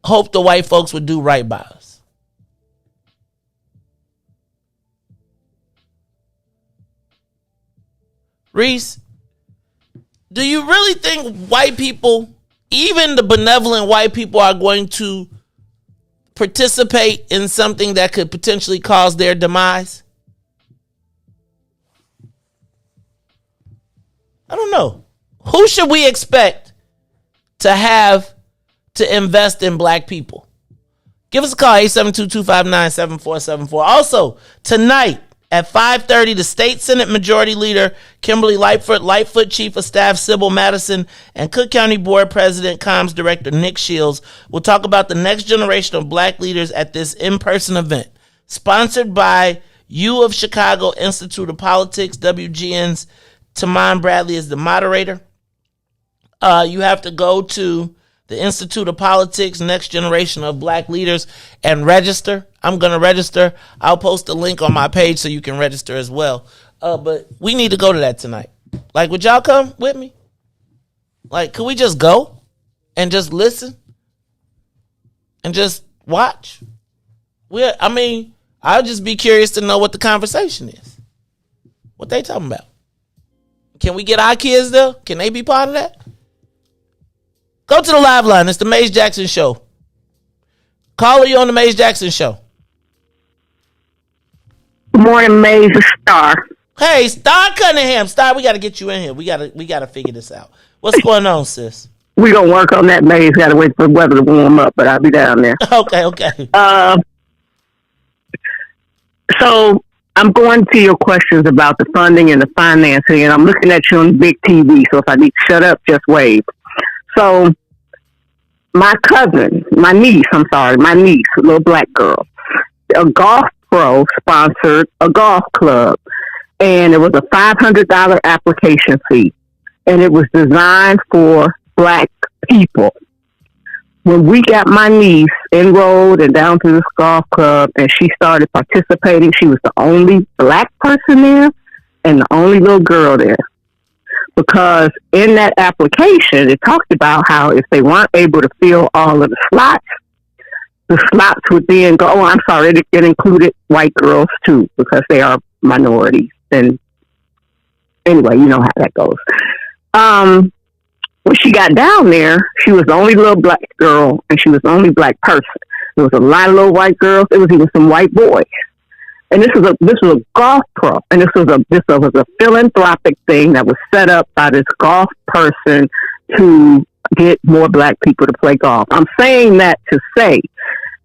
hope the white folks would do right by us. Riis, do you really think white people, even the benevolent white people, are going to participate in something that could potentially cause their demise? I don't know. Who should we expect to invest in black people? Give us a call, 872-259-7474. Also, tonight at 5:30, the State Senate Majority Leader, Kimberly Lightfoot Chief of Staff, Sybil Madison, and Cook County Board President, Comms Director Nick Shields will talk about the next generation of black leaders at this in-person event. Sponsored by U of Chicago Institute of Politics. WGN's Taman Bradley is the moderator. You have to go to the Institute of Politics, Next Generation of Black Leaders, and register. I'm going to register. I'll post a link on my page so you can register as well. But we need to go to that tonight. Like, would y'all come with me? Like, could we just go and just listen and just watch? I'll just be curious to know what the conversation is. What they talking about? Can we get our kids there? Can they be part of that? Go to the live line. It's the Maze Jackson Show. Caller, you on the Maze Jackson Show. Good morning, Maze. Star. Hey, Star Cunningham. Star, we got to get you in here. We got to figure this out. What's going on, sis? We gonna work on that, Maze. Got to wait for the weather to warm up, but I'll be down there. Okay. So I'm going to your questions about the funding and the financing, and I'm looking at you on big TV. So if I need to shut up, just wave. So my niece, a little black girl, a golf pro sponsored a golf club, and it was a $500 application fee, and it was designed for black people. When we got my niece enrolled and down to this golf club and she started participating, she was the only black person there and the only little girl there. Because in that application, it talked about how if they weren't able to fill all of the slots would then go, it included white girls too, because they are minorities. And anyway, you know how that goes. When she got down there, she was the only little black girl and she was the only black person. There was a lot of little white girls. There was even some white boys. And this was a golf pro, and this was a philanthropic thing that was set up by this golf person to get more black people to play golf. I'm saying that to say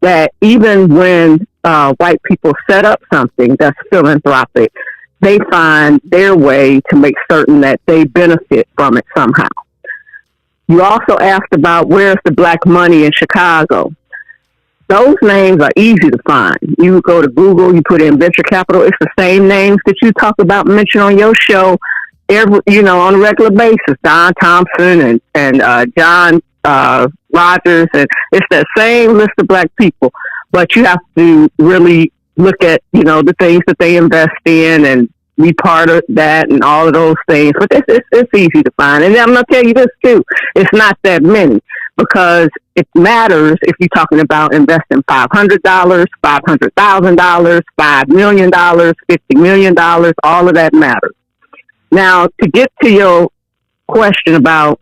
that even when white people set up something that's philanthropic, they find their way to make certain that they benefit from it somehow. You also asked about where's the black money in Chicago. Those names are easy to find. You go to Google, you put in venture capital. It's the same names that you talk about, mention on your show, on a regular basis. Don Thompson and John Rogers, and it's that same list of black people. but you have to really look at, the things that they invest in and be part of that and all of those things. But it's easy to find. And I'm going to tell you this too. It's not that many, because it matters if you're talking about investing $500, $500,000, $5 million, $50 million, all of that matters. Now, to get to your question about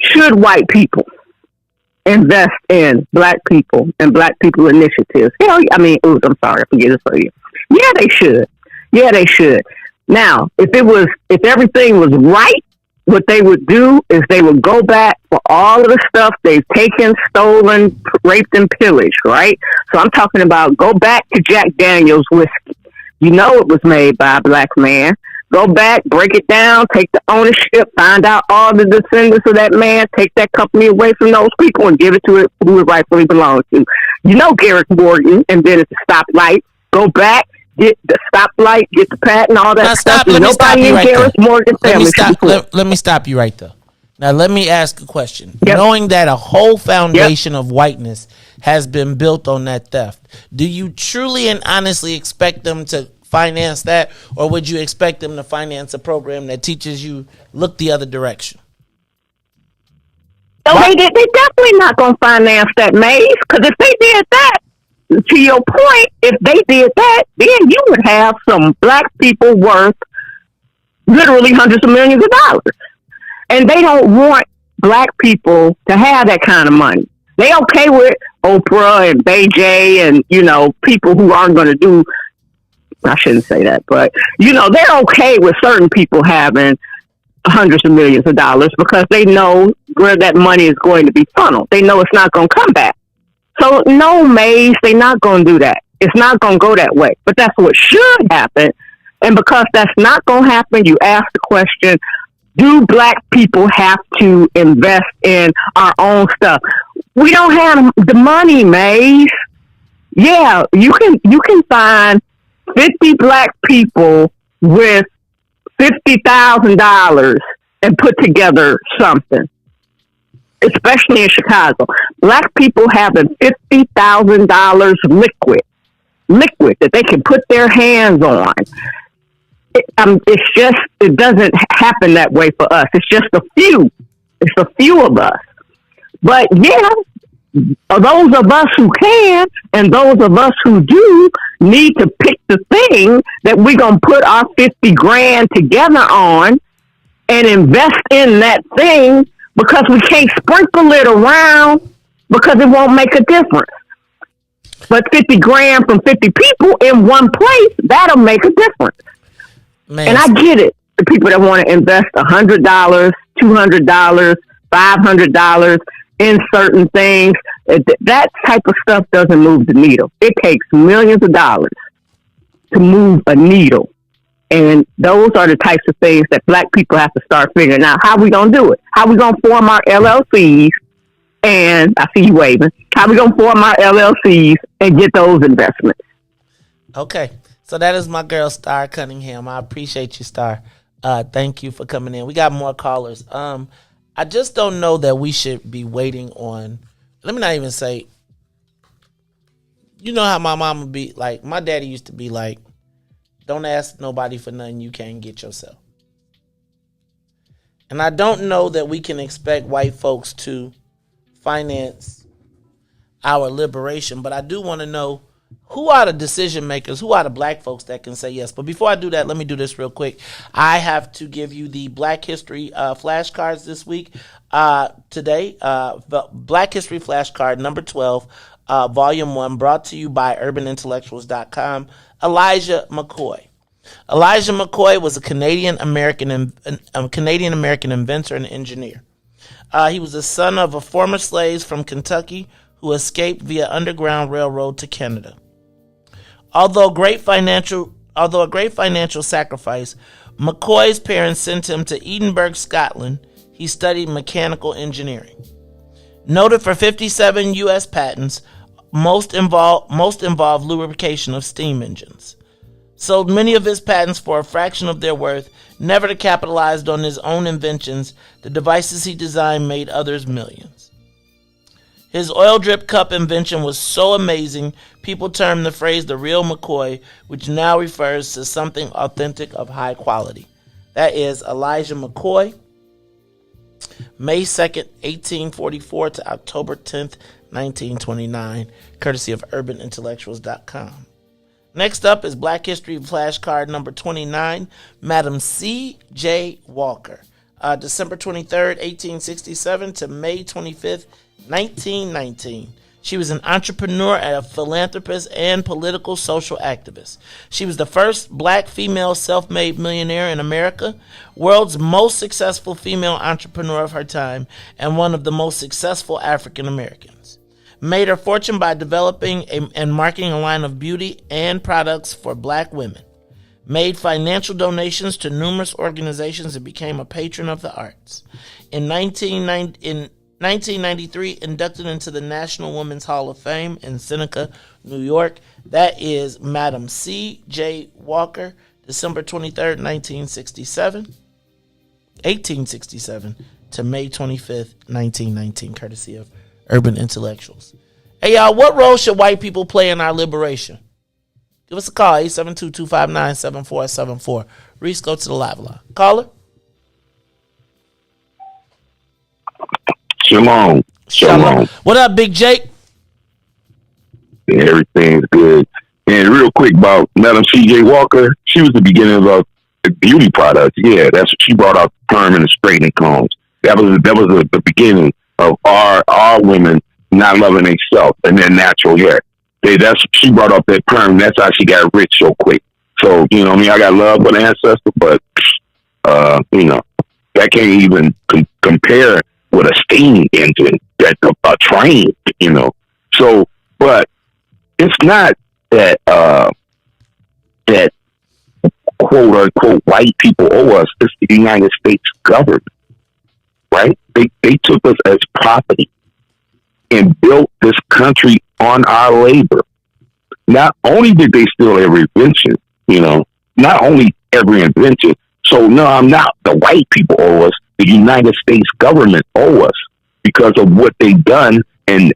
should white people invest in black people and black people initiatives? I'm sorry, I forget it for you. Yeah, they should. Yeah, they should. Now, if everything was right, what they would do is they would go back for all of the stuff they've taken, stolen, raped, and pillaged, right? So I'm talking about go back to Jack Daniel's whiskey. You know it was made by a black man. Go back, break it down, take the ownership, find out all the descendants of that man, take that company away from those people and give it to who it rightfully belongs to. Garrett Morgan invented the stoplight. Go back, get the stoplight, get the patent, all that stuff. Let me stop you right there. Morgan family. Let me stop you right there. Now, let me ask a question. Yep. Knowing that a whole foundation of whiteness has been built on that theft, do you truly and honestly expect them to finance that, or would you expect them to finance a program that teaches you look the other direction? So they definitely not going to finance that, Maze, because if they did that, to your point, if they did that, then you would have some black people worth literally hundreds of millions of dollars. And they don't want black people to have that kind of money. They okay with Oprah and Bay J and, people who aren't going to do, I shouldn't say that, but, they're okay with certain people having hundreds of millions of dollars because they know where that money is going to be funneled. They know it's not going to come back. So, no, Maze, they're not going to do that. It's not going to go that way. But that's what should happen. And because that's not going to happen, you ask the question, do black people have to invest in our own stuff? We don't have the money, Maze. Yeah, you can find 50 black people with $50,000 and put together something, especially in Chicago. Black people having $50,000 liquid that they can put their hands on. It doesn't happen that way for us. It's just a few. It's a few of us. But yeah, those of us who can and those of us who do need to pick the thing that we're going to put our 50 grand together on and invest in that thing, because we can't sprinkle it around because it won't make a difference. But 50 grand from 50 people in one place, that'll make a difference. Man. And I get it. The people that want to invest $100, $200, $500 in certain things, that type of stuff doesn't move the needle. It takes millions of dollars to move a needle. And those are the types of things that black people have to start figuring out. How we going to do it? How we going to form our LLCs? And I see you waving. How we going to form our LLCs and get those investments? Okay. So that is my girl, Star Cunningham. I appreciate you, Star. Thank you for coming in. We got more callers. I just don't know that we should be waiting on, let me not even say, you know how my mom would be like, my daddy used to be like, don't ask nobody for nothing you can't get yourself. And I don't know that we can expect white folks to finance our liberation, but I do want to know who are the decision makers, who are the black folks that can say yes. But before I do that, let me do this real quick. I have to give you the Black History flashcards this week. Today, the Black History flashcard number 12, volume 1, brought to you by urbanintellectuals.com. Elijah McCoy. Elijah McCoy was a Canadian-American inventor and engineer. He was the son of a former slave from Kentucky who escaped via Underground Railroad to Canada. Although a great financial sacrifice, McCoy's parents sent him to Edinburgh, Scotland. He studied mechanical engineering. Noted for 57 U.S. patents, most involve lubrication of steam engines. Sold many of his patents for a fraction of their worth, never to capitalize on his own inventions. The devices he designed made others millions. His oil drip cup invention was so amazing, people termed the phrase the real McCoy, which now refers to something authentic of high quality. That is Elijah McCoy, May 2nd, 1844 to October 10th, 1929, courtesy of urbanintellectuals.com. Next up is Black History Flashcard number 29, Madam C.J. Walker, December 23rd, 1867 to May 25th, 1919. She was an entrepreneur, a philanthropist, and political social activist. She was the first black female self-made millionaire in America, world's most successful female entrepreneur of her time, and one of the most successful African Americans. Made her fortune by developing and marketing a line of beauty and products for black women. Made financial donations to numerous organizations and became a patron of the arts. In 1993, inducted into the National Women's Hall of Fame in Seneca, New York. That is Madam C.J. Walker, December 23rd, 1867 to May 25th, 1919, courtesy of Urban Intellectuals. Hey, y'all, what role should white people play in our liberation? Give us a call, 872-259-7474. Riis, go to the live line. Caller? Shalom. What up, Big Jake? Everything's good. And real quick about Madam C.J. Walker, she was the beginning of beauty products. Yeah, that's what she brought out, perm and straightening combs. That was the beginning of our women not loving themselves and their natural hair. She brought up that perm. That's how she got rich so quick. So, you know what I mean? I got love for the ancestor, but, you know, that can't even compare with a steam engine, that a train, you know. So, but it's not that that quote unquote white people owe us. It's the United States government, right? They took us as property and built this country on our labor. Not only did they steal every invention, you know, not only every invention. So no, I'm not. The white people owe us. The United States government owe us because of what they've done and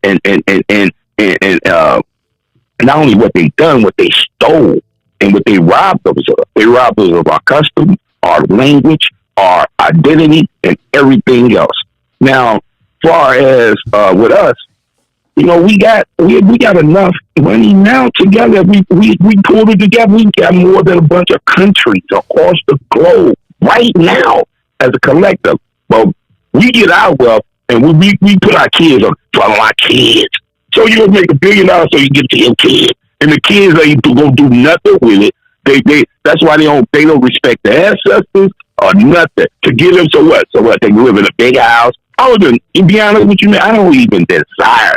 not only what they've done, what they stole and what they robbed us of. They robbed us of our customs, our language, our identity, and everything else. Now, far as with us, you know, we got enough money now together. We pulled it together. We got more than a bunch of countries across the globe right now as a collective. But we get our wealth and we put our kids on, follow our kids. So you'll make $1 billion so you get to your kids. And the kids ain't gonna do nothing with it. That's why they don't respect the ancestors or nothing. To give them so what? They live in a big house. To be honest with you, man, I don't even desire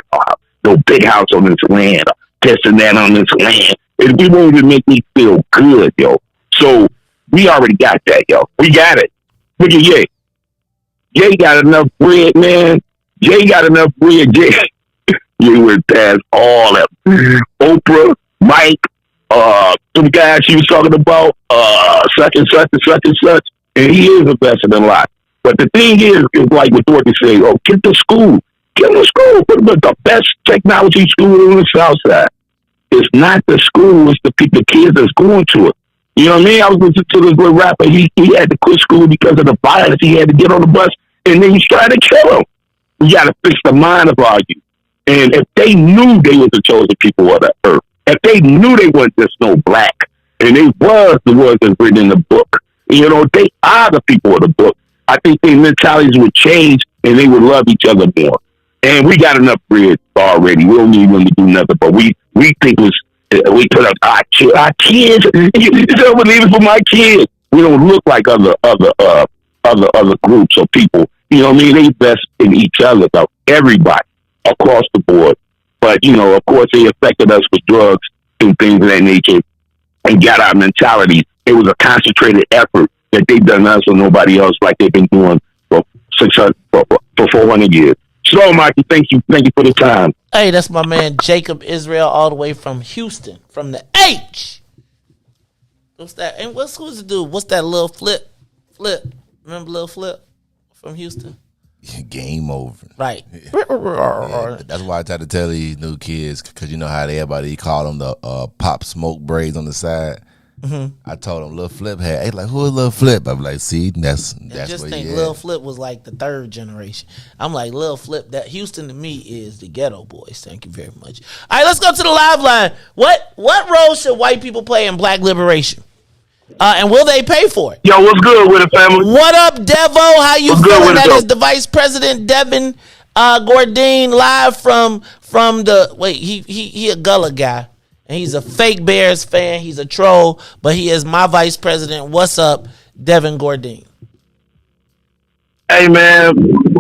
no big house on this land or this and that on this land. It won't even make me feel good, yo. So we already got that, yo. We got it. Look at Ye. Ye got enough bread, man. Ye got enough bread. Ye went past all of them. Oprah, Mike, some guys she was talking about, such and such and such and such. And he is invested in a lot. But the thing is like what Dorothy said, get to school. Get to school. Put the best technology school on the South Side. It's not the school, it's the kids that's going to it. You know what I mean? I was listening to this little rapper. He had to quit school because of the violence. He had to get on the bus, and then he's trying to kill him. We got to fix the mind of our youth. And if they knew they was the chosen people of the earth, if they knew they wasn't just no black, and they was the ones that's written in the book, you know, they are the people of the book, I think their mentalities would change, and they would love each other more. And we got enough bread already. We don't need them to do nothing, but we think we put up our kids. You don't believe it for my kids. We don't look like other groups or people. You know what I mean? They invest in each other, though. Everybody across the board. But, you know, of course, they affected us with drugs and things of that nature and got our mentality. It was a concentrated effort that they've done us or nobody else like they've been doing for 400 years. So, Mikey, thank you for the time. Hey, that's my man Jacob Israel, all the way from Houston, from the H. What's that? And who's the dude? What's that little Flip? Remember Lil Flip from Houston? Game over. Right. Yeah, that's why I try to tell these new kids, because you know how everybody call them the pop smoke braids on the side. Mm-hmm. I told them Lil Flip had. They like, who is Lil Flip? I'm like, see, that's just what think he Lil had. Flip was like the third generation. I'm like, Lil Flip, that Houston to me is the ghetto boys. Thank you very much. All right, let's go to the live line. What role should white people play in black liberation? And will they pay for it? Yo, what's good with it, family? What up, Devo? How you feeling? That is the Vice President Devin Gordine live from the he a Gullah guy. And he's a fake Bears fan. He's a troll, but he is my vice president. What's up, Devin Gordine? Hey, man.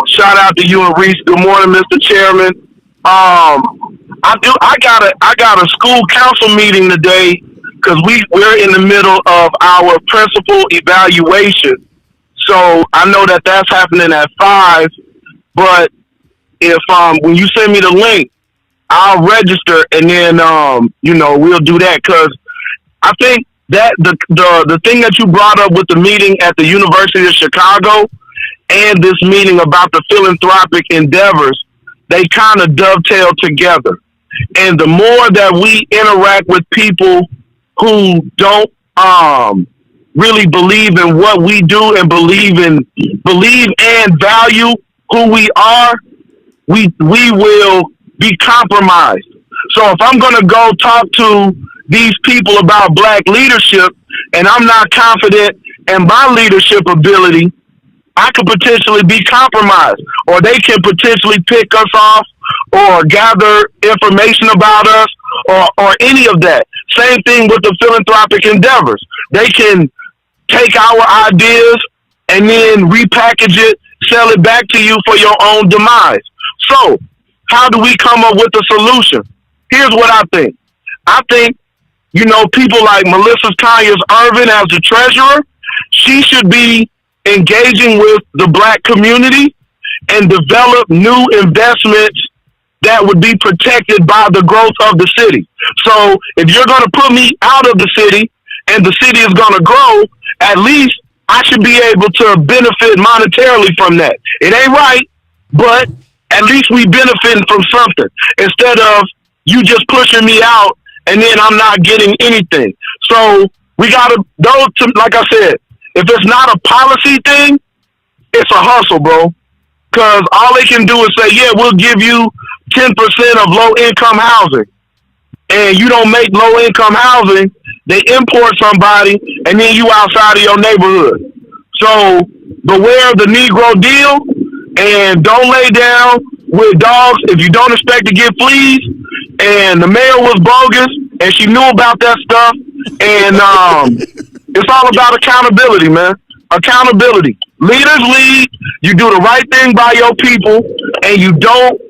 Shout out to you and Riis. Good morning, Mr. Chairman. I got a school council meeting today because we're in the middle of our principal evaluation. So I know that that's happening at 5. But if when you send me the link, I'll register, and then we'll do that, because I think that the thing that you brought up with the meeting at the University of Chicago and this meeting about the philanthropic endeavors, they kind of dovetail together. And the more that we interact with people who don't really believe in what we do and believe and value who we are, we will be compromised. So if I'm going to go talk to these people about black leadership and I'm not confident in my leadership ability, I could potentially be compromised, or they can potentially pick us off or gather information about us or any of that. Same thing with the philanthropic endeavors. They can take our ideas and then repackage it, sell it back to you for your own demise. So how do we come up with a solution? Here's what I think. I think, people like Melissa Tanya's Irvin as the treasurer, she should be engaging with the black community and develop new investments that would be protected by the growth of the city. So if you're going to put me out of the city and the city is going to grow, at least I should be able to benefit monetarily from that. It ain't right, but at least we benefiting from something, instead of you just pushing me out and then I'm not getting anything. So we got to, like I said, if it's not a policy thing, it's a hustle, bro. Because all they can do is say, yeah, we'll give you 10% of low-income housing. And you don't make low-income housing, they import somebody, and then you outside of your neighborhood. So beware the Negro deal. And don't lay down with dogs if you don't expect to get fleas. And the mayor was bogus, and she knew about that stuff. And it's all about accountability, man. Accountability. Leaders lead. You do the right thing by your people, and you don't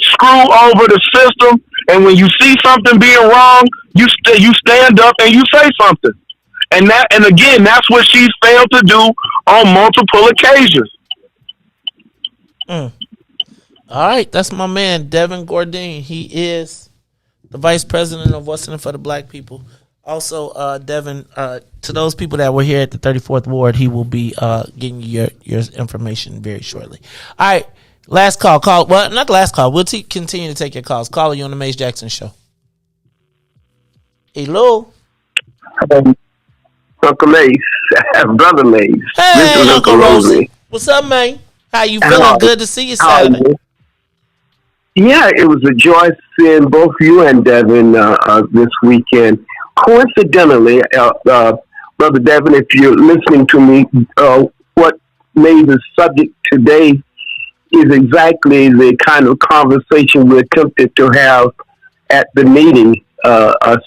screw over the system. And when you see something being wrong, you stand up and you say something. And again, that's what she's failed to do on multiple occasions. All right, that's my man, Devin Gordine. He is the vice president of What's In It for the Black People. Also, Devin, to those people that were here at the 34th Ward, he will be getting you your information very shortly. All right, last call. Well, not the last call. We'll continue to take your calls. Caller, you on the Mace Jackson Show. Hello. Uncle Mace. Brother Mace. Hey, Uncle Rosie. What's up, man? How you feeling? Good to see you Saturday. Yeah, it was a joy seeing both you and Devin this weekend. Coincidentally, Brother Devin, if you're listening to me, what made the subject today is exactly the kind of conversation we attempted to have at the meeting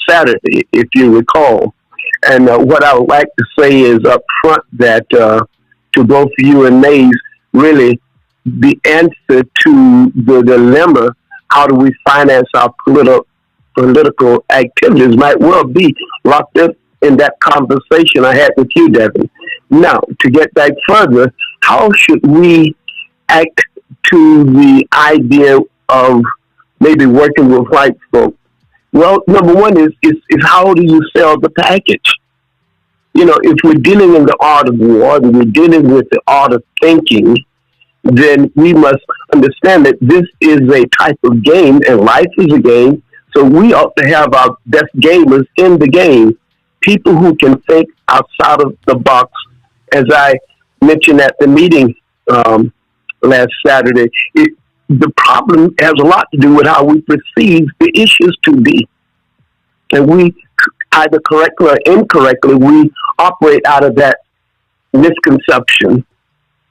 Saturday, if you recall. And what I would like to say is up front that to both you and Maze, really the answer to the dilemma, how do we finance our political activities, might well be locked up in that conversation I had with you, Devin. Now, to get back further, how should we act to the idea of maybe working with white folk? Well, number one is how do you sell the package? You know, if we're dealing in the art of war, and we're dealing with the art of thinking, then we must understand that this is a type of game, and life is a game. So we ought to have our best gamers in the game, people who can think outside of the box. As I mentioned at the meeting last Saturday, the problem has a lot to do with how we perceive the issues to be. And we, either correctly or incorrectly, we operate out of that misconception.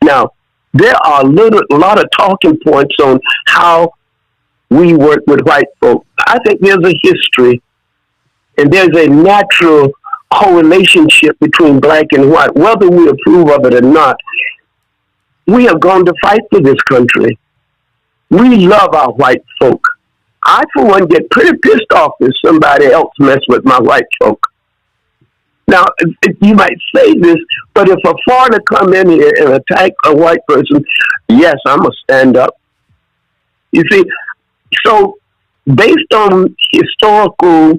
Now, there are a lot of talking points on how we work with white folk. I think there's a history and there's a natural correlationship between black and white, whether we approve of it or not. We have gone to fight for this country. We love our white folk. I, for one, get pretty pissed off if somebody else mess with my white folk. Now, you might say this, but if a foreigner come in here and attack a white person, yes, I'm going to stand up. You see, so based on historical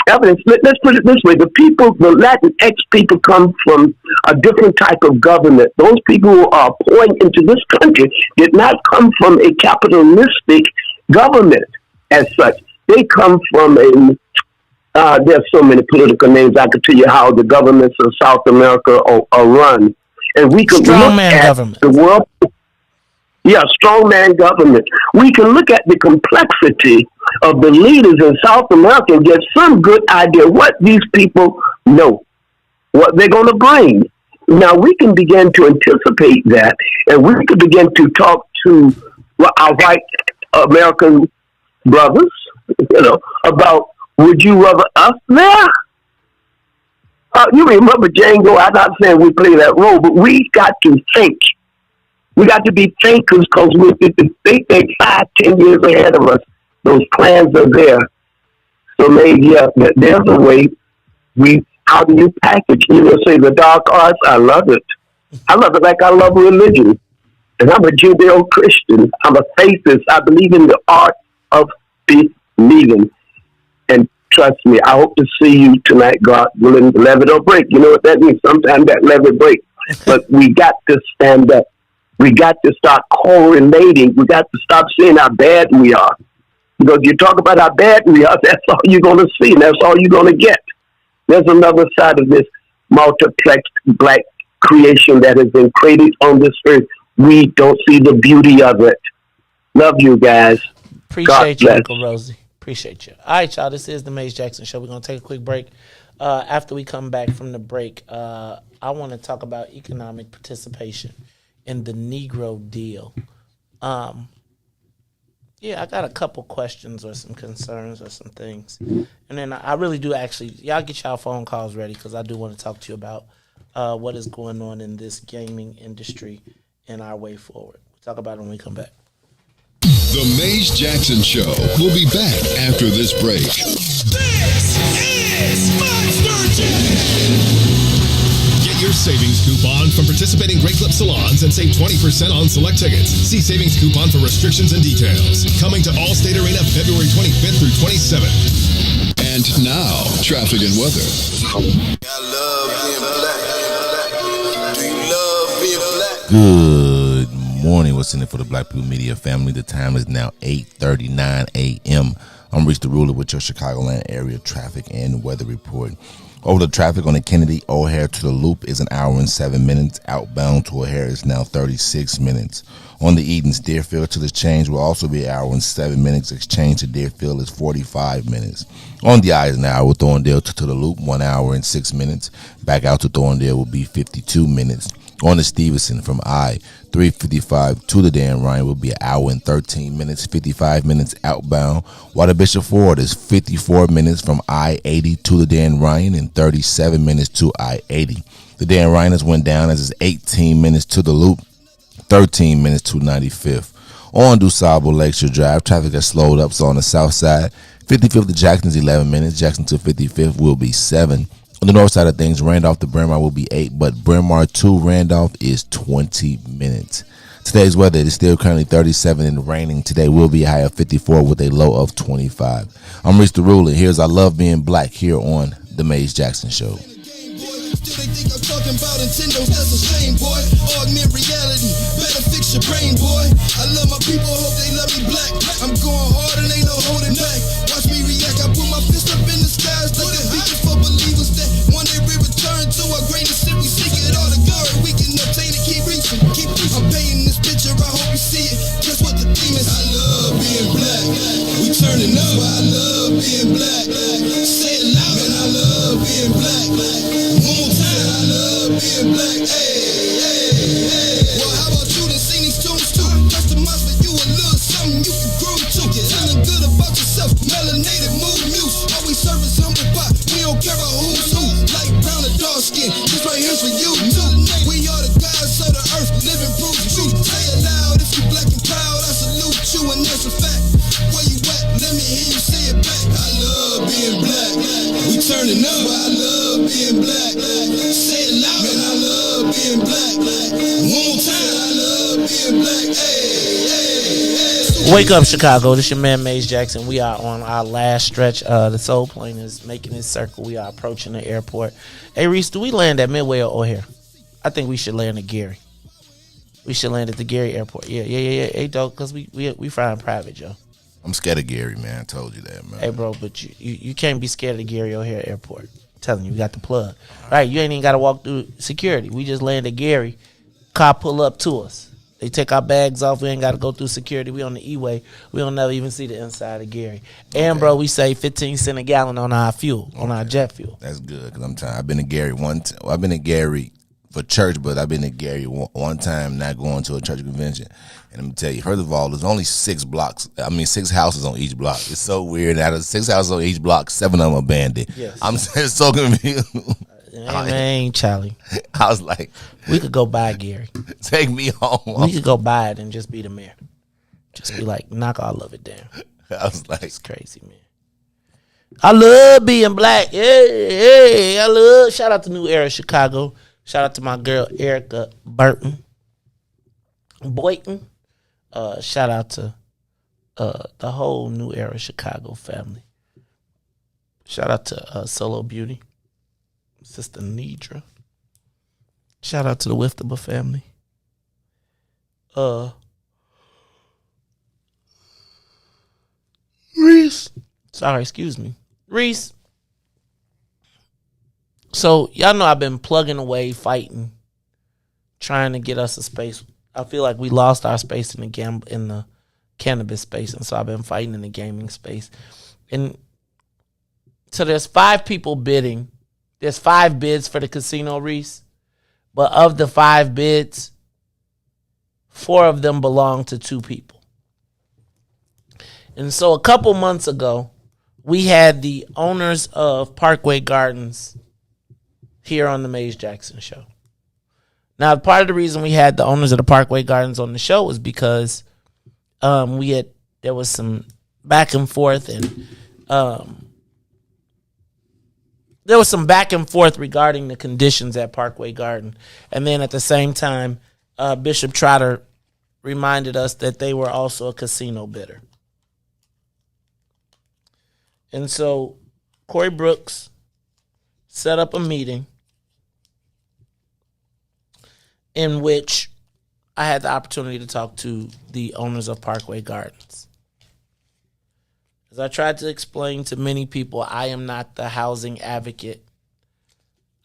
evidence, let's put it this way. The Latinx people come from a different type of government. Those people who are pouring into this country did not come from a capitalistic government as such. They come from there's so many political names. I could tell you how the governments of South America are run. And we could look at government. The world. Yeah, strongman government. We can look at the complexity of the leaders in South America and get some good idea what these people know, what they're going to bring. Now, we can begin to anticipate that, and we can begin to talk to our white American brothers, about, would you rather us there? You remember Django? I'm not saying we play that role, but we got to think. We got to be thinkers because they think 5-10 years ahead of us. Those plans are there. So maybe there's a way. How do you package? Say the dark arts. I love it. I love it like I love religion. And I'm a Judeo-Christian. I'm a faithist. I believe in the art of believing. And trust me, I hope to see you tonight, God willing. Levee or break. You know what that means? Sometimes that levee break. But we got to stand up. We got to start correlating. We got to stop saying how bad we are. Because you talk about how bad we are, that's all you're going to see. And that's all you're going to get. There's another side of this multiplexed black creation that has been created on this earth. We don't see the beauty of it. Love you guys. Appreciate you, Uncle Rosie. Appreciate you. All right, y'all. This is the Maze Jackson Show. We're going to take a quick break. After we come back from the break, I want to talk about economic participation in the Nygga Deal. Yeah, I got a couple questions or some concerns or some things. And then I really do actually, y'all get y'all phone calls ready because I do want to talk to you about what is going on in this gaming industry and our way forward. We'll talk about it when we come back. The Maze Jackson Show will be back after this break. This is Fox Virgin. Get your savings coupon from participating Great Clip salons and save 20% on select tickets. See savings coupon for restrictions and details. Coming to Allstate Arena February 25th through 27th. And now, traffic and weather. Good morning. What's in it for the Black People Media family? The time is now 8:39 a.m. I'm Riis the Ruler with your Chicagoland area traffic and weather report. Over the traffic on the Kennedy O'Hare to the Loop is an hour and 7 minutes. Outbound to O'Hare is now 36 minutes. On the Edens, Deerfield to the Exchange will also be an hour and 7 minutes. Exchange to Deerfield is 45 minutes. On the Eisenhower, Thorndale to the Loop, 1 hour and 6 minutes. Back out to Thorndale will be 52 minutes. On the Stevenson from I-355 to the Dan Ryan will be an hour and 13 minutes, 55 minutes outbound. While the Bishop Ford is 54 minutes from I-80 to the Dan Ryan and 37 minutes to I-80. The Dan Ryan has went down as it's 18 minutes to the Loop, 13 minutes to 95th. On DuSable Lakeshore Drive, traffic has slowed up, so on the south side, 55th to Jackson is 11 minutes. Jackson to 55th will be 7. On the north side of things, Randolph to Bryn Mawr will be 8, but Bryn Mawr to Randolph is 20 minutes. Today's weather is still currently 37 and raining. Today will be a high of 54 with a low of 25. I'm Riis the Ruler. Here's I Love Being Black here on The Maze Jackson Show. They think I'm talking about Nintendo, that's a shame, boy. Augment reality, better fix your brain, boy. I love my people, hope they love me black. I'm going hard and ain't no holding back. Watch me react, I put my fist up in the skies like a beacon for believers that one day we return to our greatness. If we seek it, all the glory we can obtain and keep reaching. I'm painting this picture, I hope you see it. Guess what the theme is? I love being black. We turning up, I love being black. Say it loud, man, I love being black. One more time, I love being black. Hey. Well, how about you to sing these tunes too? Customize for you a little something you can groove to. Feeling good about yourself, melanated, mood muse. Always service humble pie, we don't care about who's who. Light brown or dark skin, this right here's for you too. We are the gods of the earth, living proof truth. Say it loud if you black and proud, I salute you and that's a fact. Where you at? Let me hear you say it back. I love being black. We turning up, I love being black. Say it loud, man, I love being black. One more time, I love being black. Hey. Wake up, Chicago. This your man, Maze Jackson. We are on our last stretch. The Soul Plane is making its circle. We are approaching the airport. Hey, Riis, do we land at Midway or O'Hare? I think we should land at Gary. We should land at the Gary Airport. Yeah. Hey, dog, because we flying private, Joe. I'm scared of Gary, man. I told you that, man. Hey, bro, but you can't be scared of the Gary O'Hare Airport. I'm telling you, we got the plug. Right, you ain't even got to walk through security. We just land at Gary. Car pull up to us. They take our bags off. We ain't got to go through security. We on the E-way. We don't never even see the inside of Gary. And, bro, we save 15 cents a gallon on our fuel, on our jet fuel. That's good, because I've been to Gary I've been to Gary for church, but I've been to Gary one time not going to a church convention. And let me tell you, first of all, there's only 6 houses on each block. It's so weird. Out of 6 houses on each block, 7 of them abandoned. Yes. I'm so confused. Hey, man, Charlie. I was like, we could go buy Gary. Take me home. We could go buy it and just be the mayor. Just be like, knock all of it down. I was like, it's crazy, man. I love being black. Hey, I love. Shout out to New Era Chicago. Shout out to my girl Erica Boyton. Shout out to the whole New Era Chicago family. Shout out to Solo Beauty, Sister Nidra. Shout out to the Wiftable family. Riis. Sorry, excuse me. Riis. So, y'all know I've been plugging away, fighting, trying to get us a space. I feel like we lost our space in the cannabis space, and so I've been fighting in the gaming space. And so there's 5 people bidding. There's 5 bids for the casino, Riis. But of the 5 bids, 4 of them belong to 2 people. And so a couple months ago, we had the owners of Parkway Gardens here on the Maze Jackson Show. Now, part of the reason we had the owners of the Parkway Gardens on the show was because there was some back and forth, and there was some back and forth regarding the conditions at Parkway Garden. And then at the same time, Bishop Trotter reminded us that they were also a casino bidder. And so Corey Brooks set up a meeting in which I had the opportunity to talk to the owners of Parkway Gardens. As I tried to explain to many people, I am not the housing advocate.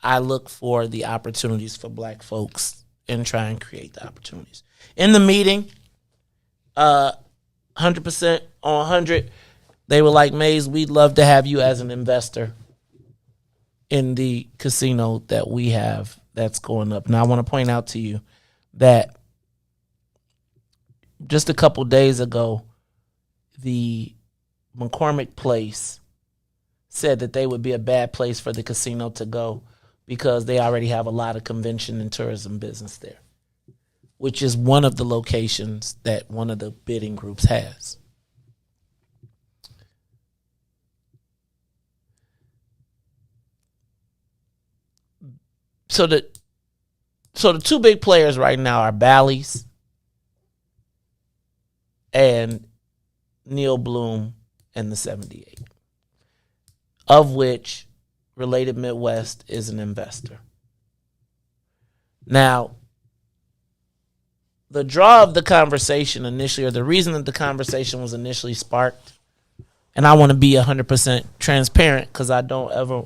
I look for the opportunities for black folks and try and create the opportunities. In the meeting, 100% on 100, they were like, Maze, we'd love to have you as an investor in the casino that we have that's going up. Now, I want to point out to you that just a couple days ago, the McCormick Place said that they would be a bad place for the casino to go because they already have a lot of convention and tourism business there, which is one of the locations that one of the bidding groups has. So the 2 big players right now are Bally's and Neil Bloom and the 78, of which Related Midwest is an investor. Now, the draw of the conversation initially, or the reason that the conversation was initially sparked, and I want to be 100% transparent because I don't ever,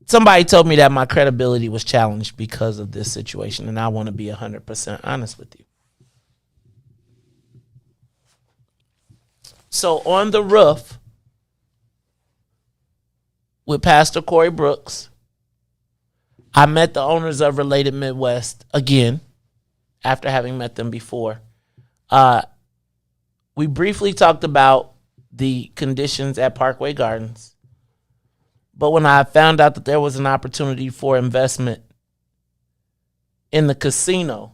somebody told me that my credibility was challenged because of this situation, and I want to be 100% honest with you. So on the roof with Pastor Corey Brooks, I met the owners of Related Midwest again after having met them before. We briefly talked about the conditions at Parkway Gardens. But when I found out that there was an opportunity for investment in the casino,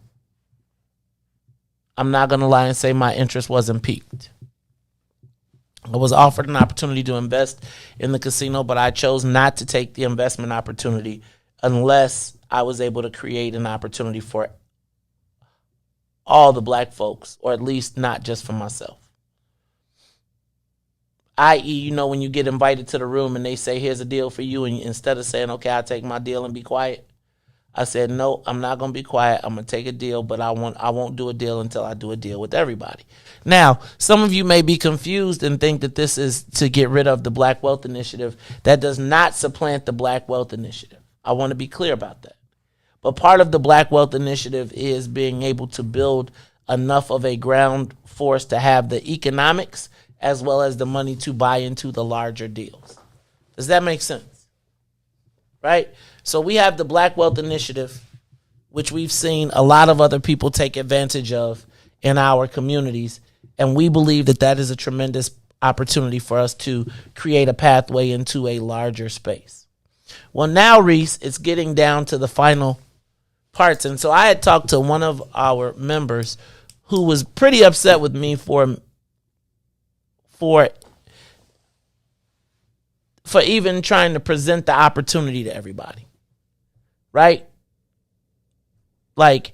I'm not going to lie and say my interest wasn't piqued. I was offered an opportunity to invest in the casino, but I chose not to take the investment opportunity unless I was able to create an opportunity for all the black folks, or at least not just for myself. I.e., when you get invited to the room and they say, here's a deal for you, and instead of saying, okay, I'll take my deal and be quiet, I said, no, I'm not going to be quiet. I'm going to take a deal, but I won't do a deal until I do a deal with everybody. Now, some of you may be confused and think that this is to get rid of the Black Wealth Initiative. That does not supplant the Black Wealth Initiative. I want to be clear about that. But part of the Black Wealth Initiative is being able to build enough of a ground force to have the economics as well as the money to buy into the larger deals. Does that make sense? Right? So we have the Black Wealth Initiative, which we've seen a lot of other people take advantage of in our communities, and we believe that that is a tremendous opportunity for us to create a pathway into a larger space. Well, now, Riis, it's getting down to the final parts, and so I had talked to one of our members who was pretty upset with me for even trying to present the opportunity to everybody. Right? Like,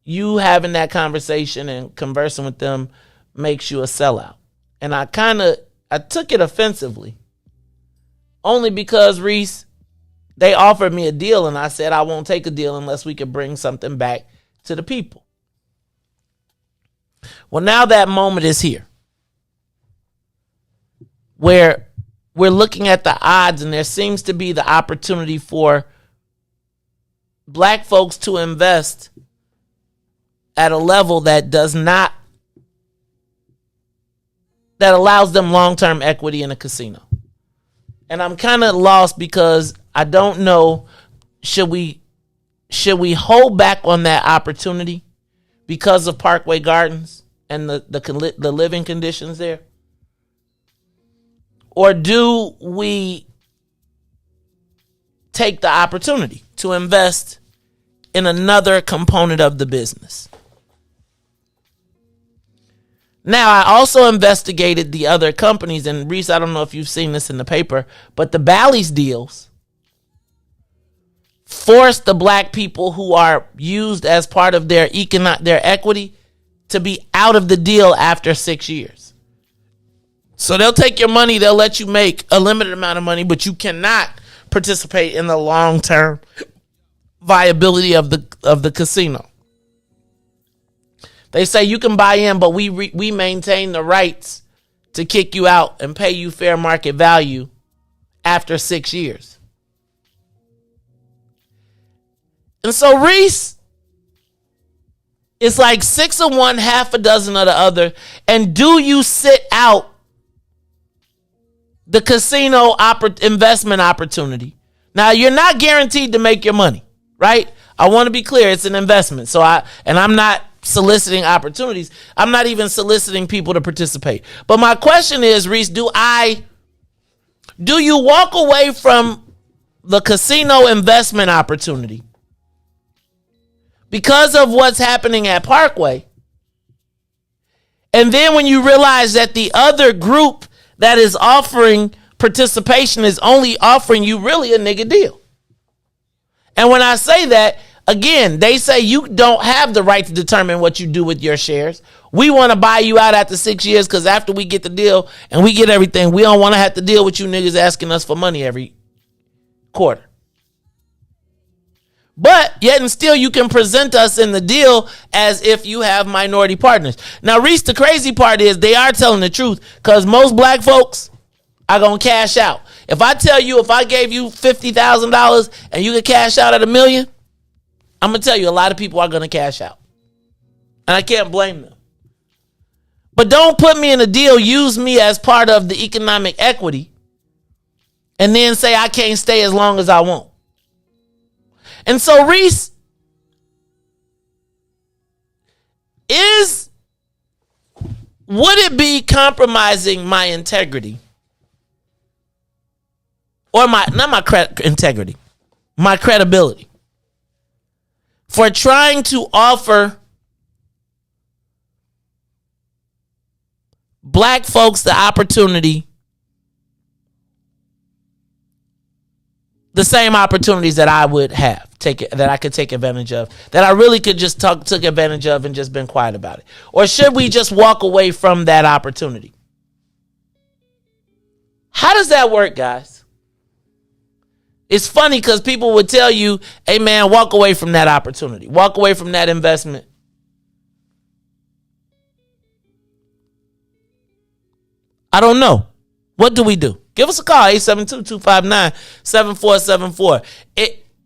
you having that conversation and conversing with them makes you a sellout. And I took it offensively. Only because, Riis, they offered me a deal and I said I won't take a deal unless we could bring something back to the people. Well, now that moment is here, where we're looking at the odds, and there seems to be the opportunity for black folks to invest at a level that allows them long-term equity in a casino. And I'm kind of lost because I don't know, should we hold back on that opportunity because of Parkway Gardens and the living conditions there? Or do we take the opportunity to invest in another component of the business? Now, I also investigated the other companies, and Riis, I don't know if you've seen this in the paper, but the Bally's deals force the black people who are used as part of their equity to be out of the deal after 6 years. So they'll take your money, they'll let you make a limited amount of money, but you cannot participate in the long-term viability of the casino. They say you can buy in, but we maintain the rights to kick you out and pay you fair market value after 6 years. And so, Riis, it's like 6 of one, half a dozen of the other. And do you sit out the casino investment opportunity? Now, you're not guaranteed to make your money, right? I want to be clear, it's an investment. So I'm not soliciting opportunities. I'm not even soliciting people to participate. But my question is, Riis, do you walk away from the casino investment opportunity because of what's happening at Parkway? And then when you realize that the other group that is offering participation is only offering you really a nigga deal. And when I say that, again, they say you don't have the right to determine what you do with your shares. We want to buy you out after 6 years because after we get the deal and we get everything, we don't want to have to deal with you niggas asking us for money every quarter. But yet and still you can present us in the deal as if you have minority partners. Now, Riis, the crazy part is they are telling the truth, because most black folks are going to cash out. If I tell you, if I gave you $50,000 and you could cash out at $1 million, I'm going to tell you a lot of people are going to cash out. And I can't blame them. But don't put me in a deal, use me as part of the economic equity, and then say I can't stay as long as I want. And so, Riis, would it be compromising my integrity? Or my credibility, for trying to offer black folks the opportunity, the same opportunities that I would have, that I could take advantage of, that I really could just took advantage of and just been quiet about it? Or should we just walk away from that opportunity? How does that work, guys? It's funny because people would tell you, hey man, walk away from that opportunity. Walk away from that investment. I don't know. What do we do? Give us a call, 872-259-7474.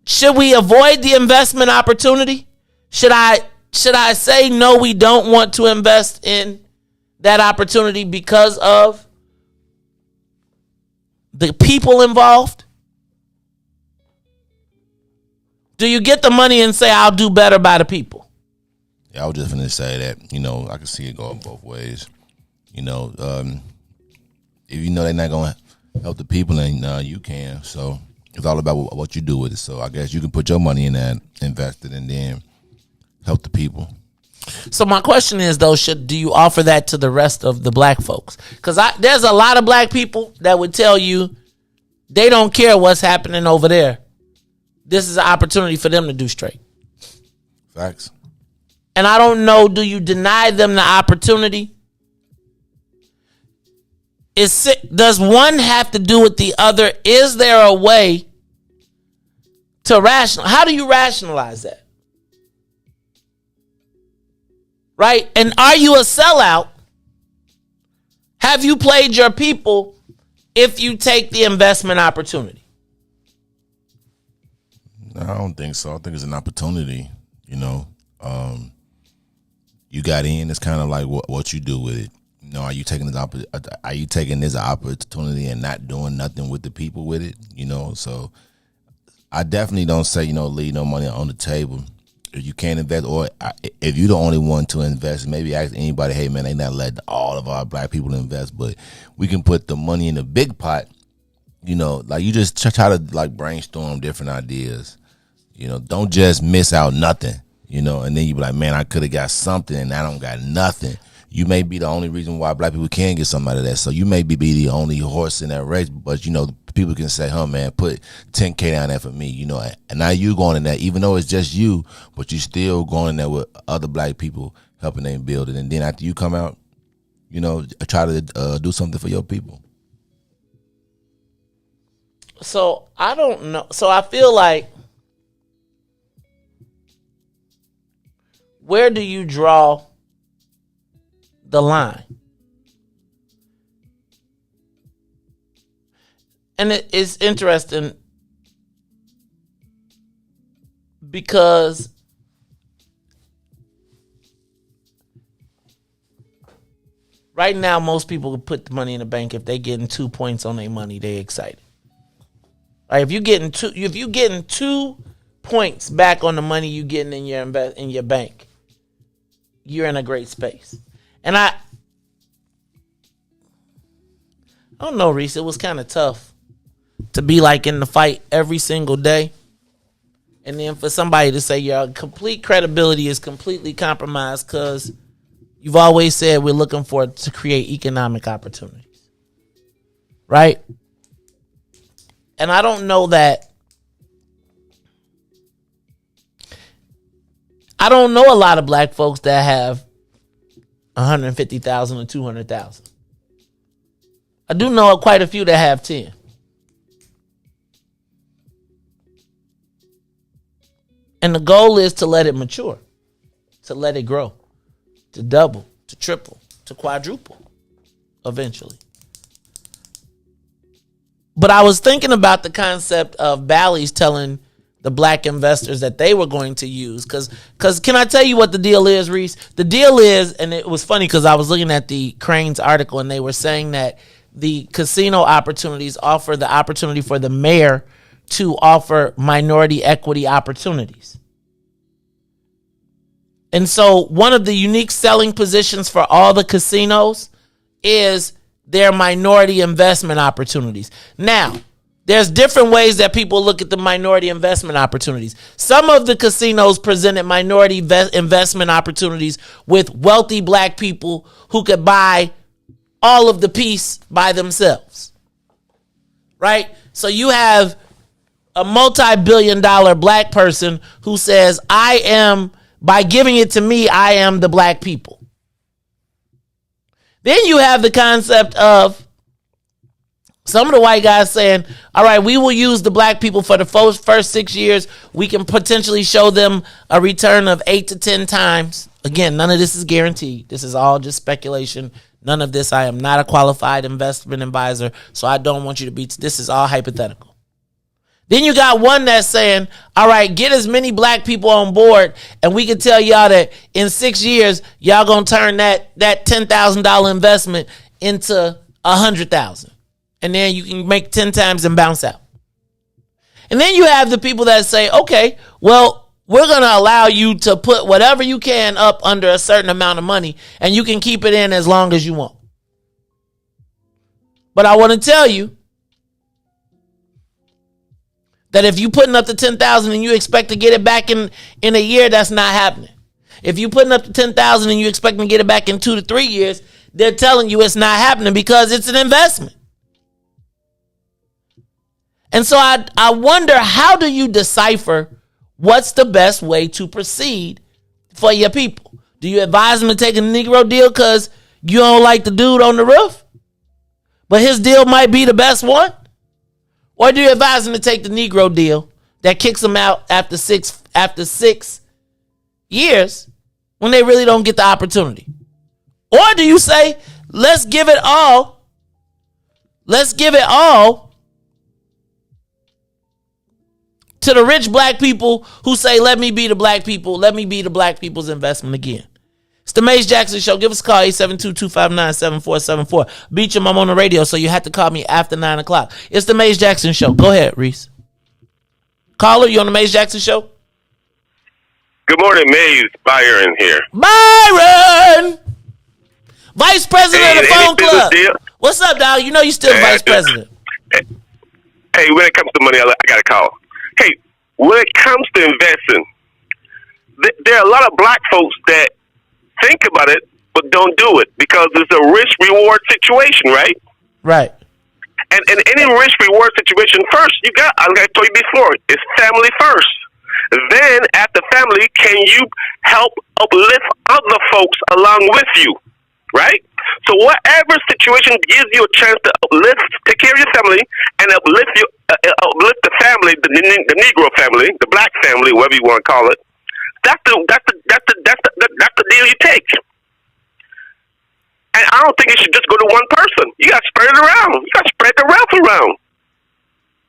Should we avoid the investment opportunity? Should I say no, we don't want to invest in that opportunity because of the people involved? Do you get the money and say, I'll do better by the people? Yeah, I was just going to say that, I can see it going both ways. If you know they're not going to help the people, then you can. So it's all about what you do with it. So I guess you can put your money in that, invest it, and then help the people. So my question is, though, do you offer that to the rest of the black folks? Because there's a lot of black people that would tell you they don't care what's happening over there. This is an opportunity for them to do straight. Facts. And I don't know, do you deny them the opportunity? Does one have to do with the other? Is there a way to how do you rationalize that? Right? And are you a sellout? Have you played your people if you take the investment opportunity? I don't think so. I think it's an opportunity, You got in. It's kind of like what you do with it. Are you taking this opportunity and not doing nothing with the people with it? So I definitely don't say leave no money on the table. If you can't invest, or if you're the only one to invest, maybe ask anybody, hey man, they not letting all of our black people invest, but we can put the money in a big pot. Like you just try to like brainstorm different ideas. Don't just miss out nothing, and then you be like, man, I could have got something and I don't got nothing. You may be the only reason why black people can get something out of that. So you may be the only horse in that race, but people can say, man, put $10K down there for me, and now you going in there, even though it's just you, but you still going in there with other black people helping them build it. And then after you come out, try to do something for your people. So I don't know. So I feel like, where do you draw the line? And it is interesting because right now most people put the money in the bank. If they getting 2 points on their money, they excited. Right? If you getting 2 points back on the money you getting in your bank, you're in a great space. And I don't know, Riis. It was kind of tough to be like in the fight every single day, and then for somebody to say your complete credibility is completely compromised because you've always said we're looking to create economic opportunities, right? And I don't know that. I don't know a lot of black folks that have 150,000 or 200,000. I do know quite a few that have 10. And the goal is to let it mature, to let it grow, to double, to triple, to quadruple eventually. But I was thinking about the concept of Bally's telling the black investors that they were going to use. Because can I tell you what the deal is, Riis? The deal is, and it was funny because I was looking at the Cranes article and they were saying that the casino opportunities offer the opportunity for the mayor to offer minority equity opportunities. And so one of the unique selling positions for all the casinos is their minority investment opportunities. Now, there's different ways that people look at the minority investment opportunities. Some of the casinos presented minority investment opportunities with wealthy black people who could buy all of the piece by themselves. Right? So you have a multi-billion-dollar black person who says, by giving it to me, I am the black people. Then you have the concept of some of the white guys saying, all right, we will use the black people for the first 6 years. We can potentially show them a return of 8 to 10 times. Again, none of this is guaranteed. This is all just speculation. None of this, I am not a qualified investment advisor, so I don't want you to be, this is all hypothetical. Then you got one that's saying, all right, get as many black people on board, and we can tell y'all that in 6 years, y'all gonna turn that $10,000 investment into $100,000. And then you can make 10 times and bounce out. And then you have the people that say, okay, well, we're gonna allow you to put whatever you can up under a certain amount of money, and you can keep it in as long as you want. But I want to tell you that if you putting up to 10,000 and you expect to get it back in a year, that's not happening. If you putting up to 10,000 and you expect to get it back in 2 to 3 years, they're telling you it's not happening because it's an investment. And so I wonder, how do you decipher what's the best way to proceed for your people? Do you advise them to take a Negro deal because you don't like the dude on the roof, but his deal might be the best one? Or do you advise them to take the Negro deal that kicks them out after six years when they really don't get the opportunity? Or do you say, let's give it all to the rich black people who say, let me be the black people, let me be the black people's investment again? It's the Maze Jackson Show. Give us a call, 872-259-7474. Beecham, I'm on the radio, so you have to call me after 9 o'clock. It's the Maze Jackson Show. Go ahead, Riis. Caller, you on the Maze Jackson Show? Good morning, Maze. Byron here. Byron! Vice President of the Phone Club. What's up, dog? You know you still Vice President. Hey, when it comes to money, I got to call. Hey, when it comes to investing, there are a lot of black folks that think about it, but don't do it because it's a risk-reward situation, right? Right. And in any risk-reward situation, first, like I told you before, it's family first. Then, after family, can you help uplift other folks along with you, right? So whatever situation gives you a chance to uplift, take care of your family, and uplift the family, the Negro family, the black family, whatever you want to call it, that's the deal you take. And I don't think it should just go to one person. You got to spread it around. You got to spread the wealth around,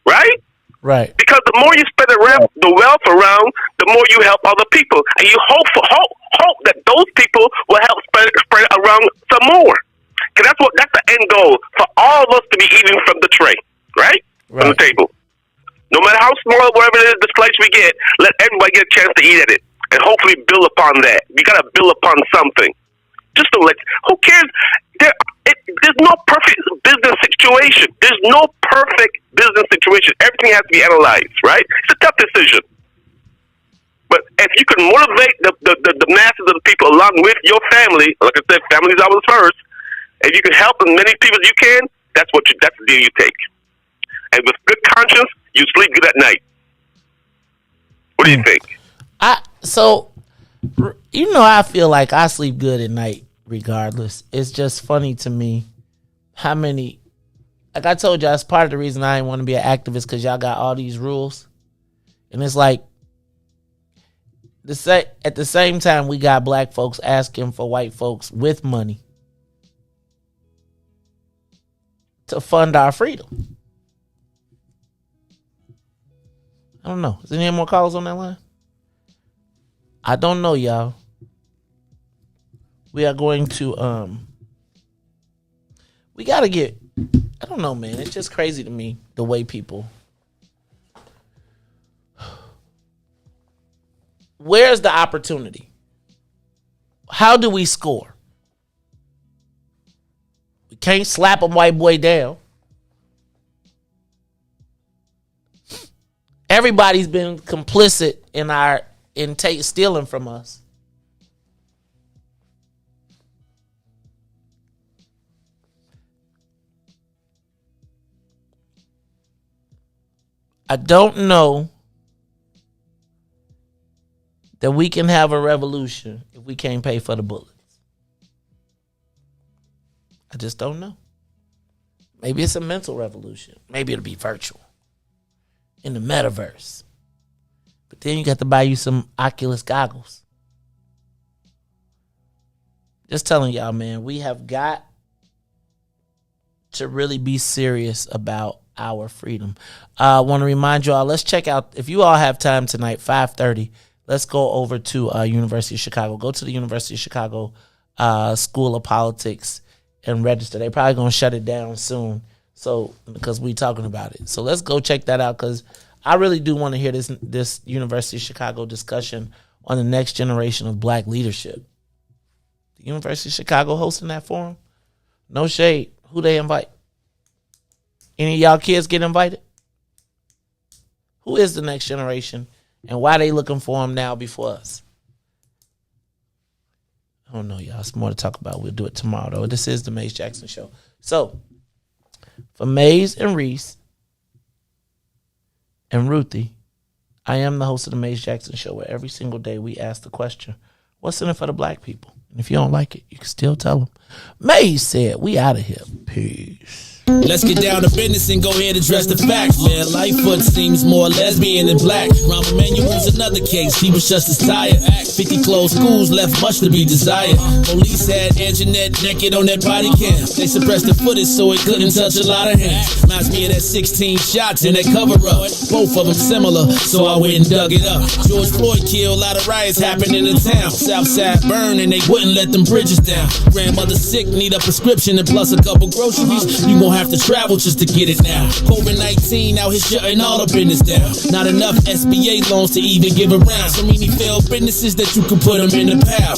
right? Right. Because the more you spread the wealth around, the more you help other people, and you hope that those people will help spread it around some more. Because that's the end goal for all of us to be eating from the tray, right? From the table. No matter how small, whatever it is, this place we get, let everybody get a chance to eat at it. And hopefully build upon that. We got to build upon something. Just to who cares? There's no perfect business situation. There's no perfect business situation. Everything has to be analyzed, right? It's a tough decision. But if you can motivate the masses of the people along with your family, like I said, family's always first. If you can help as many people as you can, that's the deal you take. And with good conscience, you sleep good at night. What do you think? I feel like I sleep good at night regardless. It's just funny to me how many, like I told y'all, that's part of the reason I didn't want to be an activist, because y'all got all these rules. And it's like, At the same time, we got black folks asking for white folks with money to fund our freedom. I don't know. Is there any more calls on that line? I don't know, y'all. We are going to we gotta get, I don't know, man. It's just crazy to me the way people. Where's the opportunity? How do we score? We can't slap a white boy down. Everybody's been complicit in stealing from us. I don't know that we can have a revolution if we can't pay for the bullets. I just don't know. Maybe it's a mental revolution. Maybe it'll be virtual in the metaverse. But then you got to buy you some Oculus goggles. Just telling y'all, man, we have got to really be serious about our freedom. I want to remind y'all, let's check out, if you all have time tonight, 5:30, let's go over to University of Chicago. Go to the University of Chicago School of Politics and register. They're probably going to shut it down soon, so because we talking about it. So let's go check that out, because I really do want to hear this University of Chicago discussion on the next generation of black leadership. The University of Chicago hosting that forum? No shade. Who they invite? Any of y'all kids get invited? Who is the next generation, and why they looking for them now before us? I don't know, y'all. It's more to talk about. We'll do it tomorrow, though. This is the Maze Jackson Show. So, for Maze and Riis and Ruthie, I am the host of the Maze Jackson Show, where every single day we ask the question, what's in it for the black people? And if you don't like it, you can still tell them. Maze said, we out of here. Peace. Let's get down to business and go ahead and address the facts, man. Lightfoot seems more lesbian than black. Rahm Emanuel's another case. He was just as tired. 50 closed schools left much to be desired. Police had Anjanette naked on that body cam. They suppressed the footage so it couldn't touch a lot of hands. Reminds me of that 16 shots in that cover up. Both of them similar, so I went and dug it up. George Floyd killed, a lot of riots happened in the town. Southside burned and they wouldn't let them bridges down. Grandmother sick, need a prescription and plus a couple groceries. You gon' have to travel just to get it now. COVID-19 out here shutting all the business down. Not enough SBA loans to even give around. So many failed businesses that you can put them in the pile.